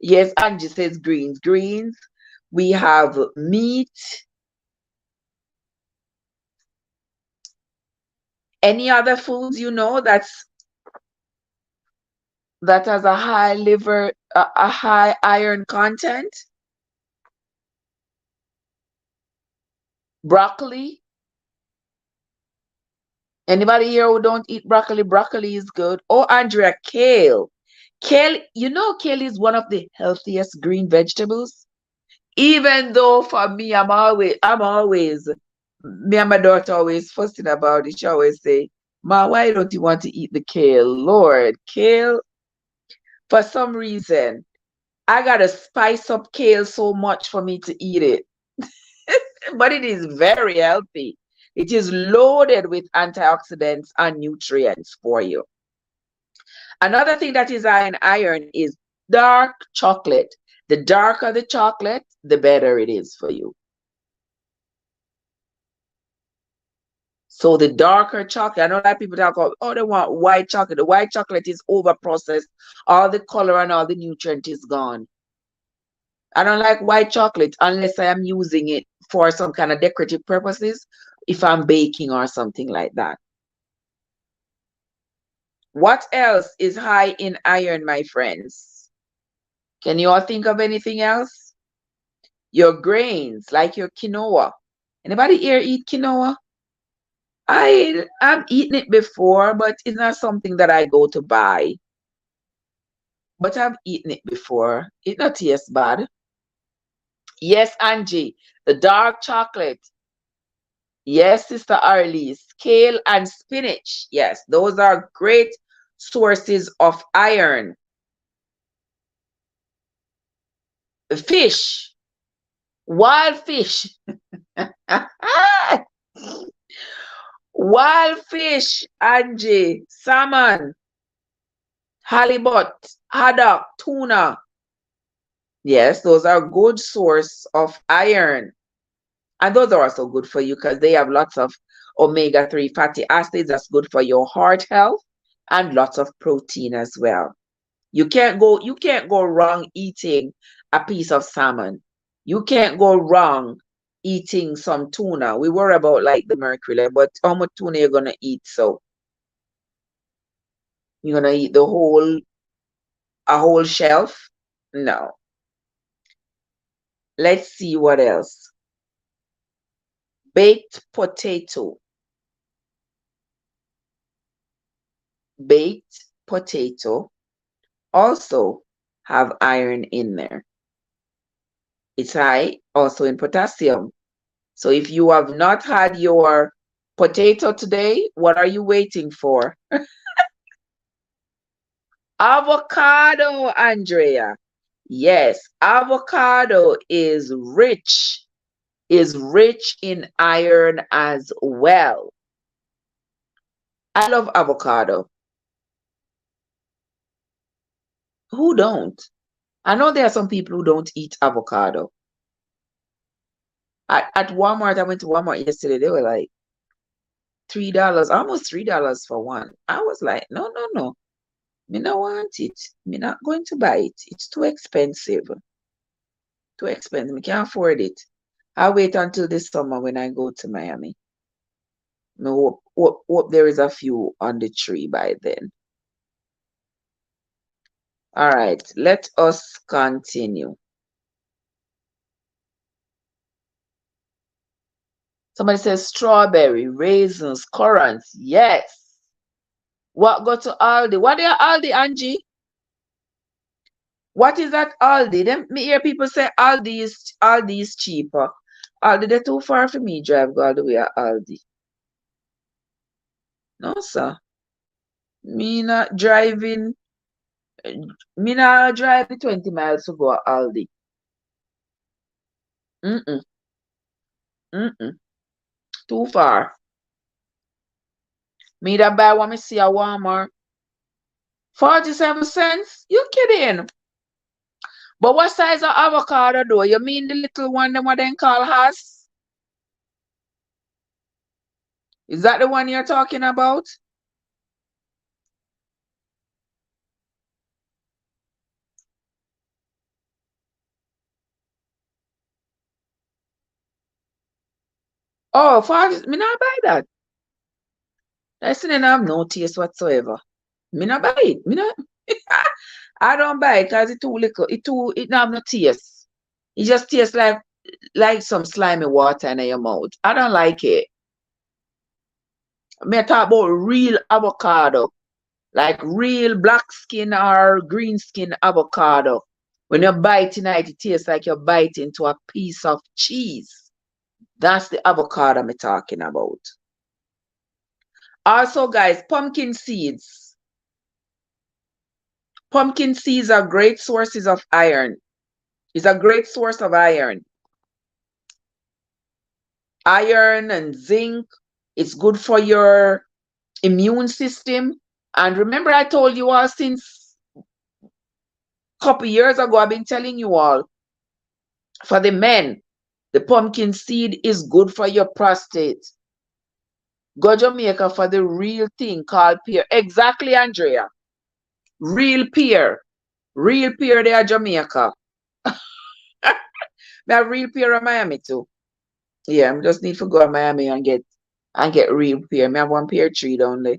yes, Angie says greens. Greens. We have meat. Any other foods you know that has a high liver, a high iron content? Broccoli. Anybody here who don't eat broccoli? Broccoli is good. Oh, Andrea, kale. Kale, you know, kale is one of the healthiest green vegetables. Even though for me, me and my daughter always fussing about it. She always say, Ma, why don't you want to eat the kale? Lord, kale, for some reason, I gotta spice up kale so much for me to eat it. But it is very healthy. It is loaded with antioxidants and nutrients for you. Another thing that is high in iron is dark chocolate. The darker the chocolate, the better it is for you. So the darker chocolate, I know that people talk about, oh, they want white chocolate. The white chocolate is over processed. All the color and all the nutrient is gone. I don't like white chocolate unless I am using it for some kind of decorative purposes, if I'm baking or something like that. What else is high in iron, my friends? Can you all think of anything else? Your grains, like your quinoa. Anybody here eat quinoa? I've eaten it before, but it's not something that I go to buy. But I've eaten it before. It not tastes bad. Yes, Angie, the dark chocolate. Yes, Sister Arlies, kale and spinach. Yes, those are great sources of iron. Fish, wild fish. Wild fish, Angie, salmon, halibut, haddock, tuna. Yes, those are good source of iron. And those are also good for you because they have lots of omega-3 fatty acids. That's good for your heart health and lots of protein as well. You can't go wrong eating a piece of salmon. You can't go wrong eating some tuna. We worry about like the mercury, but how much tuna you're gonna eat? So you're gonna eat a whole shelf? No. Let's see what else. Baked potato. Baked potato also have iron in there. It's high also in potassium. So if you have not had your potato today, what are you waiting for? Avocado, Andrea. Yes, avocado is rich in iron as well. I love avocado. Who don't? I know there are some people who don't eat avocado. At Walmart, I went to Walmart yesterday. They were like $3, almost $3 for one. I was like, no, no, no. Me not want it. Me not going to buy it. It's too expensive. Too expensive. Me can't afford it. I'll wait until this summer when I go to Miami. Me hope there is a few on the tree by then. All right, let us continue. Somebody says strawberry, raisins, currants. Yes. What go to Aldi? What are Aldi, Angie? What is that Aldi? Them me hear people say Aldi is cheaper. Aldi, they're too far for me drive go all the way at Aldi. No, sir. Me not driving. Me not drive the 20 miles to go at Aldi. Mm-mm. Mm-mm. Too far. Me that buy what me see a Walmart. 47 cents? You kidding? But what size of avocado though? You mean the little one them what they call Hass? Is that the one you're talking about? Oh, me not buy that. I still don't have no taste whatsoever. Me not buy it. Me not. I don't buy it because it too little. It don't have no taste. It just tastes like some slimy water in your mouth. I don't like it. Me talk about real avocado, like real black skin or green skin avocado. When you bite in it, it tastes like you're biting into a piece of cheese. That's the avocado I'm talking about. Also, guys, pumpkin seeds. Pumpkin seeds are great sources of iron. It's a great source of iron. Iron and zinc. It's good for your immune system. And remember, I told you all since a couple years ago, I've been telling you all, for the men, the pumpkin seed is good for your prostate. Go Jamaica for the real thing called pear. Exactly, Andrea. Real pear. Real pear there, Jamaica. That real pear in Miami too. Yeah, I just need to go to Miami and get real pear. I have one pear tree down there.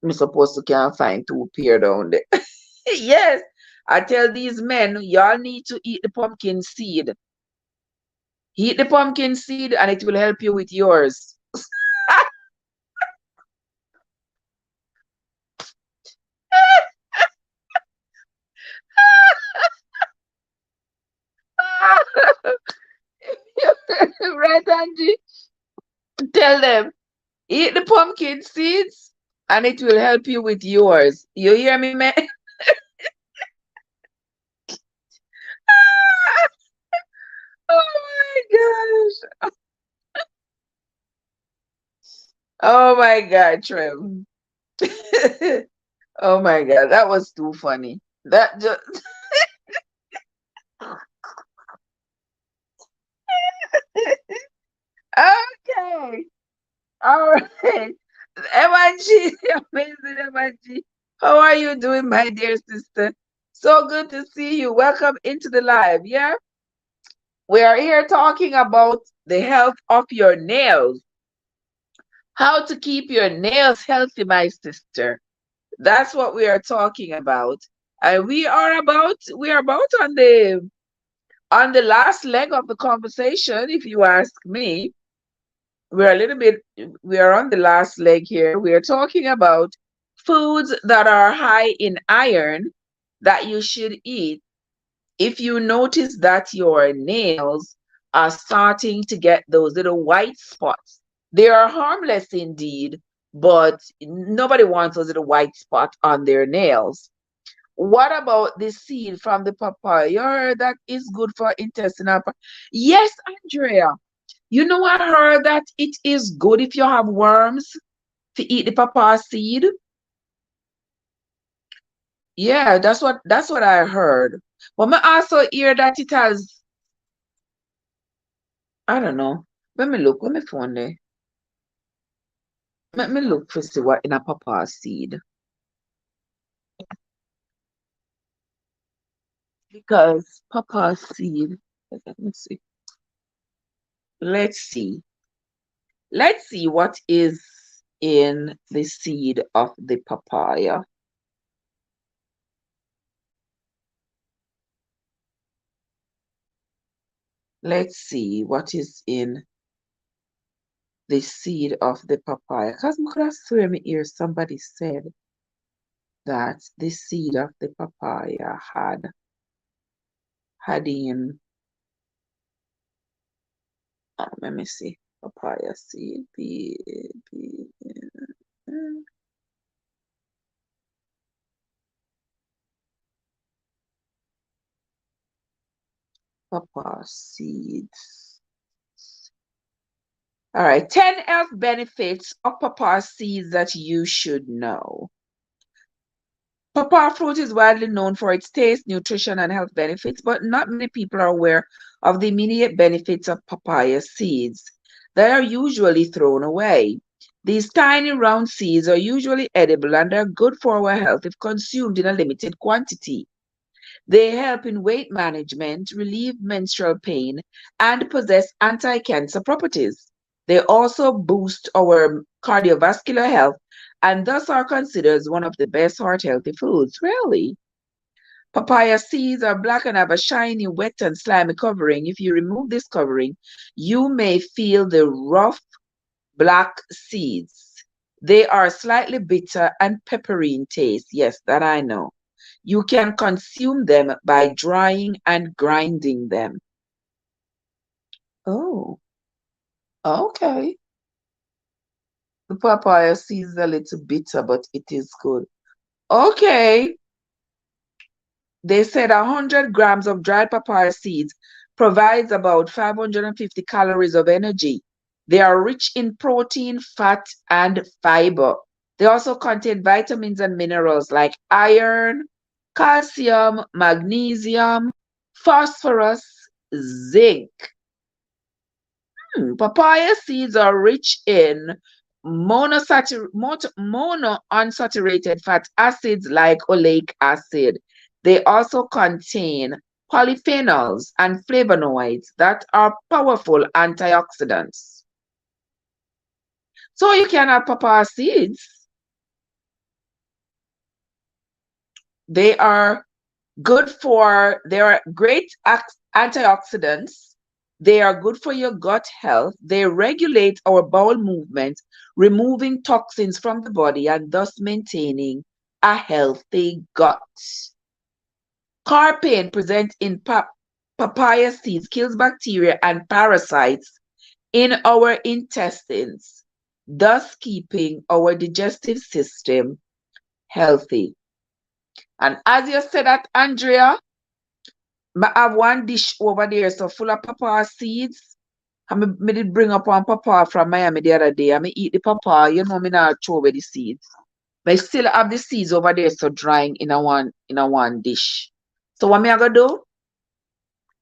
I'm supposed to can't find two pear down there. Yes. I tell these men, y'all need to eat the pumpkin seed. Eat the pumpkin seed and it will help you with yours. Right, Angie? Tell them, eat the pumpkin seeds and it will help you with yours. You hear me, man? Oh my gosh. Oh my God, Trev. Oh my God, that was too funny. That just okay. All right. Evangie, amazing Evangie. How are you doing, my dear sister? So good to see you. Welcome into the live. Yeah. We are here talking about the health of your nails. How to keep your nails healthy, my sister. That's what we are talking about. And we are about on the last leg of the conversation, if you ask me. We are on the last leg here. We are talking about foods that are high in iron that you should eat if you notice that your nails are starting to get those little white spots. They are harmless indeed, but nobody wants those little white spots on their nails. What about the seed from the papaya? You heard that is good for intestinal. Yes, Andrea. You know, I heard that it is good if you have worms to eat the papaya seed. Yeah, that's what I heard. But I also hear that it has, I don't know. Let me look. Let me phone there. Let me look to see what in a papaya seed. Because papaya seed, let me see. Let's see. Let's see what is in the seed of the papaya. Let's see what is in the seed of the papaya. Because I could have swear me hear somebody said that the seed of the papaya had in, let me see, papaya seed, papaya seeds. All right, 10 health benefits of papaya seeds that you should know. Papaya fruit is widely known for its taste, nutrition, and health benefits, but not many people are aware of the immediate benefits of papaya seeds that are usually thrown away. These tiny round seeds are usually edible and are good for our health if consumed in a limited quantity. They help in weight management, relieve menstrual pain, and possess anti-cancer properties. They also boost our cardiovascular health and thus are considered one of the best heart-healthy foods. Really? Papaya seeds are black and have a shiny, wet, and slimy covering. If you remove this covering, you may feel the rough black seeds. They are slightly bitter and peppery in taste. Yes, that I know. You can consume them by drying and grinding them. Oh, okay. The papaya seed is a little bitter, but it is good. Okay. They said 100 grams of dried papaya seeds provides about 550 calories of energy. They are rich in protein, fat, and fiber. They also contain vitamins and minerals like iron, calcium, magnesium, phosphorus, zinc. Papaya seeds are rich in monounsaturated fat acids like oleic acid. They also contain polyphenols and flavonoids that are powerful antioxidants. So you can have papaya seeds. They are they are great antioxidants. They are good for your gut health. They regulate our bowel movements, removing toxins from the body and thus maintaining a healthy gut. Carpane present in papaya seeds kills bacteria and parasites in our intestines, thus keeping our digestive system healthy. And as you said that, Andrea, I have one dish over there, so full of papaya seeds. I did bring up one papaya from Miami the other day. I eat the papaya, you know, me not throw away the seeds. But I still have the seeds over there, so drying in a one dish. So what me I gonna do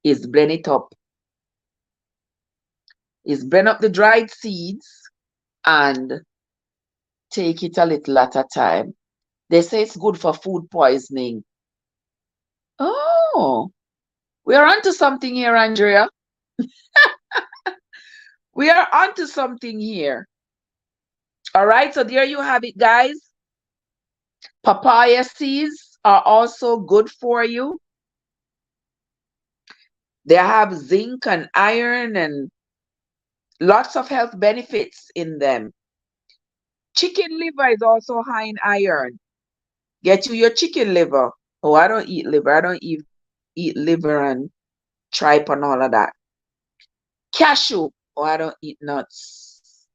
is blend it up. Is blend up the dried seeds and take it a little at a time. They say it's good for food poisoning. Oh, we are onto something here, Andrea. We are onto something here. All right, so there you have it, guys. Papaya seeds are also good for you. They have zinc and iron and lots of health benefits in them. Chicken liver is also high in iron. Get you your chicken liver. Oh, I don't eat liver. I don't eat liver and tripe and all of that. Cashew. Oh, I don't eat nuts.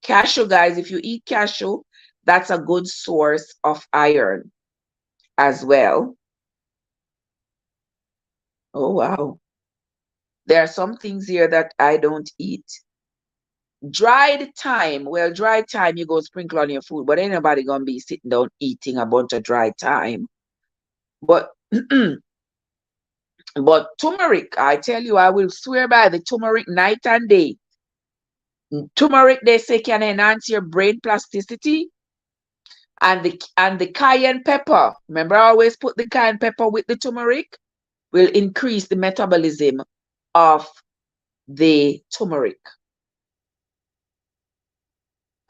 Cashew, guys, if you eat cashew, that's a good source of iron as well. Oh, wow. There are some things here that I don't eat. Dried thyme. Well, dried thyme, you go sprinkle on your food, but ain't nobody gonna be sitting down eating a bunch of dried thyme. But but turmeric, I tell you, I will swear by the turmeric night and day. Turmeric, they say, can enhance your brain plasticity. And the cayenne pepper, remember I always put the cayenne pepper with the turmeric, will increase the metabolism of the turmeric.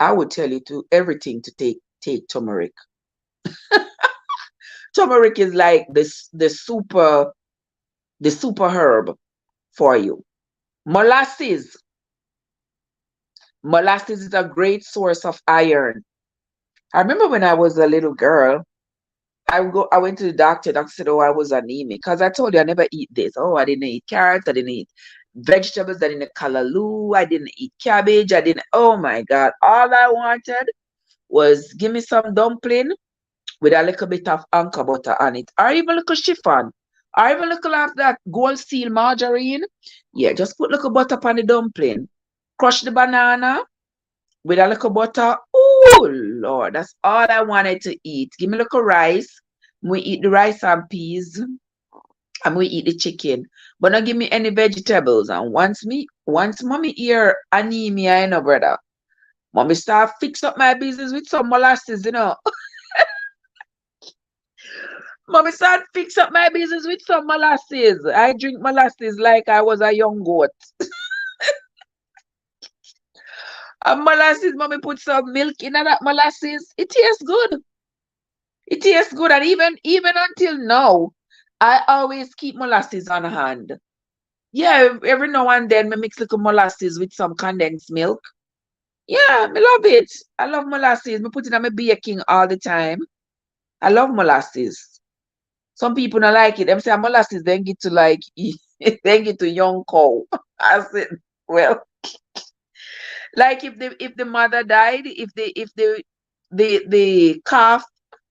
I would tell you to everything to take turmeric. Turmeric is like the super herb for you. Molasses. Molasses is a great source of iron. I remember when I was a little girl, I went to the doctor. Doctor said, "Oh, I was anemic," because I told you I never eat this. Oh, I didn't eat carrots. I didn't eat vegetables. I didn't eat callaloo. I didn't eat cabbage. I didn't. Oh my God! All I wanted was give me some dumpling with a little bit of anchor butter on it, or even a little chiffon, or even a little of that gold seal margarine. Yeah, just put a little butter on the dumpling. Crush the banana with a little butter. Oh Lord, that's all I wanted to eat. Give me a little rice. We eat the rice and peas, and we eat the chicken. But not give me any vegetables. And once mommy hear anemia, you know, brother, mommy start fix up my business with some molasses, you know. Mommy start fix up my business with some molasses. I drink molasses like I was a young goat. And molasses, mommy put some milk in that molasses. It tastes good. It tastes good. And even until now, I always keep molasses on hand. Yeah, every now and then me mix little molasses with some condensed milk. Yeah, me love it. I love molasses. Me put it on my baking all the time. I love molasses. Some people don't like it. Them say molasses then get to like then get to young cow. I said, well, like if the mother died, if the calf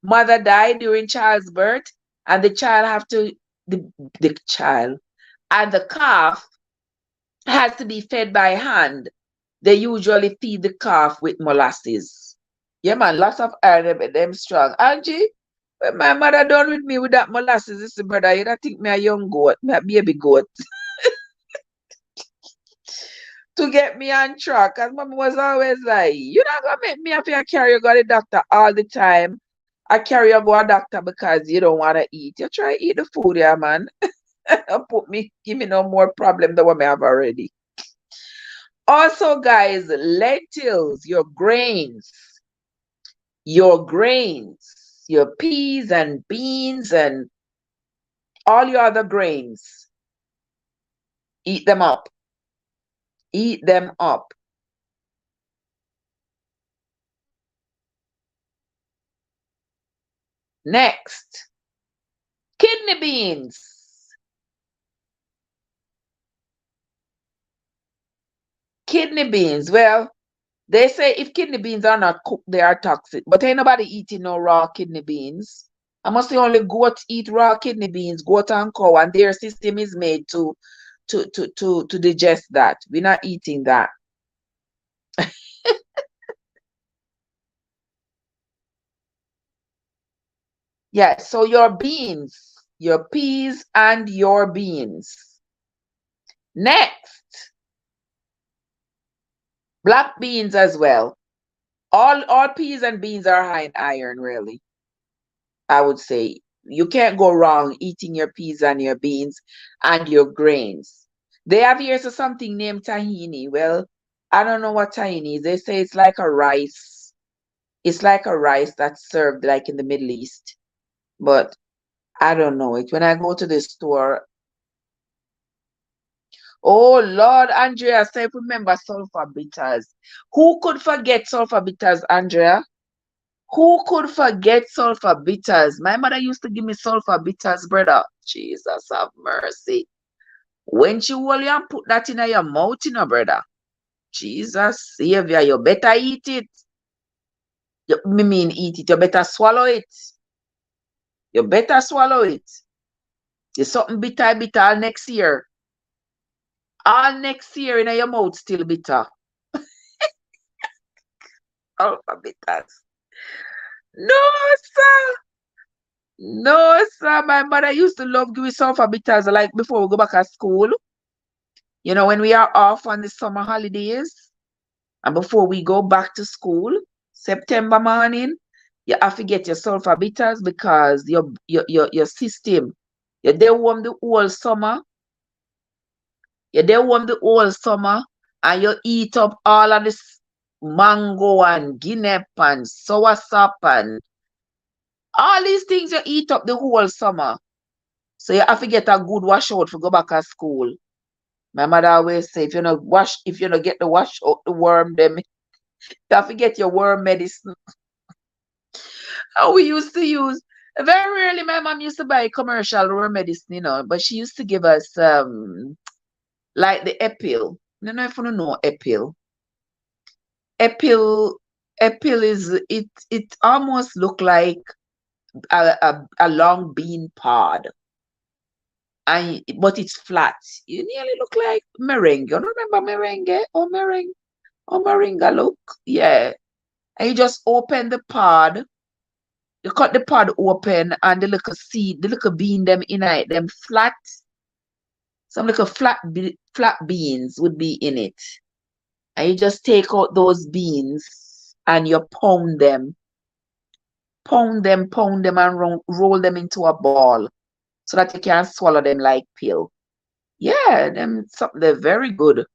mother died during child's birth, and the child have to the child and the calf has to be fed by hand, they usually feed the calf with molasses. Yeah, man, lots of iron, them strong. Angie, when my mother done with me with that molasses, this brother, you don't think me a young goat, me a baby goat, to get me on track. Cause mommy was always like, you're not gonna make me have to carry you go to the doctor all the time. I carry you go to the doctor because you don't want to eat. You try to eat the food, yeah, man. Give me no more problem than what I have already. Also, guys, lentils, your grains, your peas and beans and all your other grains. Eat them up. Eat them up. Next, kidney beans. Kidney beans. Well, they say if kidney beans are not cooked, they are toxic. But ain't nobody eating no raw kidney beans. I must say only goats eat raw kidney beans, goat and cow, and their system is made to digest that. We're not eating that. Yeah, so your beans, your peas and your beans. Next, black beans as well. All peas and beans are high in iron, really. I would say you can't go wrong eating your peas and your beans and your grains. They have here something named tahini. Well, I don't know what tahini is. They say it's like a rice. It's like a rice that's served like in the Middle East. But I don't know it. When I go to the store, oh Lord, Andrea, say remember sulfur bitters. Who could forget sulfur bitters, Andrea? Who could forget sulfur bitters? My mother used to give me sulfur bitters, brother. Jesus have mercy. When she will you and put that in your mouth, you know, brother. Jesus, Savior, you better eat it. Me mean eat it. You better swallow it. You better swallow it. There's something bitter all next year. All next year in your mouth still bitter. Sulfur bitters. No, sir. No, sir. My mother used to love giving sulfur bitters like before we go back to school. You know, when we are off on the summer holidays and before we go back to school, September morning, you have to get your sulfur bitters because your system, you're there warm the whole summer. You're there warm the whole summer and you eat up all of this mango and guinea and soursop and all these things you eat up the whole summer. So you have to get a good wash out to go back to school. My mother always say, if you don't get the wash out the worm, then you have to get your worm medicine. And we used to use very rarely my mom used to buy commercial worm medicine, you know, but she used to give us like the Epil. I don't know if you know Epil. Epil is it almost look like a long bean pod. But it's flat. You nearly look like meringue. You remember meringue? Or meringue? Or moringa look? Yeah. And you just open the pod. You cut the pod open and the little seed, the little bean them in it, them flat. Some little flat beans would be in it. And you just take out those beans and you pound them. pound them, and roll them into a ball so that you can swallow them like pill. Yeah, they're very good.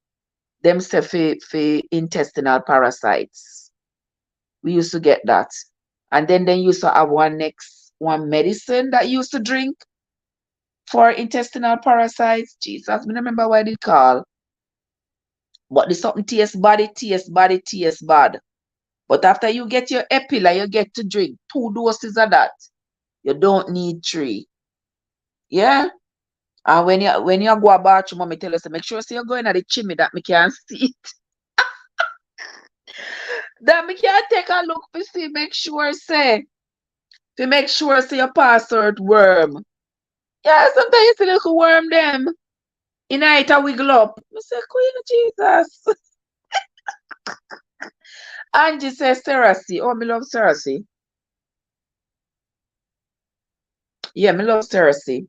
Them say for intestinal parasites. We used to get that. And then they used to have one medicine that used to drink for intestinal parasites. Jesus, I don't remember what it called. But the something taste bad, taste bad. But after you get your Epila, you get to drink 2 doses of that. You don't need 3. Yeah? And when you go to bathroom, mommy tell us to make sure you're going at the chimney that me can see it. That me can take a look to see, make sure say your password worm. Yeah, sometimes you see little worm them. In night I wiggle up. I say, Queen Jesus. Angie says Cerasee. Oh, me love Cerasee. Yeah, me love Cerasee.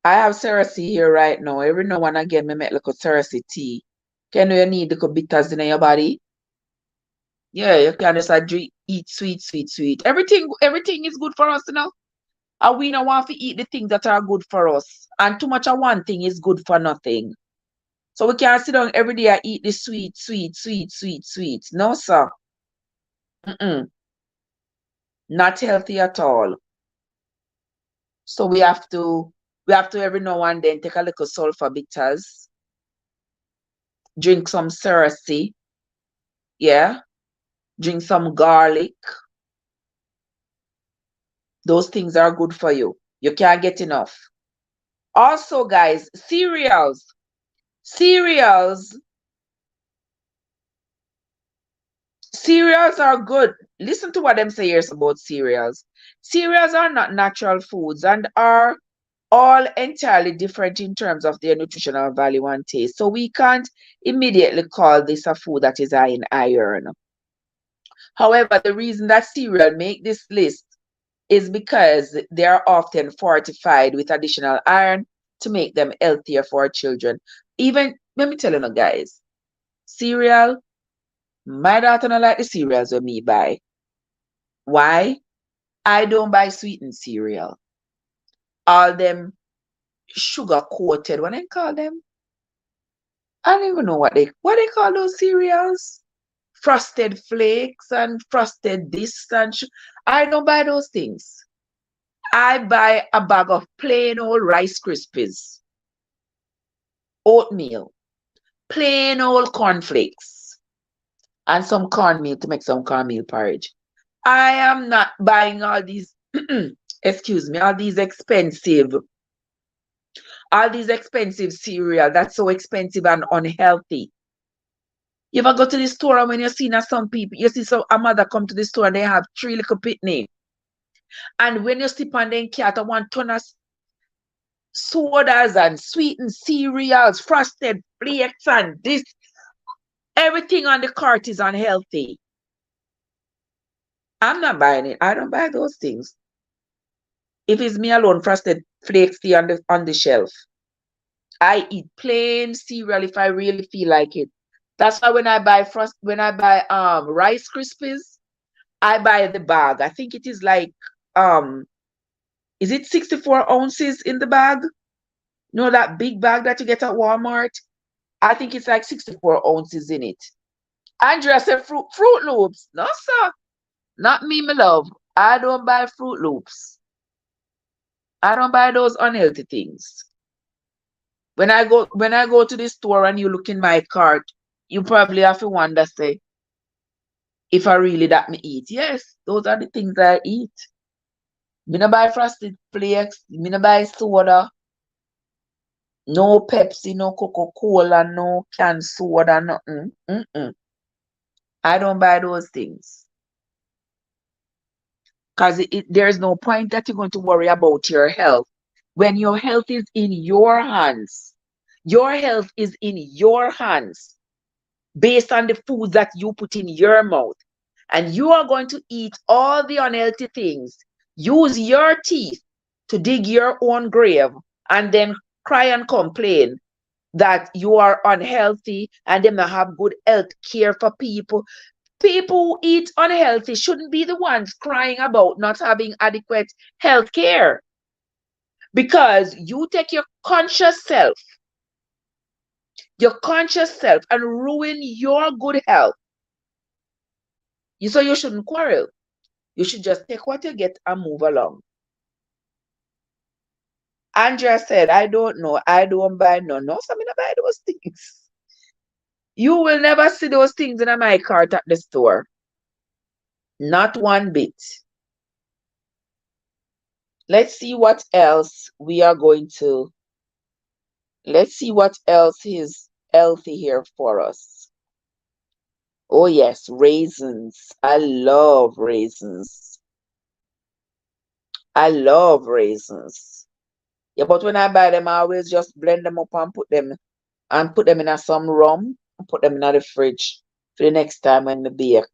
I have Cerasee here right now. Every now and again, me make little Cerasee tea. Can you need little bitters in your body? Yeah, you can just eat sweet. Everything is good for us, you know. And we don't want to eat the things that are good for us. And too much of one thing is good for nothing. So we can't sit down every day and eat the sweet. No, sir. Not healthy at all. So we have to every now and then take a little sulfur bitters. Drink some Cerasee. Yeah. Drink some garlic. Those things are good for you. You can't get enough. Also, guys, cereals. Cereals are good. Listen to what them say here about cereals. Cereals are not natural foods and are all entirely different in terms of their nutritional value and taste. So we can't immediately call this a food that is high in iron. However, the reason that cereal make this list is because they are often fortified with additional iron to make them healthier for children. Even, let me tell you now, guys, cereal, my daughter don't like the cereals that me buy. Why? I don't buy sweetened cereal. All them sugar coated, what they call them? I don't even know what they call those cereals. Frosted flakes and frosted this and I don't buy those things. I buy a bag of plain old Rice Krispies, oatmeal, plain old cornflakes, and some cornmeal to make some cornmeal porridge. I am not buying all these, excuse me, all these expensive cereal that's so expensive and unhealthy. You ever go to the store and when you see some people, you see a mother come to the store and they have 3 little pitney. And when you sip on them cat, 1 ton of sodas and sweetened cereals, frosted flakes and this, everything on the cart is unhealthy. I'm not buying it. I don't buy those things. If it's me alone, frosted flakes on the shelf. I eat plain cereal if I really feel like it. That's why when I buy Rice Krispies, I buy the bag. I think it is like is it 64 ounces in the bag? You know that big bag that you get at Walmart? I think it's like 64 ounces in it. Andrea said Fruit Loops. No, sir. Not me, my love. I don't buy Fruit Loops. I don't buy those unhealthy things. When I go to the store and you look in my cart, you probably have to wonder, say, if I really that me eat. Yes, those are the things I eat. Me no buy frosted flakes, me no buy soda, no Pepsi, no Coca-Cola, no canned soda, nothing. I don't buy those things. Because there's no point that you're going to worry about your health when your health is in your hands. Your health is in your hands based on the foods that you put in your mouth. And you are going to eat all the unhealthy things. Use your teeth to dig your own grave and then cry and complain that you are unhealthy and them not have good health care for people. People who eat unhealthy shouldn't be the ones crying about not having adequate health care, because you take your conscious self, and ruin your good health. So you shouldn't quarrel. You should just take what you get and move along. Andrea said, I don't know. I don't buy none. No, so I'm not buy those things. You will never see those things in my cart at the store. Not one bit. Let's see what else we are going to. Let's see what else is healthy here for us. Oh, yes, raisins. I love raisins. I love raisins. Yeah, but when I buy them, I always just blend them up and put them in some rum and put them in the fridge for the next time when they bake.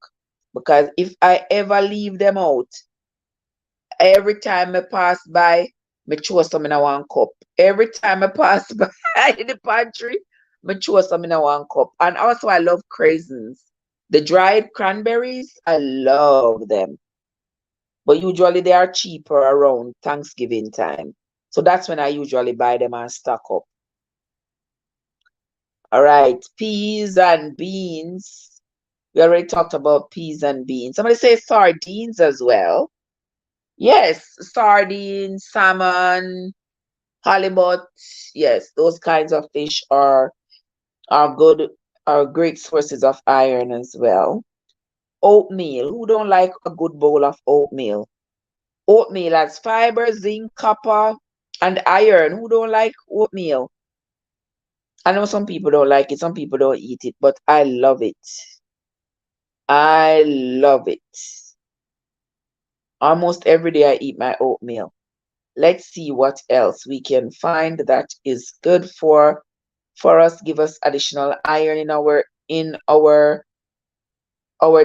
Because if I ever leave them out, every time I pass by, me throw some in a one cup. Every time I pass by the pantry, me throw some in a one cup. And also I love craisins. The dried cranberries, I love them. But usually they are cheaper around Thanksgiving time. So that's when I usually buy them and stock up. All right, peas and beans. We already talked about peas and beans. Somebody say sardines as well. Yes, sardines, salmon, halibut. Yes, those kinds of fish are good, are great sources of iron as well. Oatmeal. Who don't like a good bowl of oatmeal? Oatmeal has fiber, zinc, copper, and iron. Who don't like oatmeal? I know some people don't like it, some people don't eat it, but I love it. I love it. Almost every day I eat my oatmeal. Let's see what else we can find that is good for us, give us additional iron in our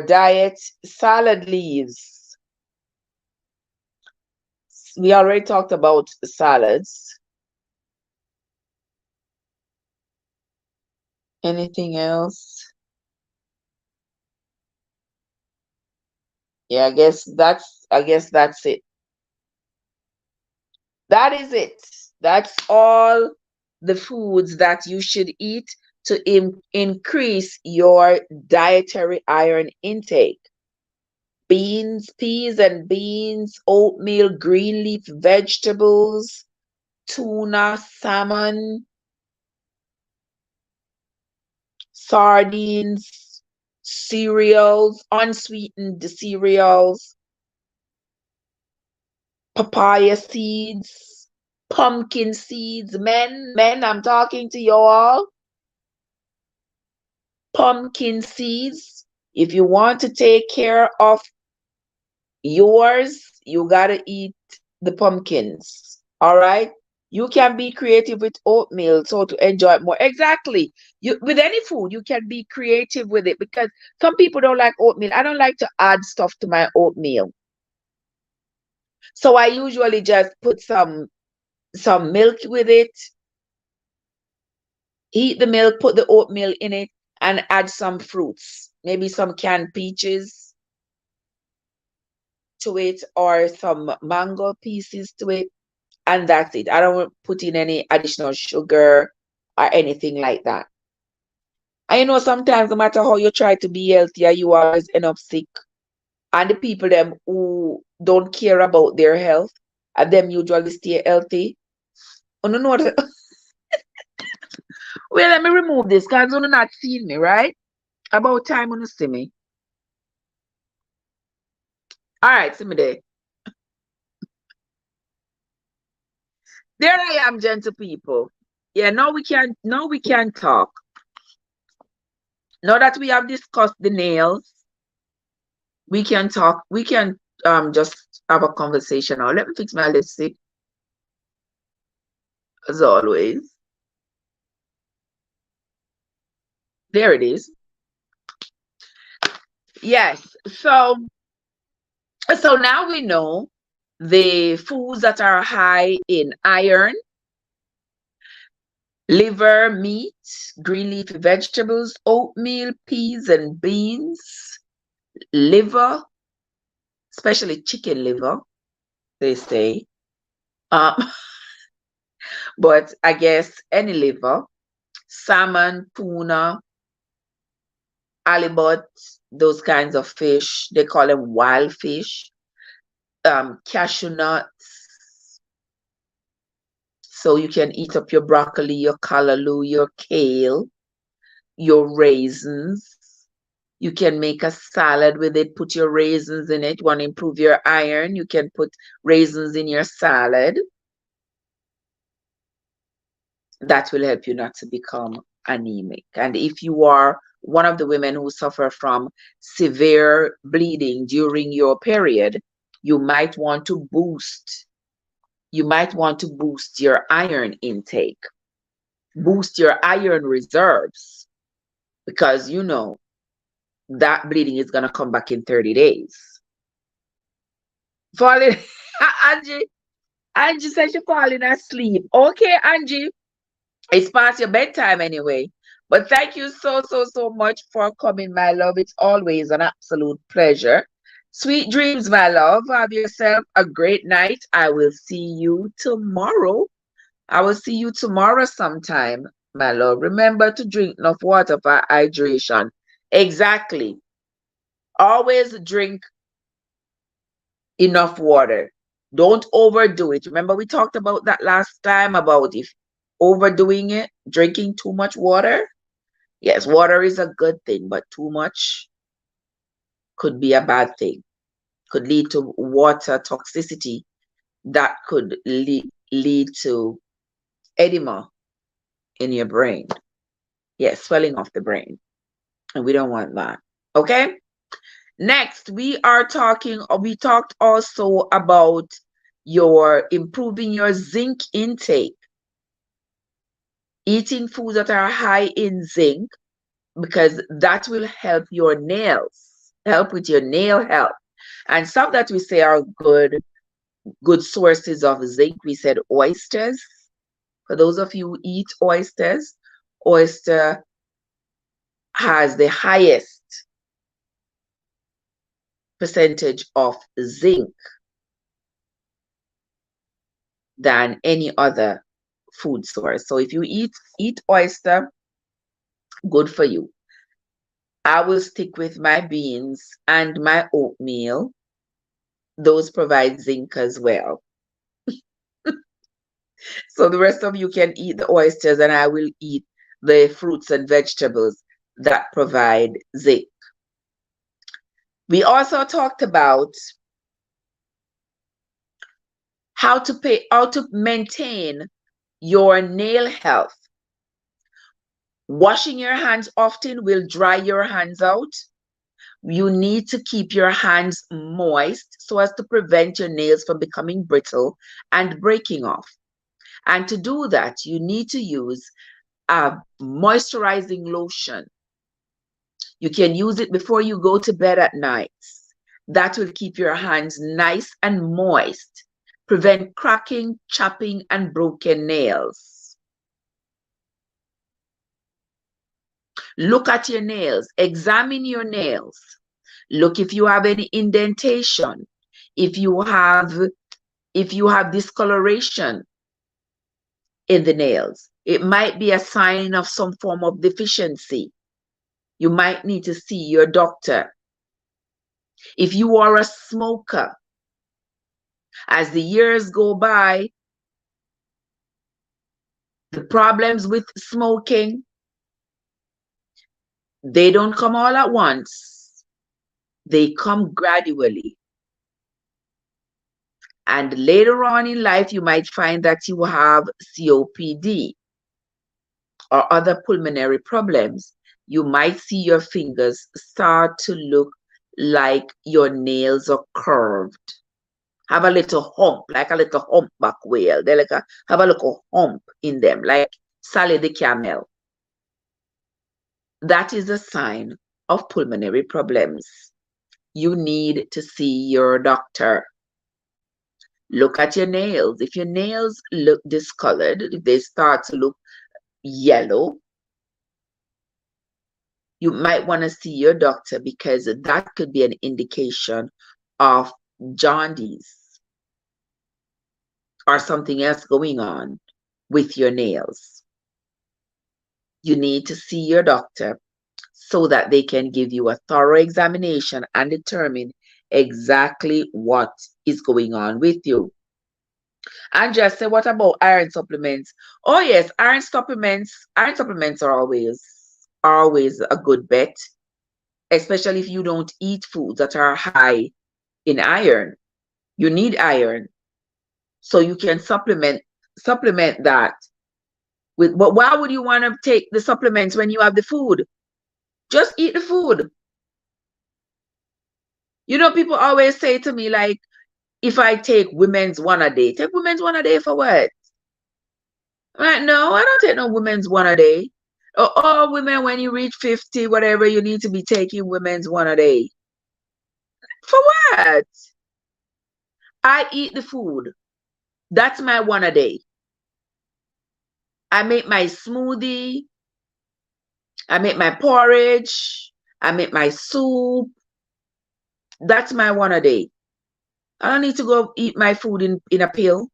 diet. Salad leaves. We already talked about salads. Anything else? Yeah, I guess that's it. That is it. That's all the foods that you should eat to increase your dietary iron intake. Beans, peas and beans, oatmeal, green leaf vegetables, tuna, salmon, sardines, cereals, unsweetened cereals, papaya seeds, pumpkin seeds. Men, I'm talking to you all. Pumpkin seeds. If you want to take care of yours, you gotta eat the pumpkins. All right. You can be creative with oatmeal so to enjoy it more. Exactly. You with any food, you can be creative with it, because some people don't like oatmeal. I don't like to add stuff to my oatmeal. So I usually just put some milk with it, heat the milk, put the oatmeal in it, and add some fruits. Maybe some canned peaches to it, or some mango pieces to it. And that's it. I don't put in any additional sugar or anything like that. And sometimes no matter how you try to be healthier, you always end up sick. And the people them who don't care about their health, and them usually stay healthy. Oh, no, no. Well, let me remove this because you're not seeing me, right? About time when you see me. All right, see me there. There I am, gentle people. Yeah, now we can talk. Now that we have discussed the nails, we can talk. We can just have a conversation now. Let me fix my lipstick. As always. There it is. Yes. So now we know the foods that are high in iron: liver, meat, green leafy vegetables, oatmeal, peas and beans. liver, especially chicken liver, they say. Um, but I guess any liver, salmon, tuna, halibut, those kinds of fish, they call them wild fish, cashew nuts. So you can eat up your broccoli, your callaloo, your kale, your raisins. You can make a salad with it, put your raisins in it. You want to improve your iron, you can put raisins in your salad. That will help you not to become anemic. And if you are one of the women who suffer from severe bleeding during your period, you might want to boost your iron intake, boost your iron reserves, because you know that bleeding is going to come back in 30 days. Falling, Angie said she's falling asleep. Okay, Angie, it's past your bedtime anyway. But thank you so much for coming, my love. It's always an absolute pleasure. Sweet dreams, my love. Have yourself a great night. I will see you tomorrow. I will see you tomorrow sometime, my love. Remember to drink enough water for hydration. Exactly. Always drink enough water. Don't overdo it. Remember we talked about that last time about if overdoing it, drinking too much water. Yes, water is a good thing, but too much could be a bad thing. Could lead to water toxicity that could lead to edema in your brain. Yes, swelling of the brain. And we don't want that. Okay? Next, we talked also about your improving your zinc intake. Eating foods that are high in zinc, because that will help your nails, help with your nail health. And some that we say are good sources of zinc, we said oysters. For those of you who eat oysters, oyster has the highest percentage of zinc than any other food source. So if you eat oyster, good for you. I will stick with my beans and my oatmeal. Those provide zinc as well. So the rest of you can eat the oysters and I will eat the fruits and vegetables that provide zinc. We also talked about how to maintain your nail health. Washing your hands often will dry your hands out. You need to keep your hands moist so as to prevent your nails from becoming brittle and breaking off. And to do that, you need to use a moisturizing lotion. You can use it before you go to bed at night. That will keep your hands nice and moist, prevent cracking, chopping, and broken nails. Look at your nails. Examine your nails. Look if you have any indentation, if you have discoloration in the nails. It might be a sign of some form of deficiency. You might need to see your doctor. If you are a smoker, as the years go by, the problems with smoking, they don't come all at once. They come gradually. And later on in life, you might find that you have COPD or other pulmonary problems. You might see your fingers start to look like your nails are curved. Have a little hump, like a little humpback whale. They have a little hump in them, like Sally the camel. That is a sign of pulmonary problems. You need to see your doctor. Look at your nails. If your nails look discolored, if they start to look yellow, you might want to see your doctor, because that could be an indication of jaundice or something else going on with your nails. You need to see your doctor so that they can give you a thorough examination and determine exactly what is going on with you. And just say, what about iron supplements? Oh yes, iron supplements are always a good bet, especially if you don't eat foods that are high in iron. You need iron, so you can supplement that with. But why would you want to take the supplements when you have the food? Just eat the food. You know, people always say to me, like, if I take women's one a day, take women's one a day for what? I'm like, no, I don't take no women's one a day. Oh, women, when you reach 50, whatever, you need to be taking women's one a day. For what? I eat the food. That's my one a day. I make my smoothie. I make my porridge. I make my soup. That's my one a day. I don't need to go eat my food in a pill.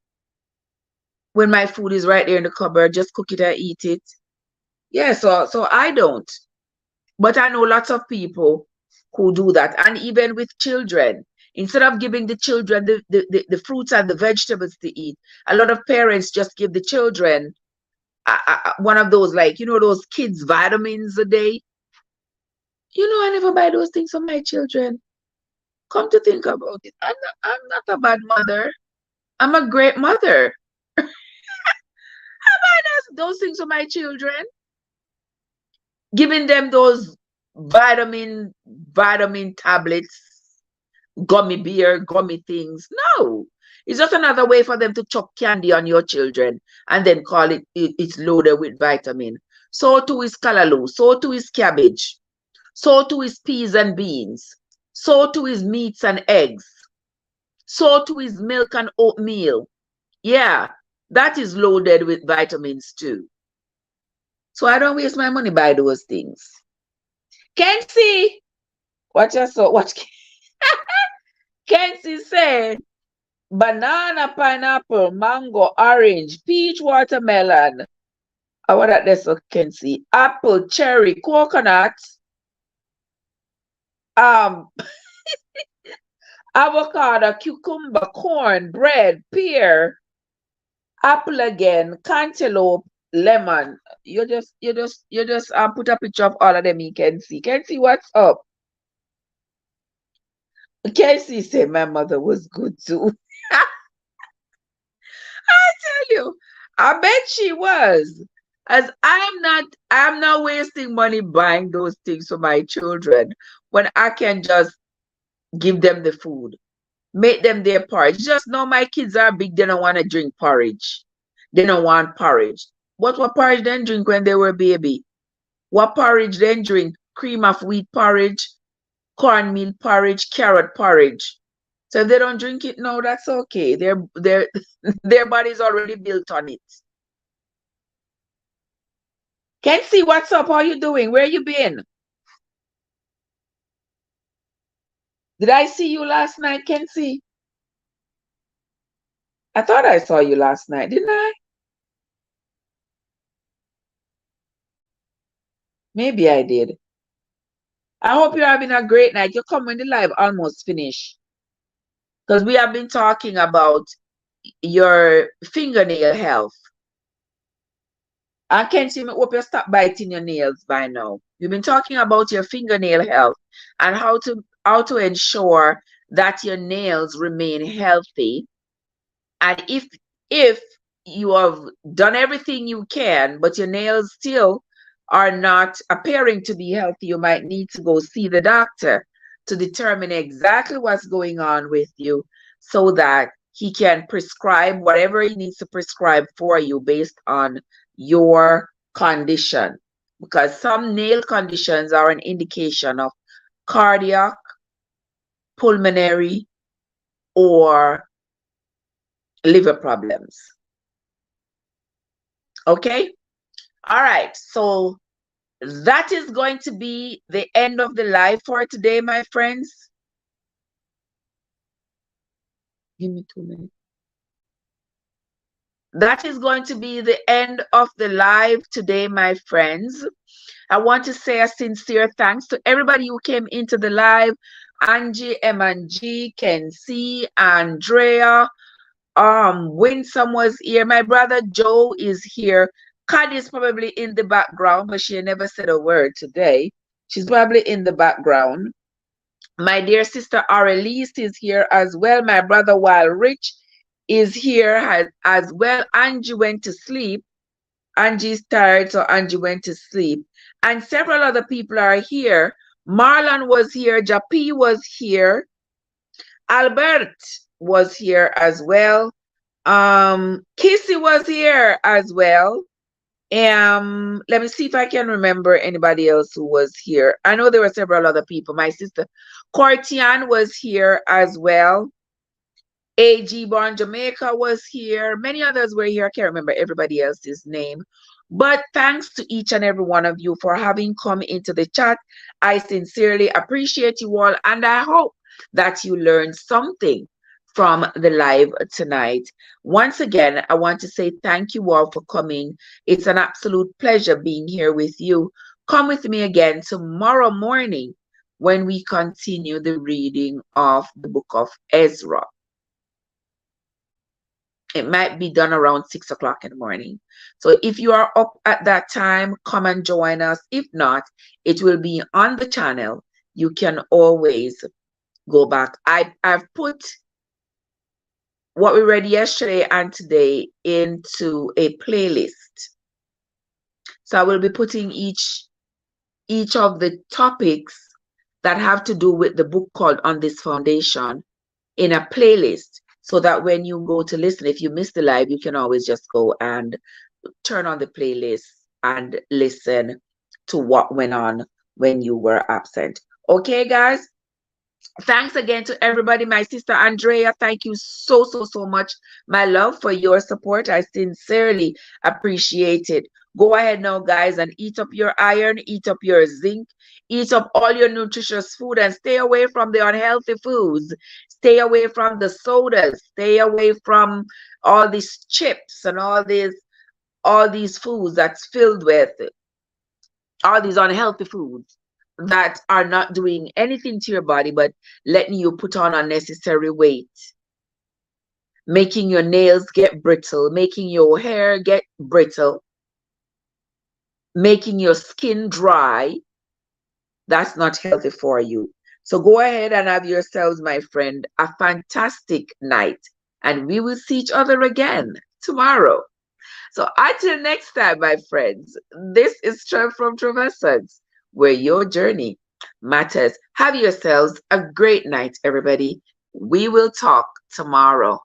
When my food is right there in the cupboard, just cook it and eat it. Yeah, so I don't. But I know lots of people who do that. And even with children, instead of giving the children the fruits and the vegetables to eat, a lot of parents just give the children one of those, like, you know, those kids vitamins a day. You know, I never buy those things for my children. Come to think about it, I'm not a bad mother. I'm a great mother. I buy those things for my children, giving them those vitamin tablets, gummy bear, gummy things. No, it's just another way for them to chuck candy on your children and then call it's loaded with vitamin. So too is callaloo. So too is cabbage. So too is peas and beans. So too is meats and eggs. So too is milk and oatmeal. Yeah, that is loaded with vitamins too. So I don't waste my money by those things. Kenzie, watch us. Watch. Kenzie said, banana, pineapple, mango, orange, peach, watermelon. I want that this, Kenzie. Apple, cherry, coconut, avocado, cucumber, corn, bread, pear, apple again, cantaloupe, lemon. You just put a picture of all of them you can see. Can see what's up. Casey said my mother was good too. I tell you, I bet she was. As I'm not wasting money buying those things for my children when I can just give them the food, make them their porridge. Just know my kids are big, they don't want to drink porridge. They don't want porridge. What porridge they drink when they were baby? What porridge they drink? Cream of wheat porridge, cornmeal porridge, carrot porridge. So if they don't drink it now, that's okay. Their body's already built on it. Can't see what's up. How you doing? Where you been? Did I see you last night, Kenzie? I thought I saw you last night, didn't I? Maybe I did. I hope you're having a great night. You're coming the live almost finished. Because we have been talking about your fingernail health. I can't see me hope you stop biting your nails by now. We've been talking about your fingernail health and how to ensure that your nails remain healthy. And if you have done everything you can, but your nails still are not appearing to be healthy, you might need to go see the doctor to determine exactly what's going on with you so that he can prescribe whatever he needs to prescribe for you based on your condition. Because some nail conditions are an indication of cardiac, pulmonary, or liver problems. Okay? All right. So That is going to be the end of the live for today, my friends. Give me 2 minutes. That is going to be the end of the live today, my friends. I want to say a sincere thanks to everybody who came into the live. Angie, M&G, Ken C, Andrea, Winsome was here. My brother Joe is here. Cad is probably in the background, but she never said a word today. She's probably in the background. My dear sister Aurelie is here as well. My brother Wild Rich is here as well. Angie went to sleep. Angie's tired, so Angie went to sleep. And several other people are here. Marlon was here. Japi was here. Albert was here as well. Kissy was here as well. Let me see if I can remember anybody else who was here. I know there were several other people. My sister Cortian was here as well. AG Born Jamaica was here. Many others were here. I can't remember everybody else's name. But thanks to each and every one of you for having come into the chat. I sincerely appreciate you all, and I hope that you learned something from the live tonight. Once again, I want to say thank you all for coming. It's an absolute pleasure being here with you. Come with me again tomorrow morning when we continue the reading of the book of Ezra. It might be done around 6 o'clock in the morning. So if you are up at that time, come and join us. If not, it will be on the channel. You can always go back. I've put what we read yesterday and today into a playlist. So I will be putting each of the topics that have to do with the book called On This Foundation in a playlist, so that when you go to listen, if you miss the live, you can always just go and turn on the playlist and listen to what went on when you were absent. Okay, guys? Thanks again to everybody. My sister Andrea, thank you so much, my love, for your support. I sincerely appreciate it. Go ahead now, guys, and eat up your iron, eat up your zinc, eat up all your nutritious food, and stay away from the unhealthy foods. Stay away from the sodas. Stay away from all these chips and all these foods that's filled with all these unhealthy foods that are not doing anything to your body but letting you put on unnecessary weight, making your nails get brittle, making your hair get brittle, making your skin dry. That's not healthy for you. So go ahead and have yourselves, my friend, a fantastic night, and we will see each other again tomorrow. So until next time, my friends, this is Trev from Trevessence, where your journey matters. Have yourselves a great night, everybody. We will talk tomorrow.